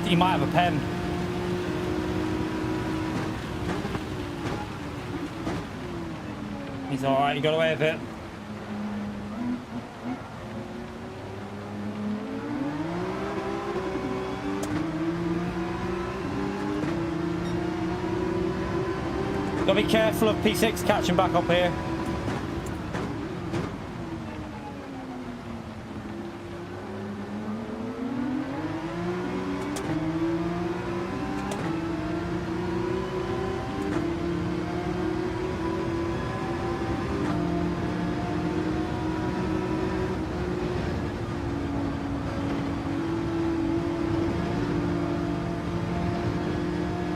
He might have a pen. He's alright, he got away with it. Gotta be careful of P6 catching back up here.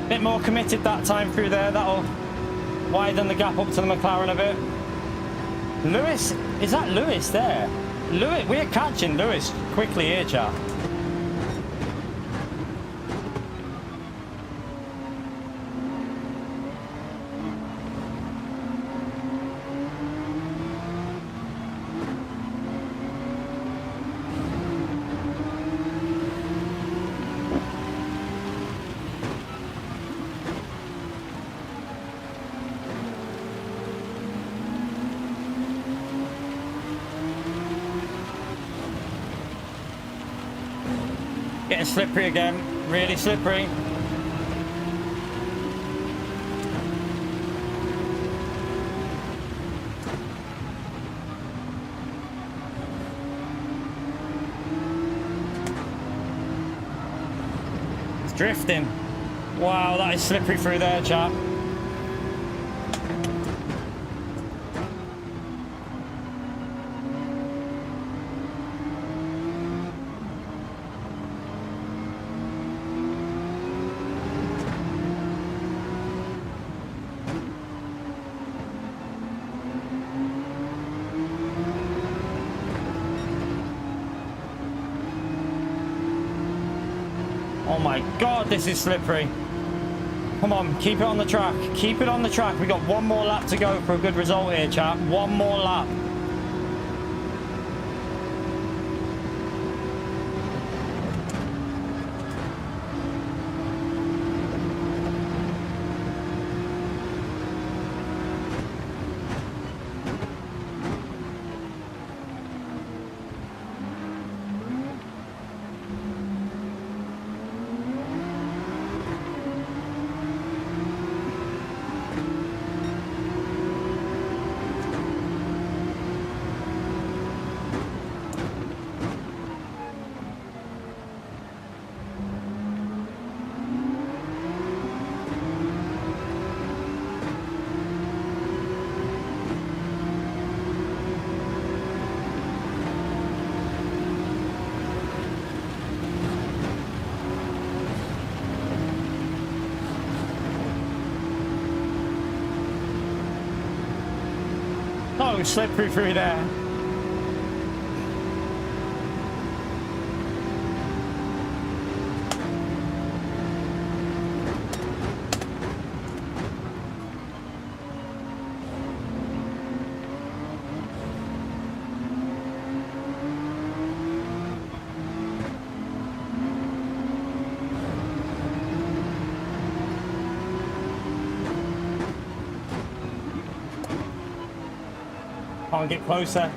Bit more committed that time through there. That'll widen the gap up to the McLaren a bit. Lewis, is that Lewis there? Lewis, we're catching Lewis quickly here, chap. Getting slippery again, really slippery. It's drifting. Wow, that is slippery through there, chap. Oh my God, this is slippery. Come on, keep it on the track. Keep it on the track. We got one more lap to go for a good result here, chap. One more lap. Oh, slippery through there. Can't get closer.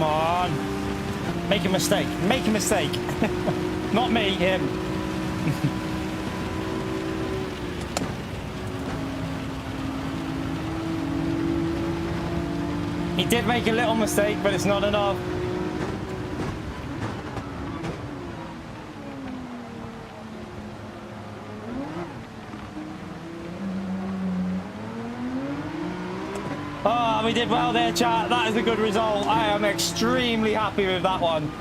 Come on. Make a mistake. Make a mistake. Not me, him. He did make a little mistake, but it's not enough. Oh, we did well there, chat. That is a good result. I am extremely happy with that one.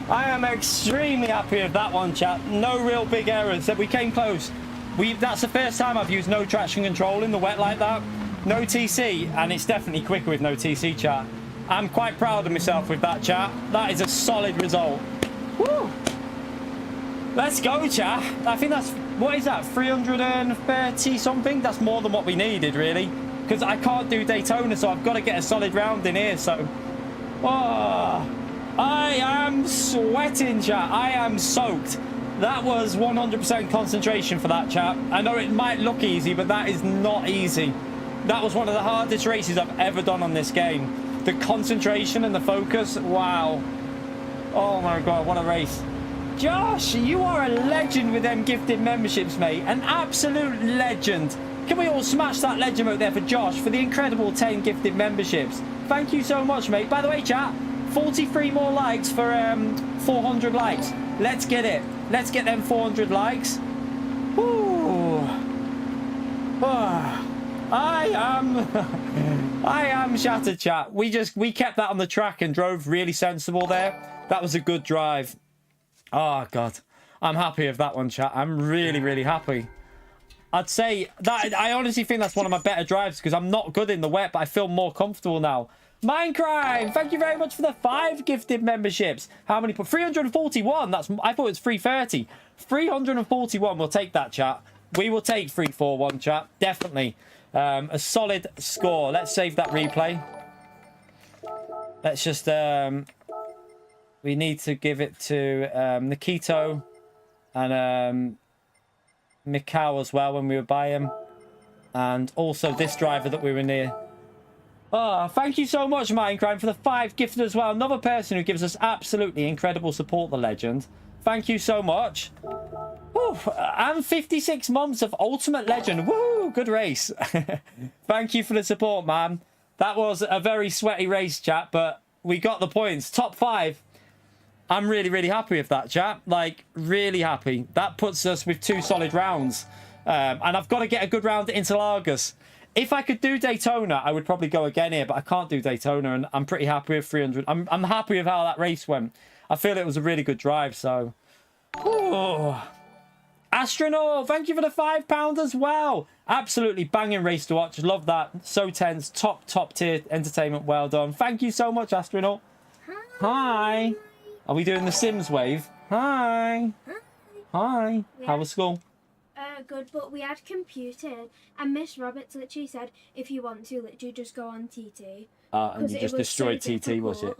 I am extremely happy with that one, chat. No real big errors. We came close. That's the first time I've used no traction control in the wet like that. No TC, and it's definitely quicker with no TC, chat. I'm quite proud of myself with that, chat. That is a solid result. Woo! Let's go, chat. I think that's, what is that, 330 something? That's more than what we needed, really. Because I can't do Daytona, so I've got to get a solid round in here, so... Oh, I am sweating, chat. I am soaked. That was 100% concentration for that, chat. I know it might look easy, but that is not easy. That was one of the hardest races I've ever done on this game. The concentration and the focus, wow. Oh my god, what a race. Josh, you are a legend with them gifted memberships, mate. An absolute legend. Can we all smash that legend out there for Josh for the incredible 10 gifted memberships? Thank you so much, mate. By the way, chat, 43 more likes for 400 likes. Let's get it. Let's get them 400 likes. Woo. I am shattered, chat. We kept that on the track and drove really sensible there. That was a good drive. Oh god, I'm happy with that one, chat. I'm really, really happy. I'd say that I honestly think that's one of my better drives because I'm not good in the wet, but I feel more comfortable now. Minecraft, thank you very much for the 5 gifted memberships. How many? 341. That's, I thought it was 330. 341. We'll take that, chat. We will take 341, chat. Definitely. A solid score. Let's save that replay. Let's just we need to give it to Nikito and Mikau as well when we were by him, and also this driver that we were near. Oh, thank you so much, Minecraft, for the 5 gifted as well. Another person who gives us absolutely incredible support, the legend. Thank you so much. Woo, and 56 months of Ultimate Legend. Woo, good race. Thank you for the support, man. That was a very sweaty race, chat, but we got the points. Top 5. I'm really, really happy with that, chat. Like, really happy. That puts us with 2 solid rounds. And I've got to get a good round at Interlagos. If I could do Daytona, I would probably go again here, but I can't do Daytona, and I'm pretty happy with 300. I'm happy with how that race went. I feel it was a really good drive, so... Ooh. Astronaut, thank you for the £5 as well. Absolutely banging race to watch. Love that. So tense. Top tier entertainment. Well done. Thank you so much, Astronaut. Hi. Are we doing the Sims wave? Hi. Hi. How was school? Good, but we had computing, and Miss Roberts literally said, if you want to, literally just go on TT. And you just destroyed so TT, was it?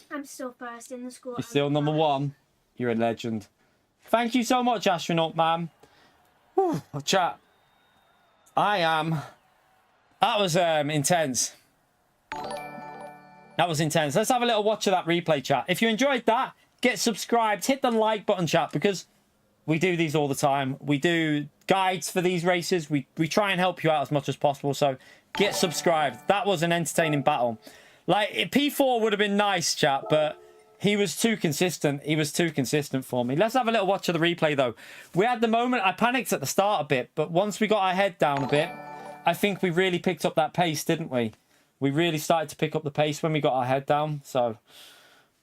I'm still first in the school. You're still number 1. You're a legend. Thank you so much, Astronaut, man. Whew, chat. I am. That was intense. That was intense. Let's have a little watch of that replay, chat. If you enjoyed that, get subscribed, hit the like button, chat, because we do these all the time. We do guides for these races. We try and help you out as much as possible. So get subscribed. That was an entertaining battle. Like, P4 would have been nice, chat, but he was too consistent. He was too consistent for me. Let's have a little watch of the replay, though. We had the moment. I panicked at the start a bit, but once we got our head down a bit, I think we really picked up that pace, didn't we? We really started to pick up the pace when we got our head down. So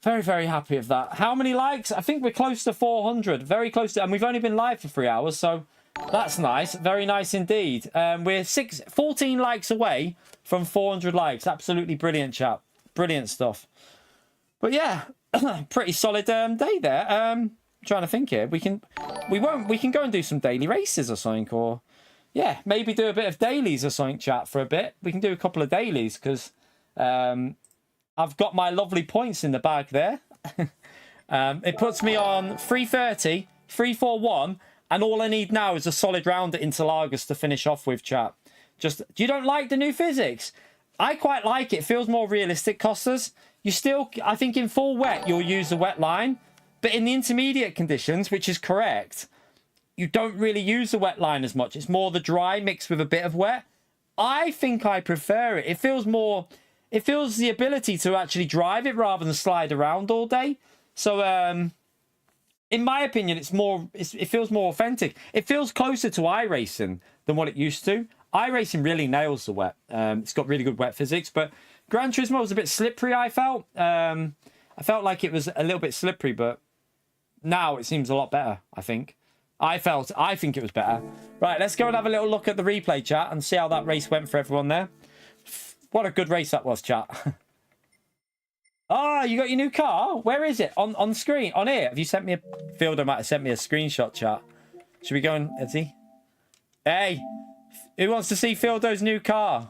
very, very happy with that. How many likes? I think we're close to 400. Very close to, and we've only been live for 3 hours, so that's nice. Very nice indeed. We're 14 likes away from 400 likes. Absolutely brilliant, chat. Brilliant stuff. But yeah, pretty solid day there. Trying to think here. We can go and do some daily races or something, or yeah, maybe do a bit of dailies or something, chat, for a bit. We can do a couple of dailies because I've got my lovely points in the bag there. It puts me on 330, 341, and all I need now is a solid round at Interlagos to finish off with, chat. Just, you don't like the new physics? I quite like it. It feels more realistic, Costas. You still, I think in full wet, you'll use the wet line. But in the intermediate conditions, which is correct, you don't really use the wet line as much. It's more the dry mixed with a bit of wet. I think I prefer it. It feels more it feels the ability to actually drive it rather than slide around all day. So in my opinion, it feels more authentic. It feels closer to iRacing than what it used to. iRacing really nails the wet. It's got really good wet physics, but Gran Turismo was a bit slippery, I felt. I felt like it was a little bit slippery, but now it seems a lot better, I think. I think it was better. Right, let's go and have a little look at the replay, chat, and see how that race went for everyone there. What a good race that was, chat. Oh, you got your new car? Where is it? On screen? On here? Have you sent me a... Fielder might have sent me a screenshot, chat. Should we go and... Is he? Hey! Who wants to see Fieldo's new car?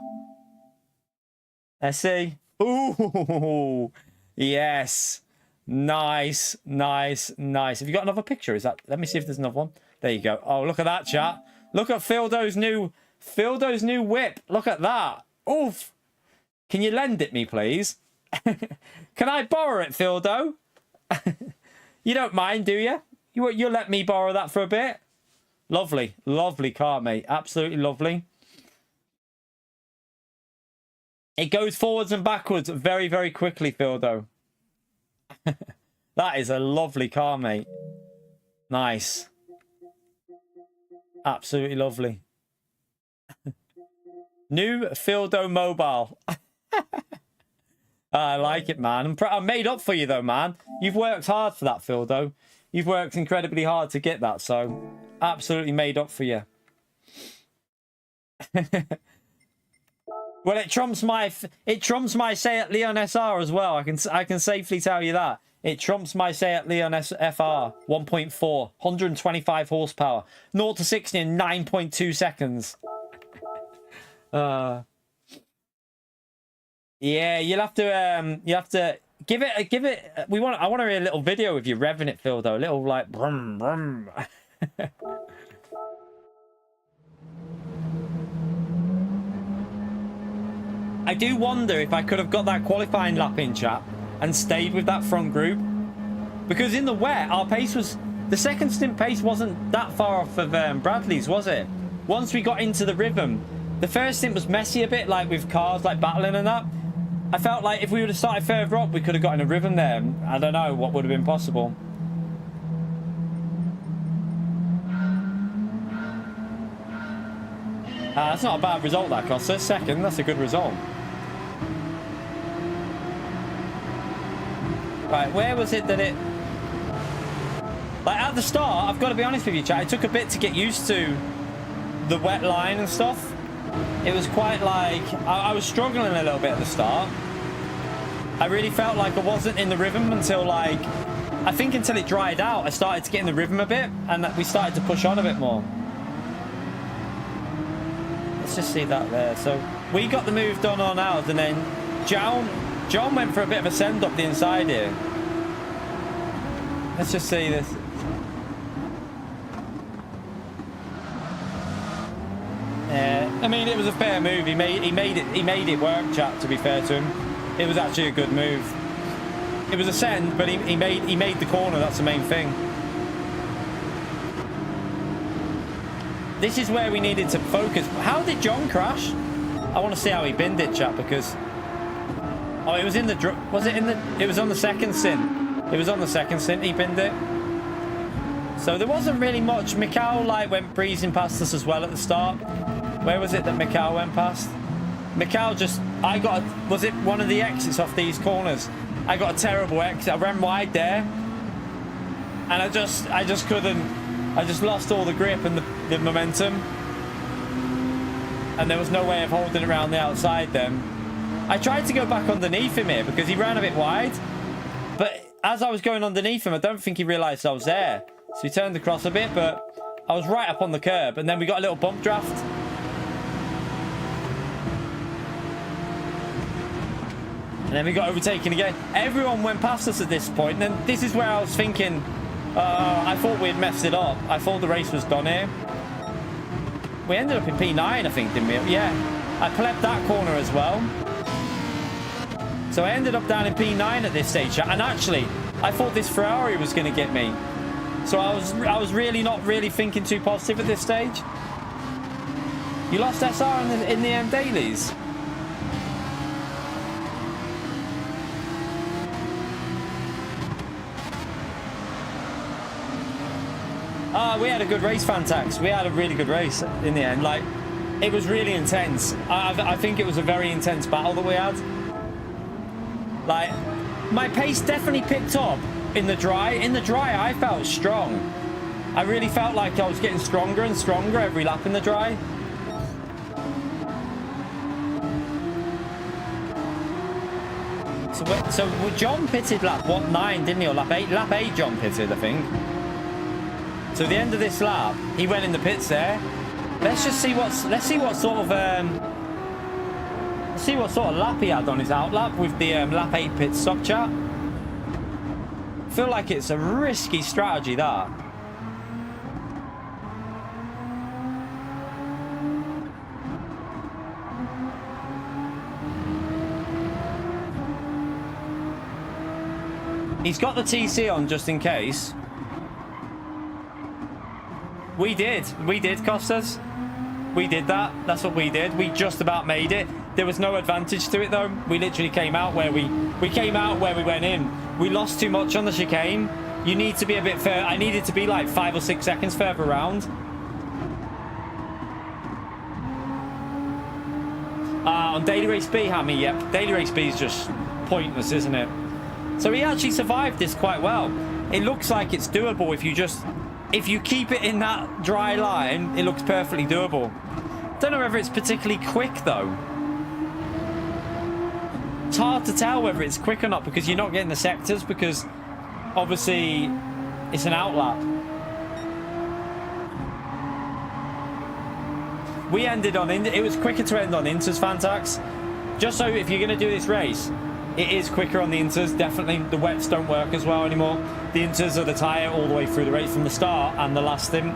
Let's see. Ooh! Yes! Nice, nice, nice. Have you got another picture? Is that... Let me see if there's another one. There you go. Oh, look at that, chat. Look at Fieldo's new whip. Look at that. Oof! Can you lend it me, please? Can I borrow it, Fieldo? You don't mind, do you? You'll let me borrow that for a bit? Lovely. Lovely car, mate. Absolutely lovely. It goes forwards and backwards very, very quickly, Fieldo. That is a lovely car, mate. Nice. Absolutely lovely. New Fieldo mobile. I like it, man. I'm made up for you, though, man. You've worked hard for that, Fieldo. You've worked incredibly hard to get that, so absolutely made up for you. Well, it trumps my Seat Leon SR as well. I can safely tell you that. It trumps my Seat Leon FR 1.4, 125 horsepower, 0 to 60 in 9.2 seconds. Yeah, you'll have to give it. I want to hear a little video of you revving it, Phil. Though a little like brum brum. I do wonder if I could have got that qualifying lap in, chat, and stayed with that front group, because in the wet our pace was, the second stint pace wasn't that far off of Bradley's, was it? Once we got into the rhythm, the first stint was messy a bit, like with cars like battling and that. I felt like if we would have started further up, we could have gotten a rhythm there. I don't know what would have been possible. That's not a bad result, that, Corsair. Second, that's a good result. Right, where was it that it... Like, at the start, I've got to be honest with you, chat, it took a bit to get used to the wet line and stuff. It was quite like... I was struggling a little bit at the start. I really felt like I wasn't in the rhythm until, like... I think until it dried out, I started to get in the rhythm a bit, and we started to push on a bit more. Let's just see that there. So, we got the move done on ours, and then John went for a bit of a send-up the inside here. Let's just see this. I mean, it was a fair move. He made it work, chat, to be fair to him. It was actually a good move. It was a send, but he made the corner. That's the main thing. This is where we needed to focus. How did John crash? I want to see how he binned it, chat, because... Oh, it was in the... Was it in the... It was on the second stint. It was on the second stint he binned it. So there wasn't really much. Mikhail, like, went breezing past us as well at the start. Where was it that Mikhail went past? Mikhail just... Was it one of the exits off these corners? I got a terrible exit. I ran wide there. And I just couldn't... I just lost all the grip and the momentum. And there was no way of holding it around the outside then. I tried to go back underneath him here because he ran a bit wide. But as I was going underneath him, I don't think he realised I was there. So he turned across a bit, but I was right up on the curb. And then we got a little bump draft. And then we got overtaken again. Everyone went past us at this point. And then this is where I was thinking... I thought we'd messed it up. I thought the race was done here. We ended up in P9, I think, didn't we? Yeah. I plebbed that corner as well. So I ended up down in P9 at this stage. And actually, I thought this Ferrari was going to get me. So I was really not really thinking too positive at this stage. You lost SR in the dailies? We had a good race, Fanatec. We had a really good race in the end. Like, it was really intense. I think it was a very intense battle that we had. Like, my pace definitely picked up in the dry. In the dry, I felt strong. I really felt like I was getting stronger and stronger every lap in the dry. So John pitted lap, what, 9, didn't he? Or lap 8? Lap 8 John pitted, I think. So at the end of this lap, he went in the pits there. Let's just see let's see what sort of lap he had on his outlap with the lap 8 pit stop chat. I feel like it's a risky strategy, that. He's got the TC on just in case. We did, Costas. We did that. That's what we did. We just about made it. There was no advantage to it though. We literally came out where we came out where we went in. We lost too much on the chicane. You need to be a bit fair. I needed to be like 5 or 6 seconds further around. On Daily Race B, Hammy, yep. Daily Race B is just pointless, isn't it? So he actually survived this quite well. It looks like it's doable if you keep it in that dry line. It looks perfectly doable. Don't know whether it's particularly quick though. It's hard to tell whether it's quick or not because you're not getting the sectors, because obviously it's an outlap. We ended on it was quicker to end on inters, Fantax. Just so if you're going to do this race, it is quicker on the inters. Definitely the wets don't work as well anymore. The inters are the tyre all the way through the race from the start and the last stint.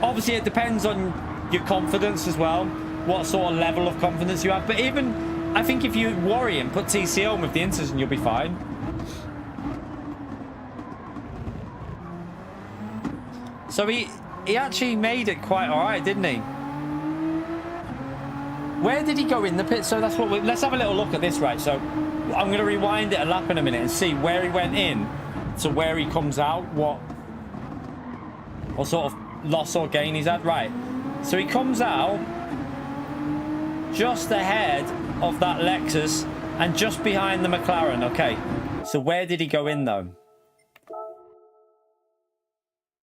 Obviously it depends on your confidence as well, what sort of level of confidence you have. But even I think if you worry and put TC on with the inters and you'll be fine. So he actually made it quite all right, didn't he? Where did he go in the pit? So that's what let's have a little look at this, right? So I'm going to rewind it a lap in a minute and see where he went in to where he comes out, what sort of loss or gain he's had. Right, so he comes out just ahead of that Lexus and just behind the McLaren. Okay, so where did he go in though?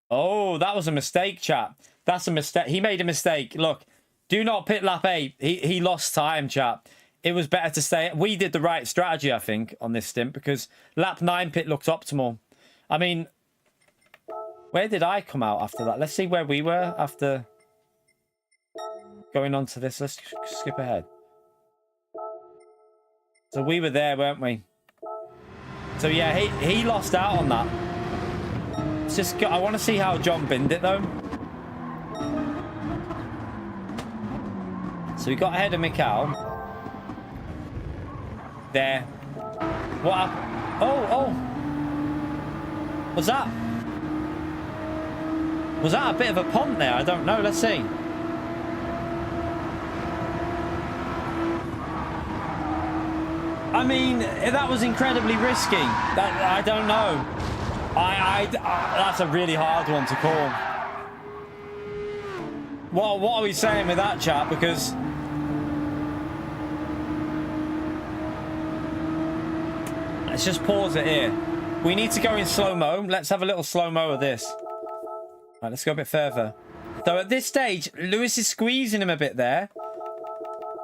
Oh, that was a mistake, chat. That's a mistake. He made a mistake. Look, do not pit lap 8. He lost time, chat. It was better to stay. We did the right strategy, I think, on this stint because lap 9 pit looked optimal. I mean, where did I come out after that? Let's see where we were after going on to this. Let's skip ahead. So we were there, weren't we? So yeah, he lost out on that. It's just, I want to see how John binned it though. So we got ahead of Mikhail. There. What happened? Oh. Was that a bit of a pont there? I don't know. Let's see. I mean, that was incredibly risky. I don't know. That's a really hard one to call. What are we saying with that, chat? Because let's just pause it here. We need to go in slow-mo. Let's have a little slow-mo of this. Right, let's go a bit further. So at this stage, Lewis is squeezing him a bit there.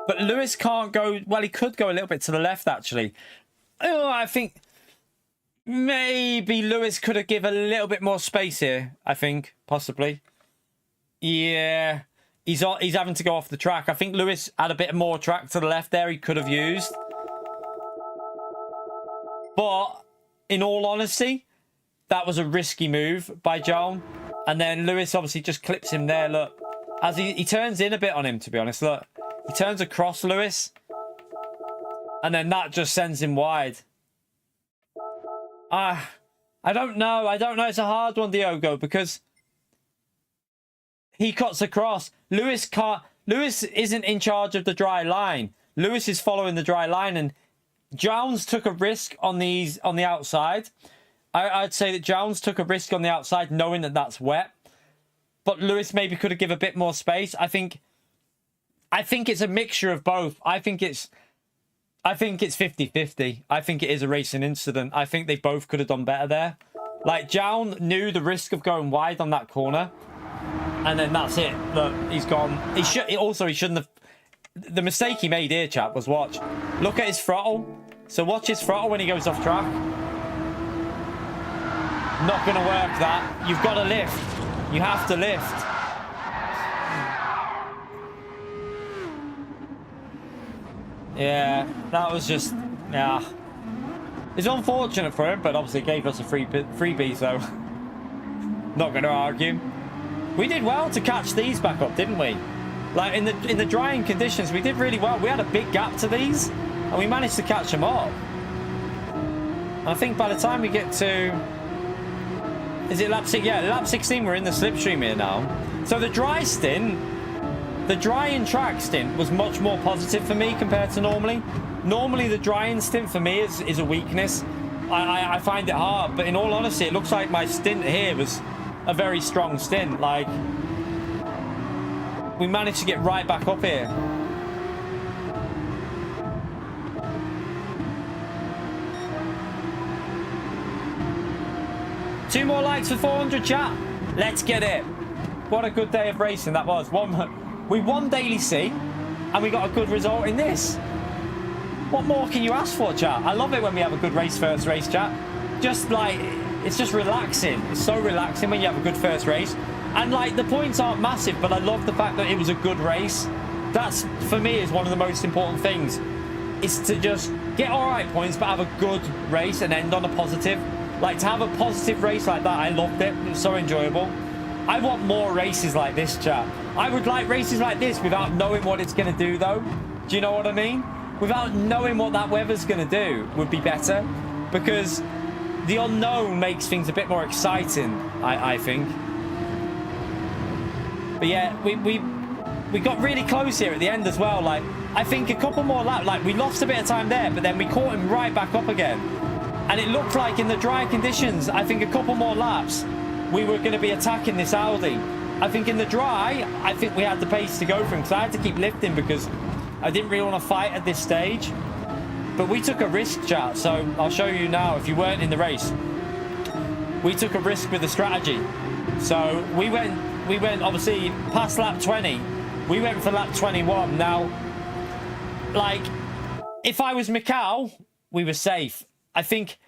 But Lewis can't go... Well, he could go a little bit to the left, actually. Oh, I think maybe Lewis could have given a little bit more space here, I think, possibly. Yeah, he's having to go off the track. I think Lewis had a bit more track to the left there he could have used. But in all honesty, that was a risky move by John. And then Lewis obviously just clips him there. Look, as he turns in a bit on him, to be honest. Look, he turns across Lewis. And then that just sends him wide. I don't know. It's a hard one, Diogo, because he cuts across. Lewis isn't in charge of the dry line. Lewis is following the dry line, and Jones took a risk on the outside. I'd say that Jones took a risk on the outside, knowing that that's wet. But Lewis maybe could have given a bit more space. I think it's a mixture of both. I think it's 50-50. I think it is a racing incident. I think they both could have done better there. Like, Jown knew the risk of going wide on that corner. And then that's it. Look, he's gone. He shouldn't have. The mistake he made here, chap, was watch. Look at his throttle. So watch his throttle when he goes off track. Not going to work that. You've got to lift. You have to lift. Yeah, that was just, yeah. It's unfortunate for him, but obviously gave us a freebie, so not going to argue. We did well to catch these back up, didn't we? Like in the drying conditions, we did really well. We had a big gap to these, and we managed to catch them up. And I think by the time we get to, is it lap 6? Yeah, lap 16. We're in the slipstream here now. So the dry stint. The drying track stint was much more positive for me compared to normally. Normally, the drying stint for me is a weakness. I find it hard, but in all honesty, it looks like my stint here was a very strong stint. Like, we managed to get right back up here. Two more likes for 400, chat. Let's get it. What a good day of racing that was. We won Daily C, and we got a good result in this. What more can you ask for, chat? I love it when we have a good first race, chat. Just like, it's just relaxing. It's so relaxing when you have a good first race. And like, the points aren't massive, but I love the fact that it was a good race. That's, for me, is one of the most important things. Is to just get all right points, but have a good race and end on a positive. Like, to have a positive race like that, I loved it. It was so enjoyable. I want more races like this, chat. I would like races like this without knowing what it's going to do, though. Do you know what I mean? Without knowing what that weather's going to do would be better. Because the unknown makes things a bit more exciting, I think. But yeah, we got really close here at the end as well. Like, I think a couple more laps. Like, we lost a bit of time there, but then we caught him right back up again. And it looked like in the dry conditions, I think a couple more laps, we were going to be attacking this Audi. I think in the dry, I think we had the pace to go for him, because I had to keep lifting because I didn't really want to fight at this stage. But we took a risk, chat, so I'll show you now. If you weren't in the race, we took a risk with the strategy. So we went obviously past lap 20. We went for lap 21. Now, like, if I was Macau, we were safe. I think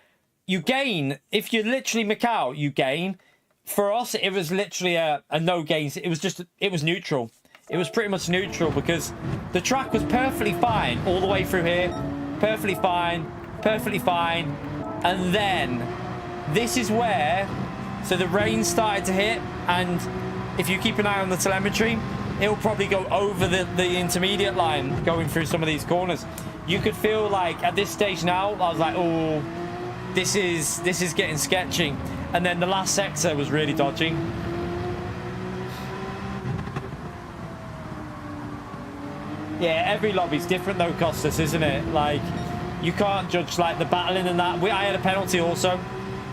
you gain, if you're literally Macau, you gain. For us, it was literally a no gains. It was neutral. It was pretty much neutral because the track was perfectly fine all the way through here. Perfectly fine. Perfectly fine. And then this is where, so the rain started to hit, and if you keep an eye on the telemetry, it'll probably go over the intermediate line going through some of these corners. You could feel like at this stage now, I was like, oh, this is getting sketchy. And then the last sector was really dodgy. Yeah, every lobby's different though, Costas, isn't it? Like, you can't judge like the battling and that. I had a penalty also.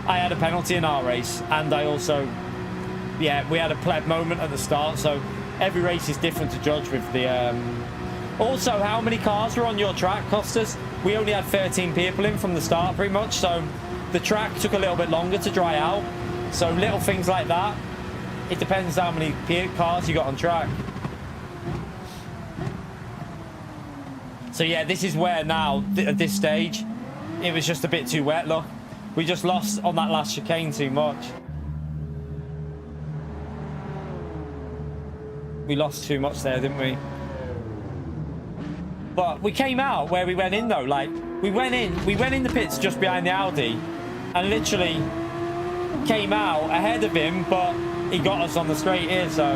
I had a penalty in our race, and I also, yeah, we had a pleb moment at the start. So every race is different to judge with the. Also, how many cars were on your track, Costas? We only had 13 people in from the start, pretty much. So the track took a little bit longer to dry out. So little things like that. It depends how many cars you got on track. So yeah, this is where now, at this stage, it was just a bit too wet, look. We just lost on that last chicane too much. We lost too much there, didn't we? But we came out where we went in though. Like, we went in the pits just behind the Audi and literally came out ahead of him, but he got us on the straight here, so.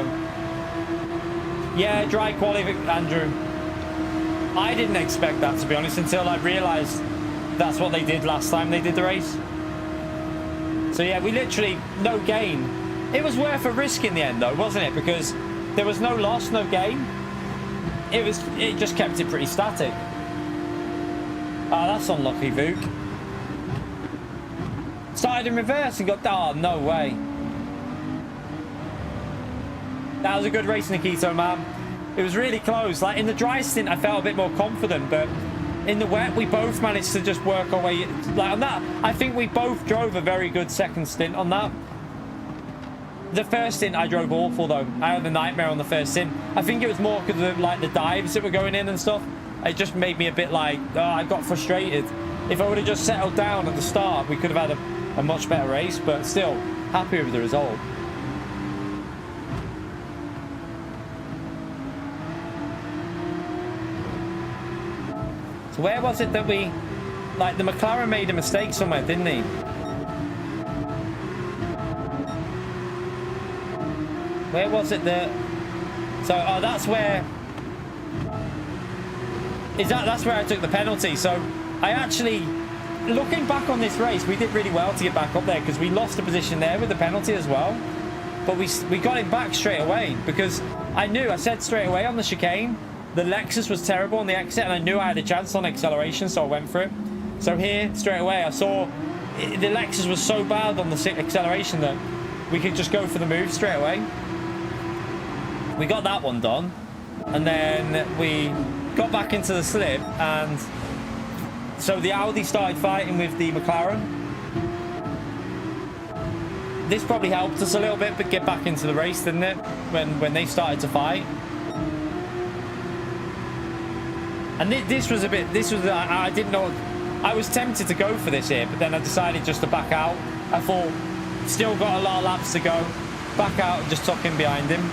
Yeah, dry quality, Andrew. I didn't expect that, to be honest, until I realised that's what they did last time they did the race. So yeah, we literally, no gain. It was worth a risk in the end though, wasn't it? Because there was no loss, no gain. It just kept it pretty static. Ah, that's unlucky, Vuk. Started in reverse and got... Oh, no way. That was a good race, Nikito, man. It was really close. Like, in the dry stint, I felt a bit more confident, but in the wet, we both managed to just work our way... Like, on that, I think we both drove a very good second stint on that. The first stint, I drove awful, though. I had a nightmare on the first stint. I think it was more because of, like, the dives that were going in and stuff. It just made me a bit like... Oh, I got frustrated. If I would have just settled down at the start, we could have had a much better race, but still, happy with the result. So where was it that we... Like, the McLaren made a mistake somewhere, didn't he? Where was it that... So, oh, that's where... That's where I took the penalty. So, I actually... Looking back on this race, we did really well to get back up there because we lost a position there with the penalty as well. But we got it back straight away because I said straight away on the chicane, the Lexus was terrible on the exit and I knew I had a chance on acceleration, so I went for it. So here, straight away, I saw the Lexus was so bad on the acceleration that we could just go for the move straight away. We got that one done. And then we got back into the slip and... So the Audi started fighting with the McLaren. This probably helped us a little bit, but get back into the race, didn't it? When they started to fight. And this was I didn't know. I was tempted to go for this here, but then I decided just to back out. I thought, still got a lot of laps to go. Back out and just tuck in behind him.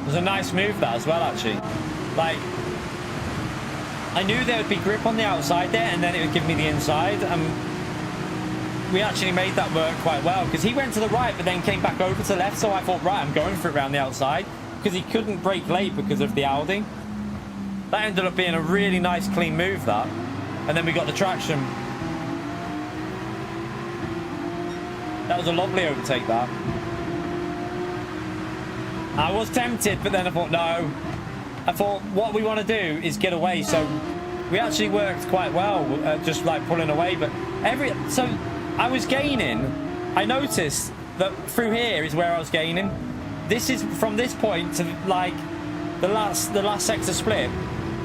It was a nice move that as well, actually. Like, I knew there would be grip on the outside there, and then it would give me the inside. And we actually made that work quite well because he went to the right, but then came back over to the left. So I thought, right, I'm going for it around the outside because he couldn't brake late because of the Audi. That ended up being a really nice, clean move, that. And then we got the traction. That was a lovely overtake, that. I was tempted, but then I thought, no. I thought, what we want to do is get away. So we actually worked quite well, just like pulling away. But so I was gaining. I noticed that through here is where I was gaining. This is from this point to like the last sector split.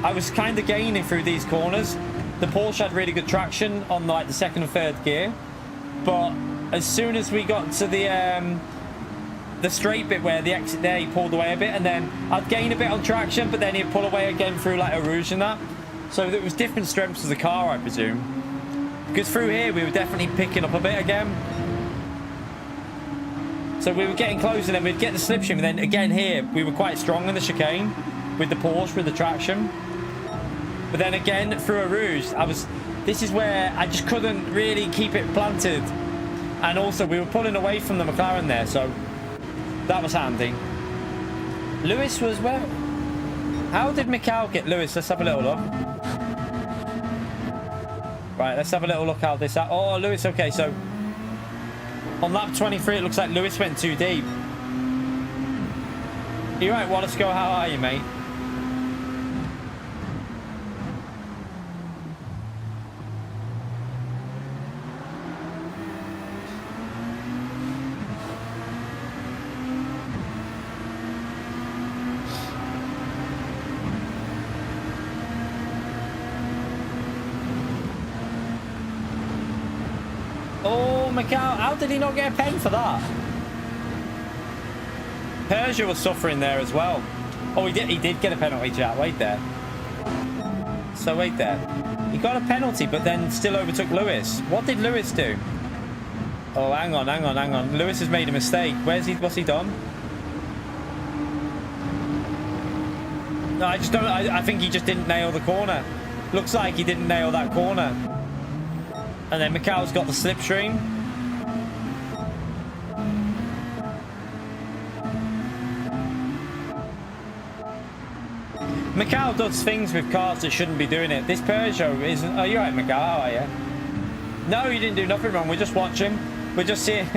I was kind of gaining through these corners. The Porsche had really good traction on like the second and third gear. But as soon as we got to the straight bit where the exit there, he pulled away a bit, and then I'd gain a bit on traction, but then he'd pull away again through like a rouge and that. So there was different strengths of the car, I presume. Because through here we were definitely picking up a bit again. So we were getting close, and then we'd get the slipstream, and then again here we were quite strong in the chicane with the Porsche, with the traction. But then again through a rouge, this is where I just couldn't really keep it planted, and also we were pulling away from the McLaren there, so that was handy. Lewis was where? How did Mikhail get Lewis? Let's have a little look. Right, let's have a little look how this... Oh, Lewis, okay, so... On lap 23, it looks like Lewis went too deep. You right, Wallace, go, how are you, mate? How did he not get a pen for that? Persia was suffering there as well. Oh, he did get a penalty, chat. Wait there. So wait there. He got a penalty, but then still overtook Lewis. What did Lewis do? Oh, hang on. Lewis has made a mistake. What's he done? No, I just don't. I think he just didn't nail the corner. Looks like he didn't nail that corner. And then Mikhail's got the slipstream. Mikhail does things with cars that shouldn't be doing it. This Peugeot isn't... Oh, you're right, Mikhail. How are you? No, you didn't do nothing wrong. We're just watching. We're just seeing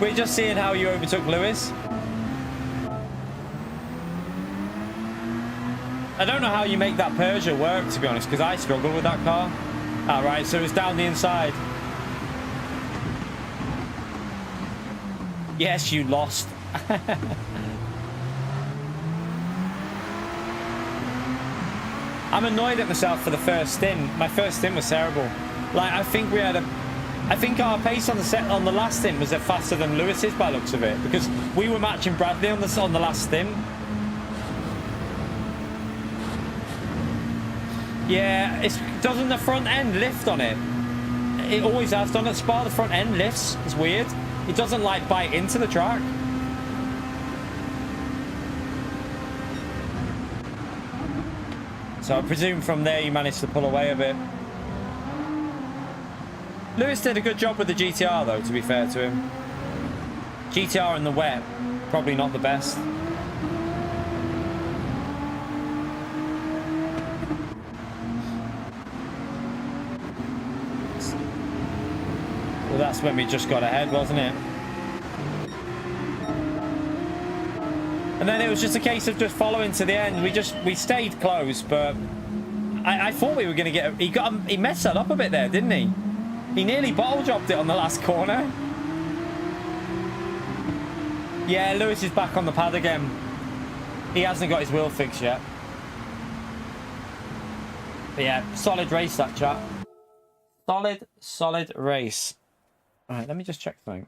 we're just seeing how you overtook Lewis. I don't know how you make that Peugeot work, to be honest, because I struggle with that car. All right, so it's down the inside. Yes, you lost. I'm annoyed at myself for the first stint. My first stint was terrible. Like, I think our pace on the last stint was faster than Lewis's by the looks of it, because we were matching Bradley on the last stint. Yeah, doesn't the front end lift on it? It always has done at Spa. The front end lifts. It's weird. It doesn't like bite into the track. So I presume from there you managed to pull away a bit. Lewis did a good job with the GTR though, to be fair to him. GTR in the wet, probably not the best. Well, that's when we just got ahead, wasn't it? And then it was just a case of just following to the end. We stayed close, but I thought we were going to get... He messed that up a bit there, didn't he? He nearly bottle dropped it on the last corner. Yeah, Lewis is back on the pad again. He hasn't got his wheel fixed yet. But yeah, solid race that, chat. Solid race. All right, let me just check something.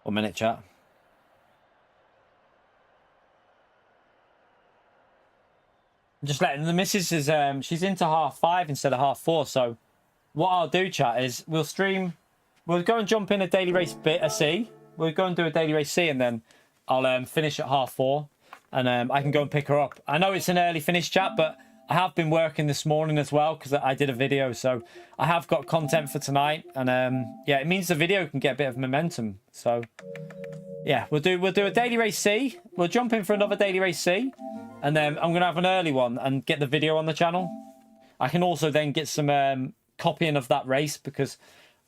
One minute, chat. Just letting the missus is she's into 5:30 instead of 4:30. So what I'll do, chat, is we'll go and jump in a daily race bit a C. We'll go and do a daily race C, and then I'll finish at 4:30, and I can go and pick her up. I know it's an early finish, chat, but I have been working this morning as well because I did a video, so I have got content for tonight, and yeah, it means the video can get a bit of momentum. So yeah, we'll do a daily race C. We'll jump in for another daily race C, and then I'm gonna have an early one and get the video on the channel. I can also then get some copying of that race, because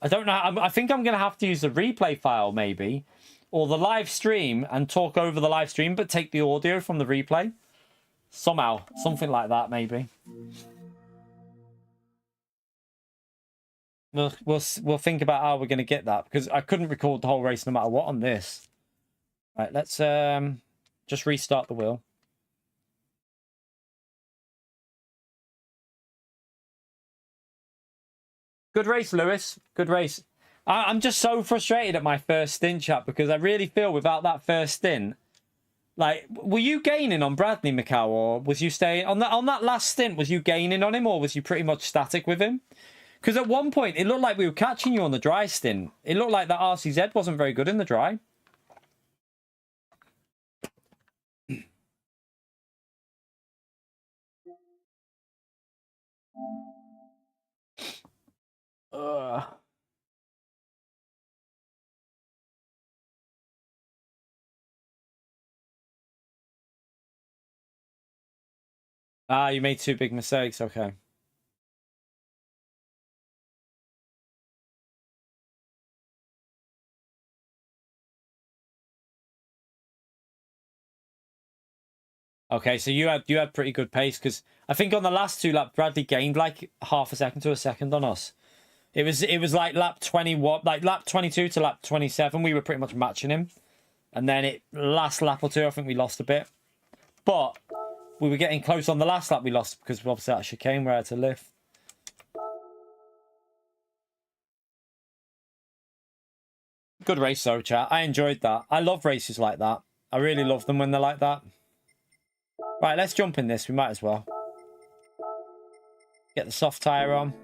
I don't know. I think I'm gonna have to use the replay file maybe, or the live stream and talk over the live stream, but take the audio from the replay. Somehow, something like that, maybe. We'll think about how we're going to get that, because I couldn't record the whole race no matter what on this. Right, let's just restart the wheel. Good race, Lewis. Good race. I'm just so frustrated at my first stint, chat, because I really feel without that first stint, like, were you gaining on Bradley, Macau, or was you staying on that last stint? Was you gaining on him, or was you pretty much static with him? Because at one point it looked like we were catching you on the dry stint. It looked like that RCZ wasn't very good in the dry. Ah, you made 2 big mistakes. Okay. Okay, so you had pretty good pace, because I think on the last 2 laps Bradley gained like half a second to a second on us. It was like lap 21, like lap 22 to lap 27, we were pretty much matching him. And then last lap or 2, I think we lost a bit. But we were getting close on the last lap we lost, because obviously that chicane where I had to lift. Good race though, chat. I enjoyed that. I love races like that. I really love them when they're like that. Right, let's jump in this. We might as well. Get the soft tyre on.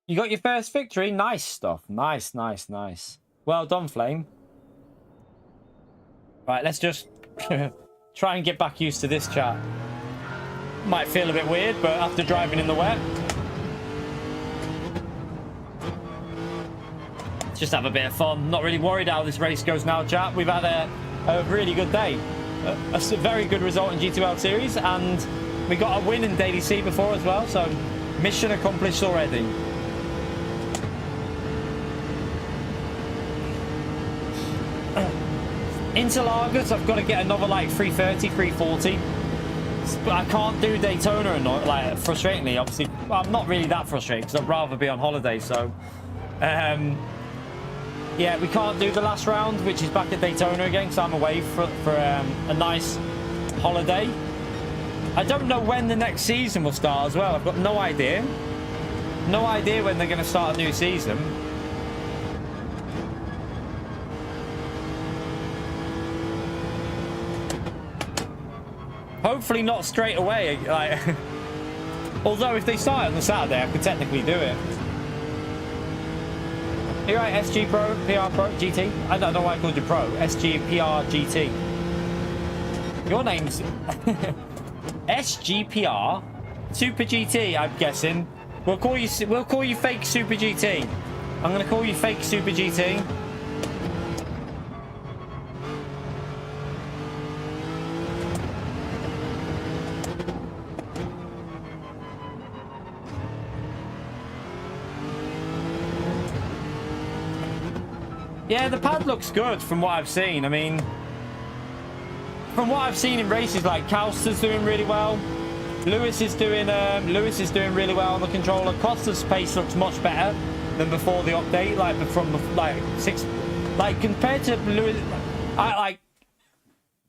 You got your first victory. Nice stuff. Nice, nice, nice. Well done, Flame. Right, let's just try and get back used to this chat. Might feel a bit weird, but after driving in the wet, let's just have a bit of fun. Not really worried how this race goes now, chat. We've had a really good day. A very good result in G2L series, and we got a win in Daily C before as well, so mission accomplished already. Interlagers, I've got to get another like 330, 340. But I can't do Daytona and like frustratingly. Obviously, well, I'm not really that frustrated because I'd rather be on holiday. So, yeah, we can't do the last round, which is back at Daytona again. So I'm away for a nice holiday. I don't know when the next season will start as well. I've got no idea. No idea when they're going to start a new season. Hopefully not straight away. Like, although if they start on the Saturday, I could technically do it. You're right, SG Pro, PR Pro, GT. I don't know why I called you Pro. SG PR GT. Your name's SGPR Super GT. I'm guessing. We'll call you fake Super GT. I'm gonna call you fake Super GT. Yeah, the pad looks good from what I've seen. I mean, from what I've seen in races, like Calster's doing really well. Lewis is doing really well on the controller. Costa's pace looks much better than before the update. Like from like compared to Lewis, like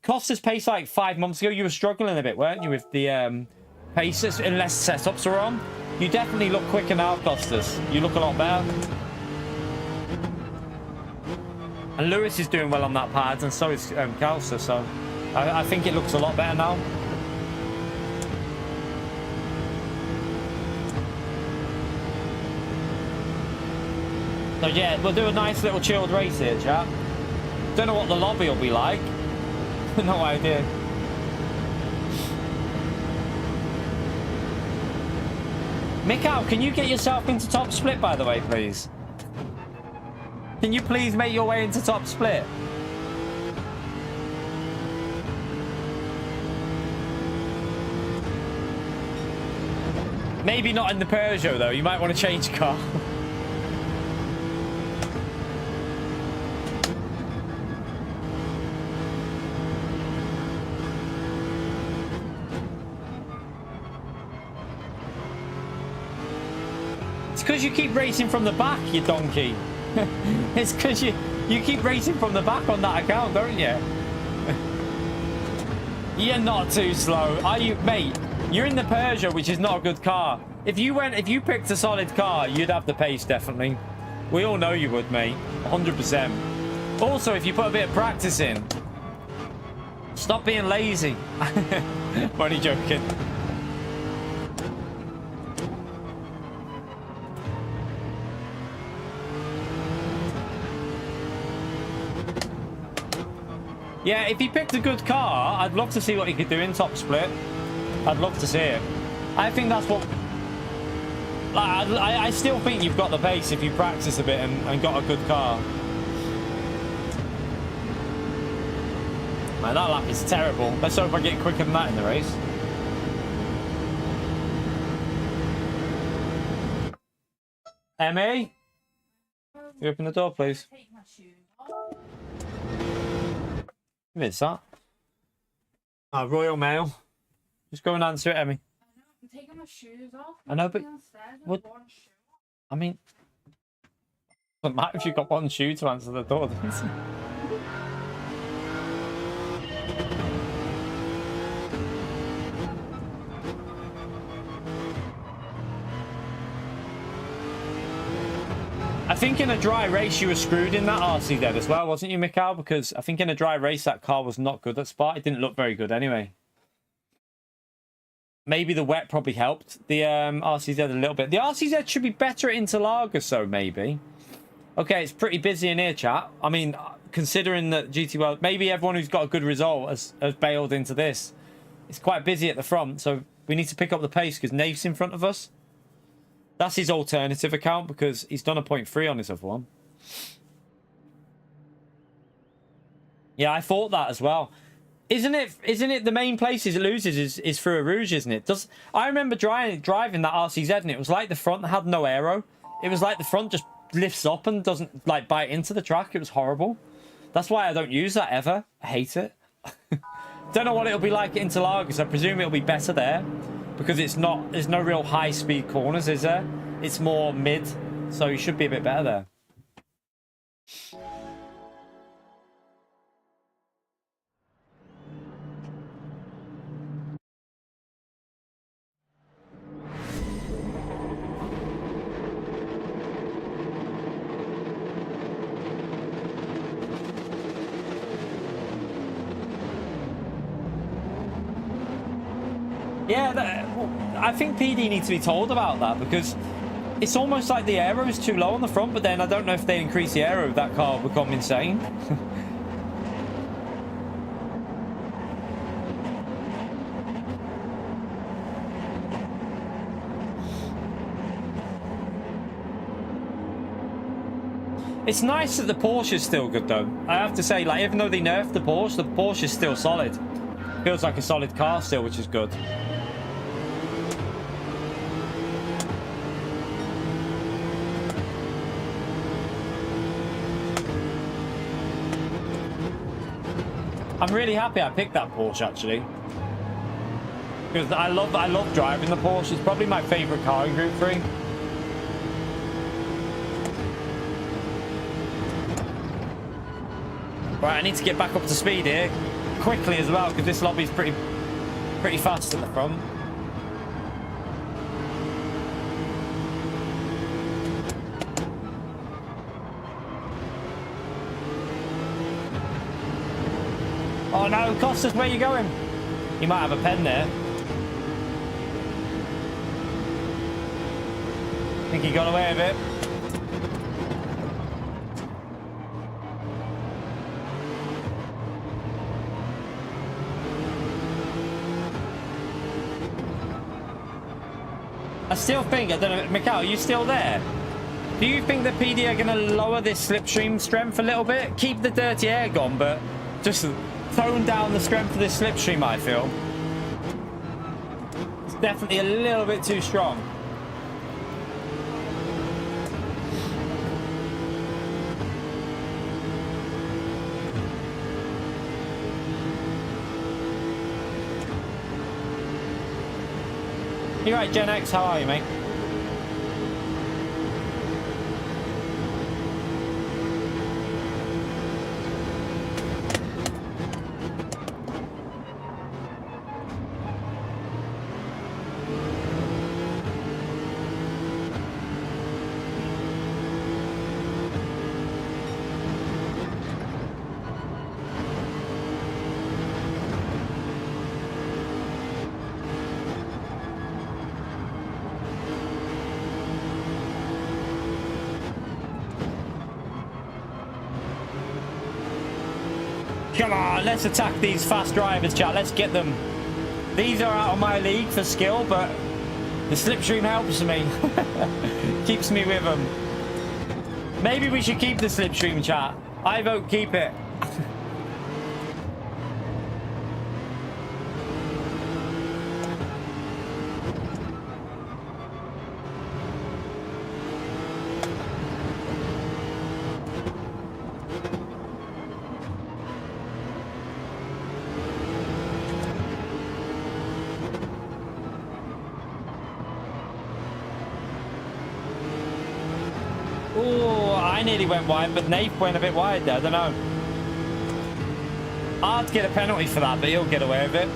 Costa's pace like 5 months ago. You were struggling a bit, weren't you, with the paces unless setups are on? You definitely look quicker now, Costas. You look a lot better. And Lewis is doing well on that pad, and so is Calcer, so I think it looks a lot better now. So yeah, we'll do a nice little chilled race here, chat. Don't know what the lobby will be like. No idea. Mikau, can you get yourself into top split, by the way, please? Can you please make your way into top split? Maybe not in the Peugeot, though. You might want to change car. It's because you keep racing from the back, you donkey. It's because you keep racing from the back on that account, don't you? You're not too slow, are you, mate? You're in the Peugeot, which is not a good car. If you picked a solid car, you'd have the pace, definitely. We all know you would, mate. 100%. Also, if you put a bit of practice in, stop being lazy. Only joking. Yeah, if he picked a good car, I'd love to see what he could do in top split. I'd love to see it. I think that's what... I still think you've got the pace if you practice a bit and got a good car. Man, that lap is terrible. Let's hope I get quicker than that in the race. Emmy? You open the door, please. Who is that? Oh, Royal Mail. Just go and answer it, Emmy. I'm taking my shoes off. I know, but what? I mean, it doesn't matter if you've got one shoe to answer the door, does it? I think in a dry race you were screwed in that RC dead as well, wasn't you, Mikhail? Because I think in a dry race that car was not good at Spa. It didn't look very good anyway. Maybe the wet probably helped the RCZ a little bit. The RCZ should be better at interlagers, so maybe. Okay, it's pretty busy in here, chat. I mean, considering that GTWS, maybe everyone who's got a good result has bailed into this. It's quite busy at the front, so we need to pick up the pace because Nate's in front of us. That's his alternative account because he's done a 0.3 on his other one. Yeah, I thought that as well. Isn't it the main places it loses is through a rouge, isn't it? I remember driving that RCZ and it was like the front had no aero. It was like the front just lifts up and doesn't like bite into the track. It was horrible. That's why I don't use that ever. I hate it. Don't know what it'll be like at interlagers. I presume it'll be better there because there's no real high speed corners, is there? It's more mid, so you should be a bit better there. Yeah, I think PD needs to be told about that because it's almost like the aero is too low on the front, but then I don't know if they increase the aero, that car will become insane. It's nice that the Porsche is still good though. I have to say, like, even though they nerfed the Porsche is still solid. Feels like a solid car still, which is good. I'm really happy I picked that Porsche actually, because I love driving the Porsche. It's probably my favorite car in Group 3. Right, I need to get back up to speed here quickly as well because this lobby's pretty fast at the front. Oh no, Costas, where are you going? You might have a pen there. I think he got away with it. I still think, I don't know, Mikhail, are you still there? Do you think the PD are going to lower this slipstream strength a little bit? Keep the dirty air gone, but just tone down the strength of this slipstream, I feel. It's definitely a little bit too strong. You're right, Gen X, how are you, mate? Come on, let's attack these fast drivers, chat. Let's get them. These are out of my league for skill, but the slipstream helps me. Keeps me with them. Maybe we should keep the slipstream, chat. I vote keep it. I nearly went wide, but Nate went a bit wide there. I don't know. Hard to get a penalty for that, but he'll get away with it.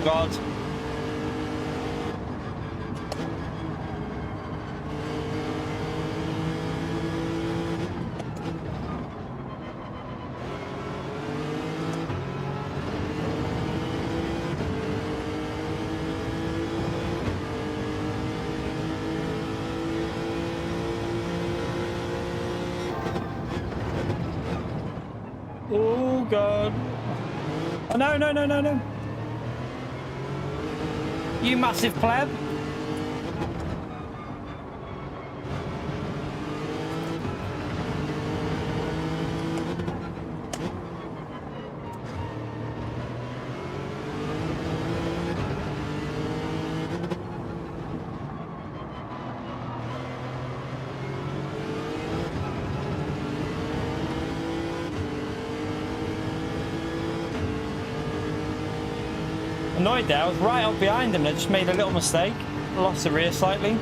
God. Oh God. Oh, no, no, no, no, no. You massive pleb. Annoyed there, I was right up behind him. I just made a little mistake. Lost the rear slightly.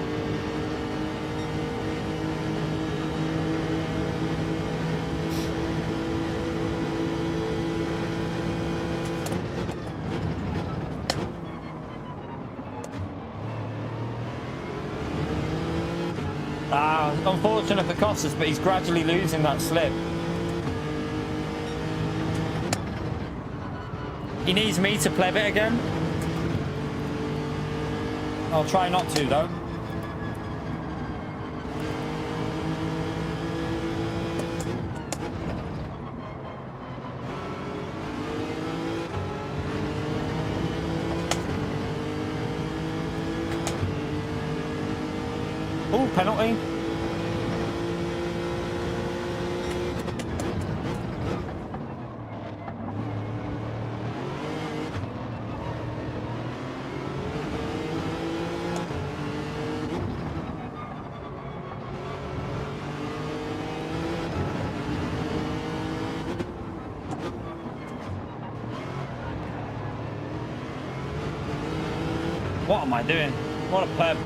Unfortunate for Costas, but he's gradually losing that slip. He needs me to pleb it again. I'll try not to, though. Oh, penalty. What am I doing? What a pleb.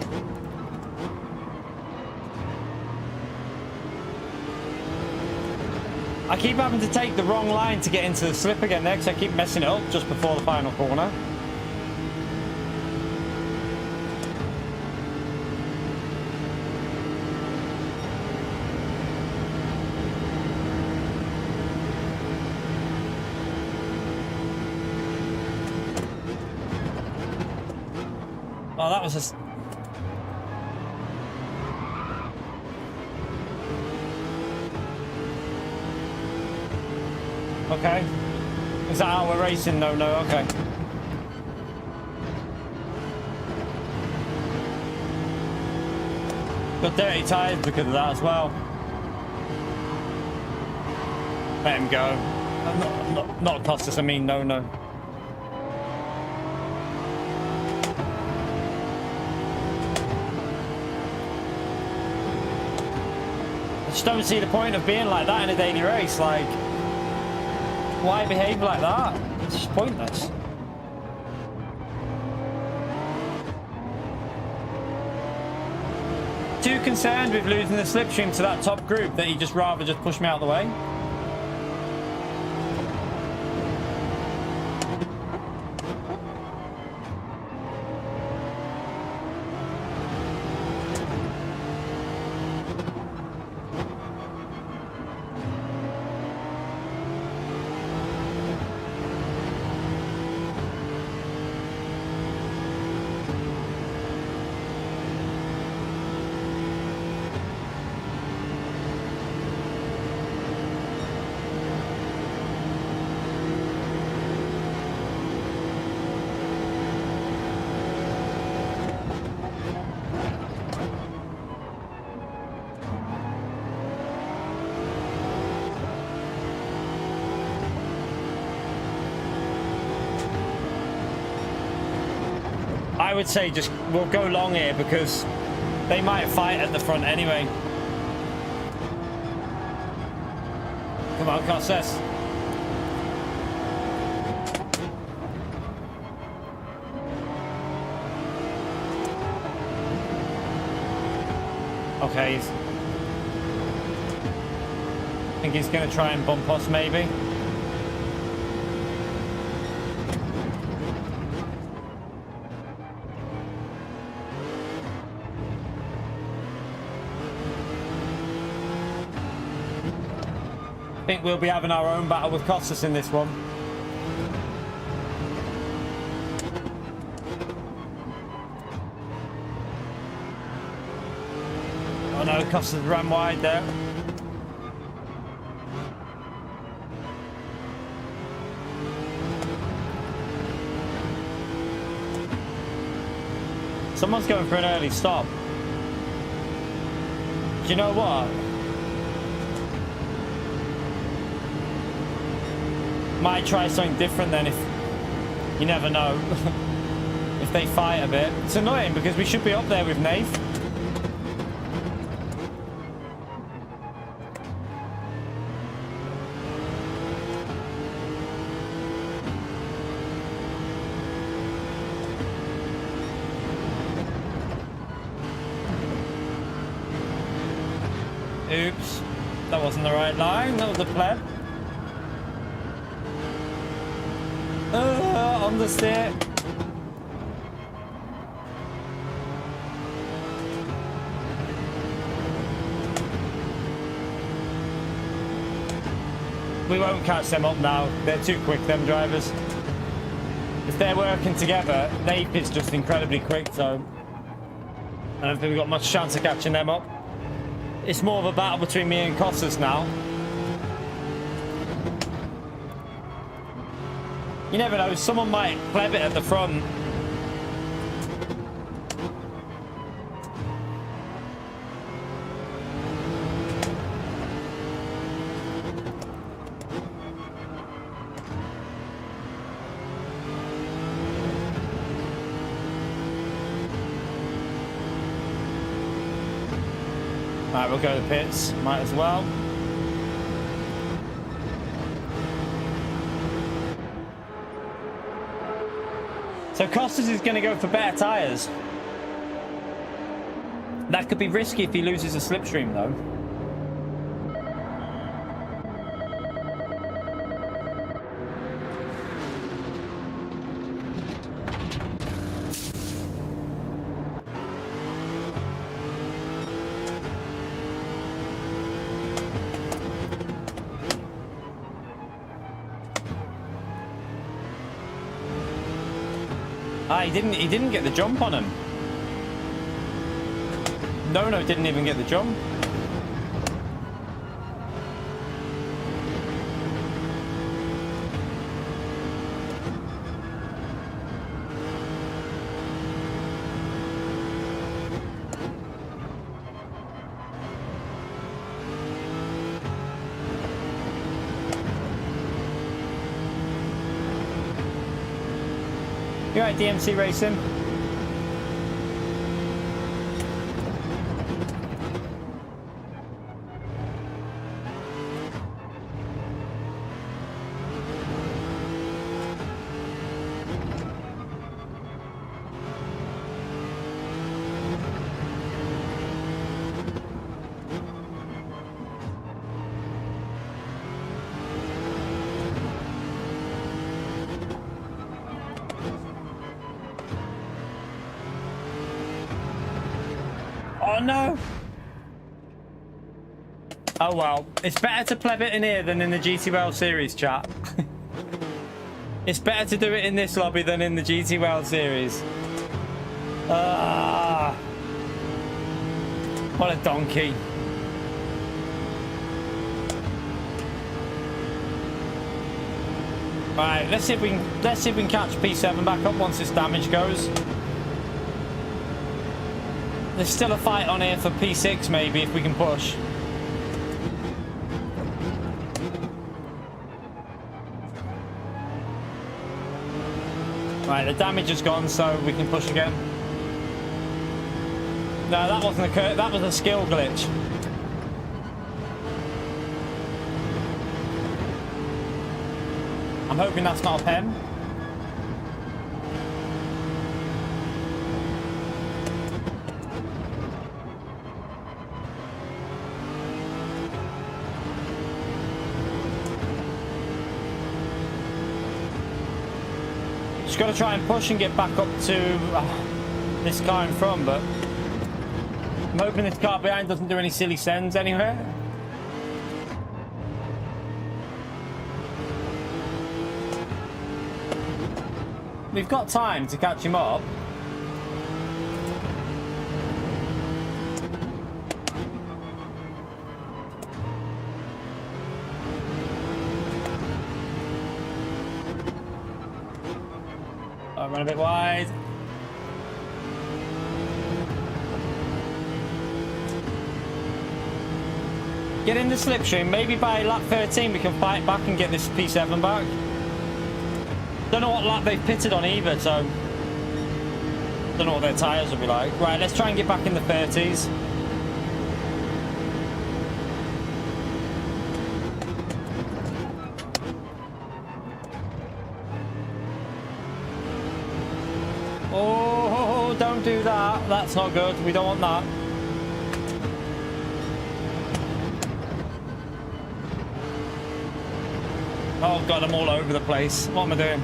I keep having to take the wrong line to get into the slip again there because I keep messing it up just before the final corner. Oh, that was a... Okay. Is that how we're racing? No, no, okay. Got dirty tyres because of that as well. Let him go. Not cost us, I mean, no, no. I just don't see the point of being like that in a daily race, like... Why behave like that? It's just pointless. Too concerned with losing the slipstream to that top group that he'd just rather just push me out of the way. I would say just we'll go long here because they might fight at the front anyway. Come on, Corsair. Okay. I think he's going to try and bump us maybe. think we'll be having our own battle with Costas in this one. Oh no, Costas ran wide there. Someone's going for an early stop. Do you know what? Might try something different then, if you never know. If they fight a bit. It's annoying because we should be up there with Nath. Oops, that wasn't the right line, that was a pleb. On the stick. We won't catch them up now, they're too quick, them drivers. If they're working together, Nath is just incredibly quick, so I don't think we've got much chance of catching them up. It's more of a battle between me and Costas now. You never know, someone might pleb it at the front. Alright, we'll go to the pits, might as well. So Costas is going to go for better tyres. That could be risky if he loses a slipstream though. Ah, he didn't get the jump on him. No, didn't even get the jump. You right, DMC Racing? Oh no! Oh well, it's better to pleb it in here than in the GTWS series, chat. It's better to do it in this lobby than in the GTWS series. Ah, what a donkey! Right, let's see if we can catch P7 back up once this damage goes. There's still a fight on here for P6 maybe if we can push. Right, the damage is gone, so we can push again. No, that wasn't that was a skill glitch. I'm hoping that's not a pen. Just got to try and push and get back up to this car in front, but I'm hoping this car behind doesn't do any silly sends anywhere. we've got time to catch him up. I run a bit wide. Get in the slipstream. Maybe by lap 13 we can fight back and get this P7 back. Don't know what lap they've pitted on either, so don't know what their tyres will be like. Right, let's try and get back in the 30s. Oh, don't do that. That's not good. We don't want that. Oh god, I'm all over the place. What am I doing?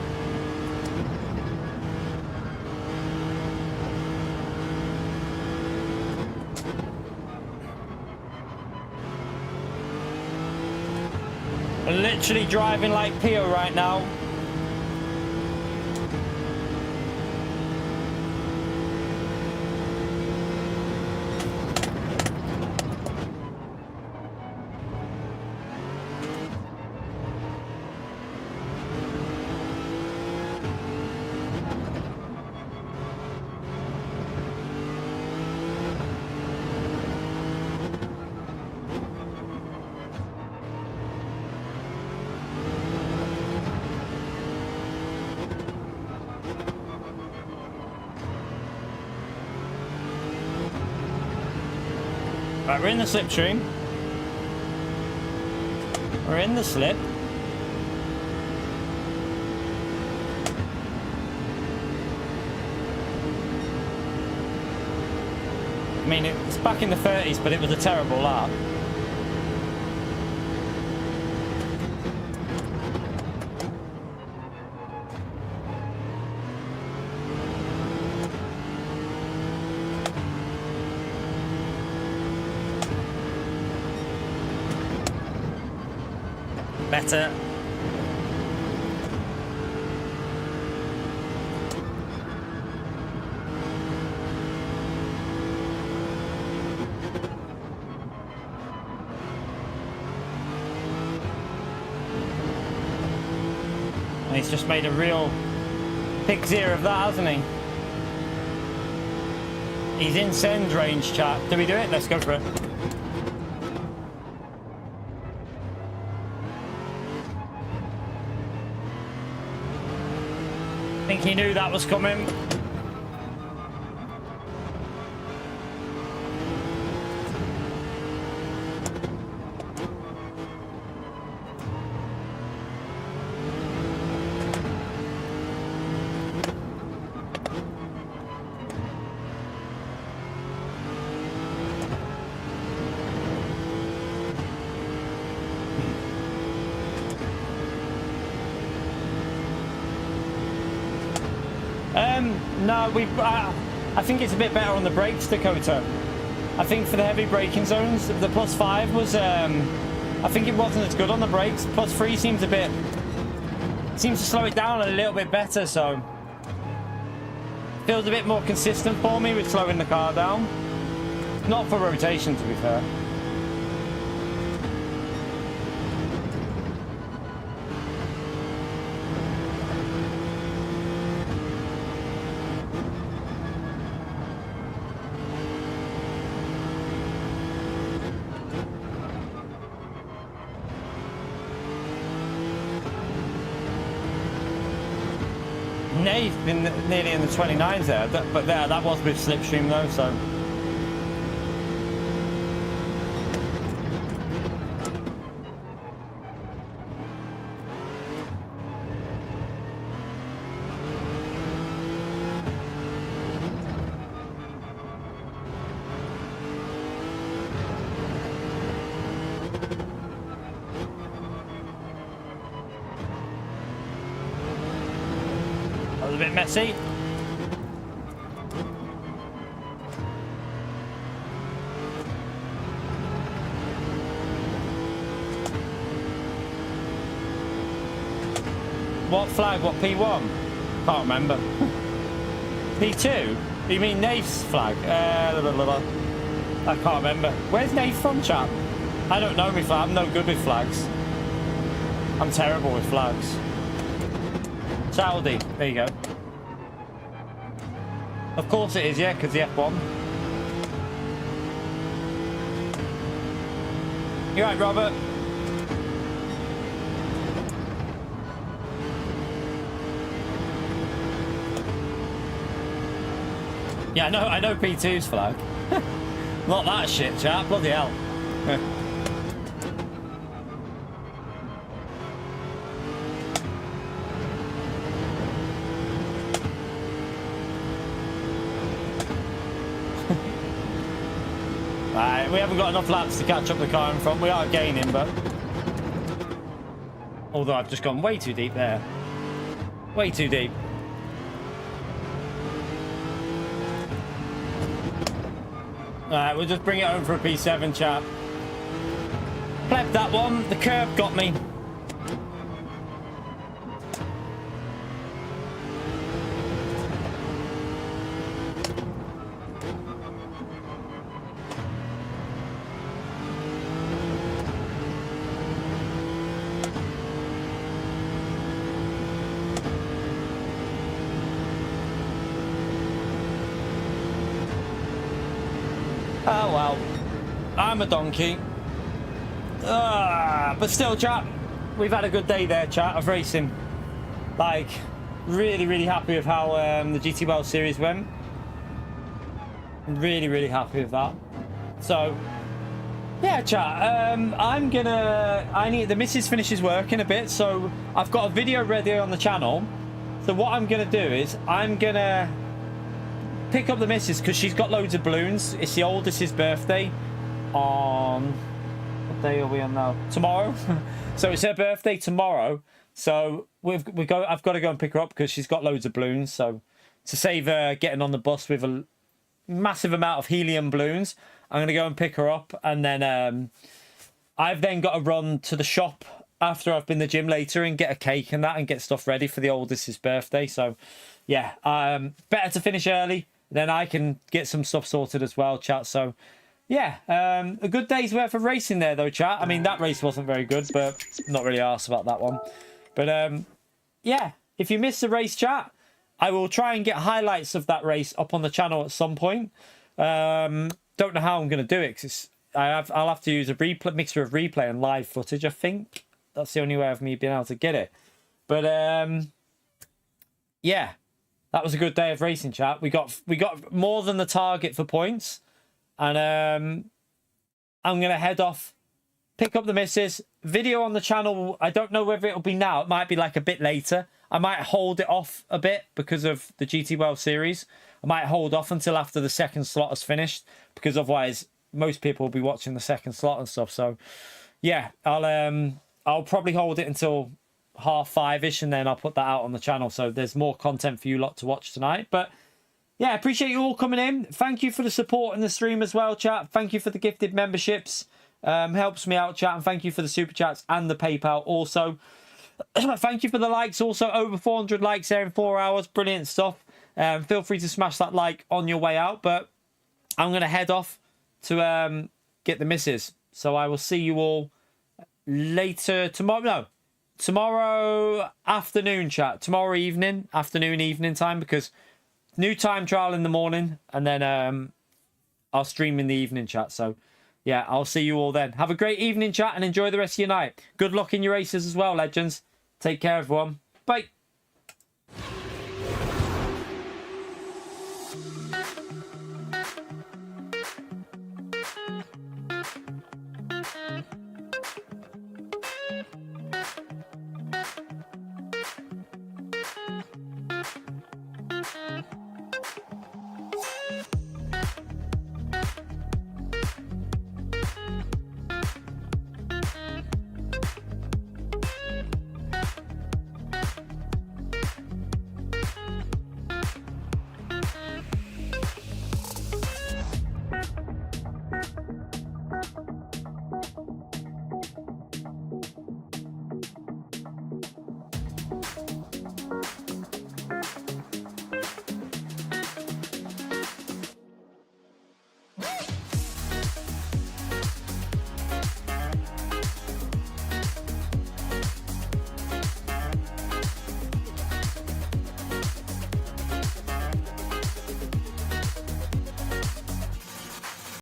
I'm literally driving like Pio right now. Right, we're in the slipstream. We're in the slip. I mean, it's back in the 30s, but it was a terrible lap. Better. And he's just made a real pig's ear of that, hasn't he? He's in send range, chat. Do we do it? Let's go for it. I think he knew that was coming. No, I think it's a bit better on the brakes, Dakota. I think for the heavy braking zones, the +5 was, I think it wasn't as good on the brakes. +3 seems to slow it down a little bit better, so feels a bit more consistent for me with slowing the car down. Not for rotation, to be fair. He's been nearly in the 29s there, but that was with slipstream though, so. A bit messy. What flag? What P1? Can't remember. P2? You mean Naif's flag? I can't remember. Where's Naif from, chap? I don't know me flag. I'm no good with flags. I'm terrible with flags. Saudi. There you go. Of course it is, yeah, because the F1. You right, Robert? Yeah, I know P2's flag. Not that shit, chap. Bloody hell. Right, we haven't got enough laps to catch up the car in front. We are gaining, but... Although I've just gone way too deep there. Way too deep. Alright, we'll just bring it home for a P7, chap. Pleb that one. The curb got me. Oh well, I'm a donkey. But still, chat, we've had a good day there, chat, of racing. Like, really happy with how the GTWS series went. Really happy with that. So, yeah, chat, the missus finishes work in a bit, so I've got a video ready on the channel. So what I'm gonna do is, I'm gonna pick up the missus because she's got loads of balloons. It's the oldest's birthday on... What day are we on now? Tomorrow. So it's her birthday tomorrow. So I've got to go and pick her up because she's got loads of balloons. So to save her getting on the bus with a massive amount of helium balloons, I'm going to go and pick her up. And then I've then got to run to the shop after I've been to the gym later and get a cake and that and get stuff ready for the oldest's birthday. So yeah, better to finish early. Then I can get some stuff sorted as well, chat. So, yeah, a good day's worth of racing there, though, chat. I mean, that race wasn't very good, but not really arsed about that one. But, yeah, if you missed the race, chat, I will try and get highlights of that race up on the channel at some point. Don't know how I'm going to do it, because I'll have to use a mixture of replay and live footage, I think. That's the only way of me being able to get it. But, yeah. That was a good day of racing, chat. We got more than the target for points. And I'm going to head off, pick up the missus. Video on the channel, I don't know whether it'll be now. It might be like a bit later. I might hold it off a bit because of the GTWS series. I might hold off until after the second slot is finished. Because otherwise, most people will be watching the second slot and stuff. So, yeah, I'll probably hold it until 5:30ish, and then I'll put that out on the channel, so there's more content for you lot to watch tonight. But yeah, appreciate you all coming in. Thank you for the support in the stream as well, chat. Thank you for the gifted memberships, helps me out, chat. And thank you for the super chats and the PayPal also. Thank you for the likes also. Over 400 likes there in 4 hours. Brilliant stuff. Feel free to smash that like on your way out, but I'm going to head off to get the missus. So I will see you all later tomorrow. Tomorrow afternoon, chat. Tomorrow evening time, because new time trial in the morning, and then I'll stream in the evening, chat. So yeah, I'll see you all then. Have a great evening, chat, and enjoy the rest of your night. Good luck in your races as well, legends. Take care, everyone. Bye.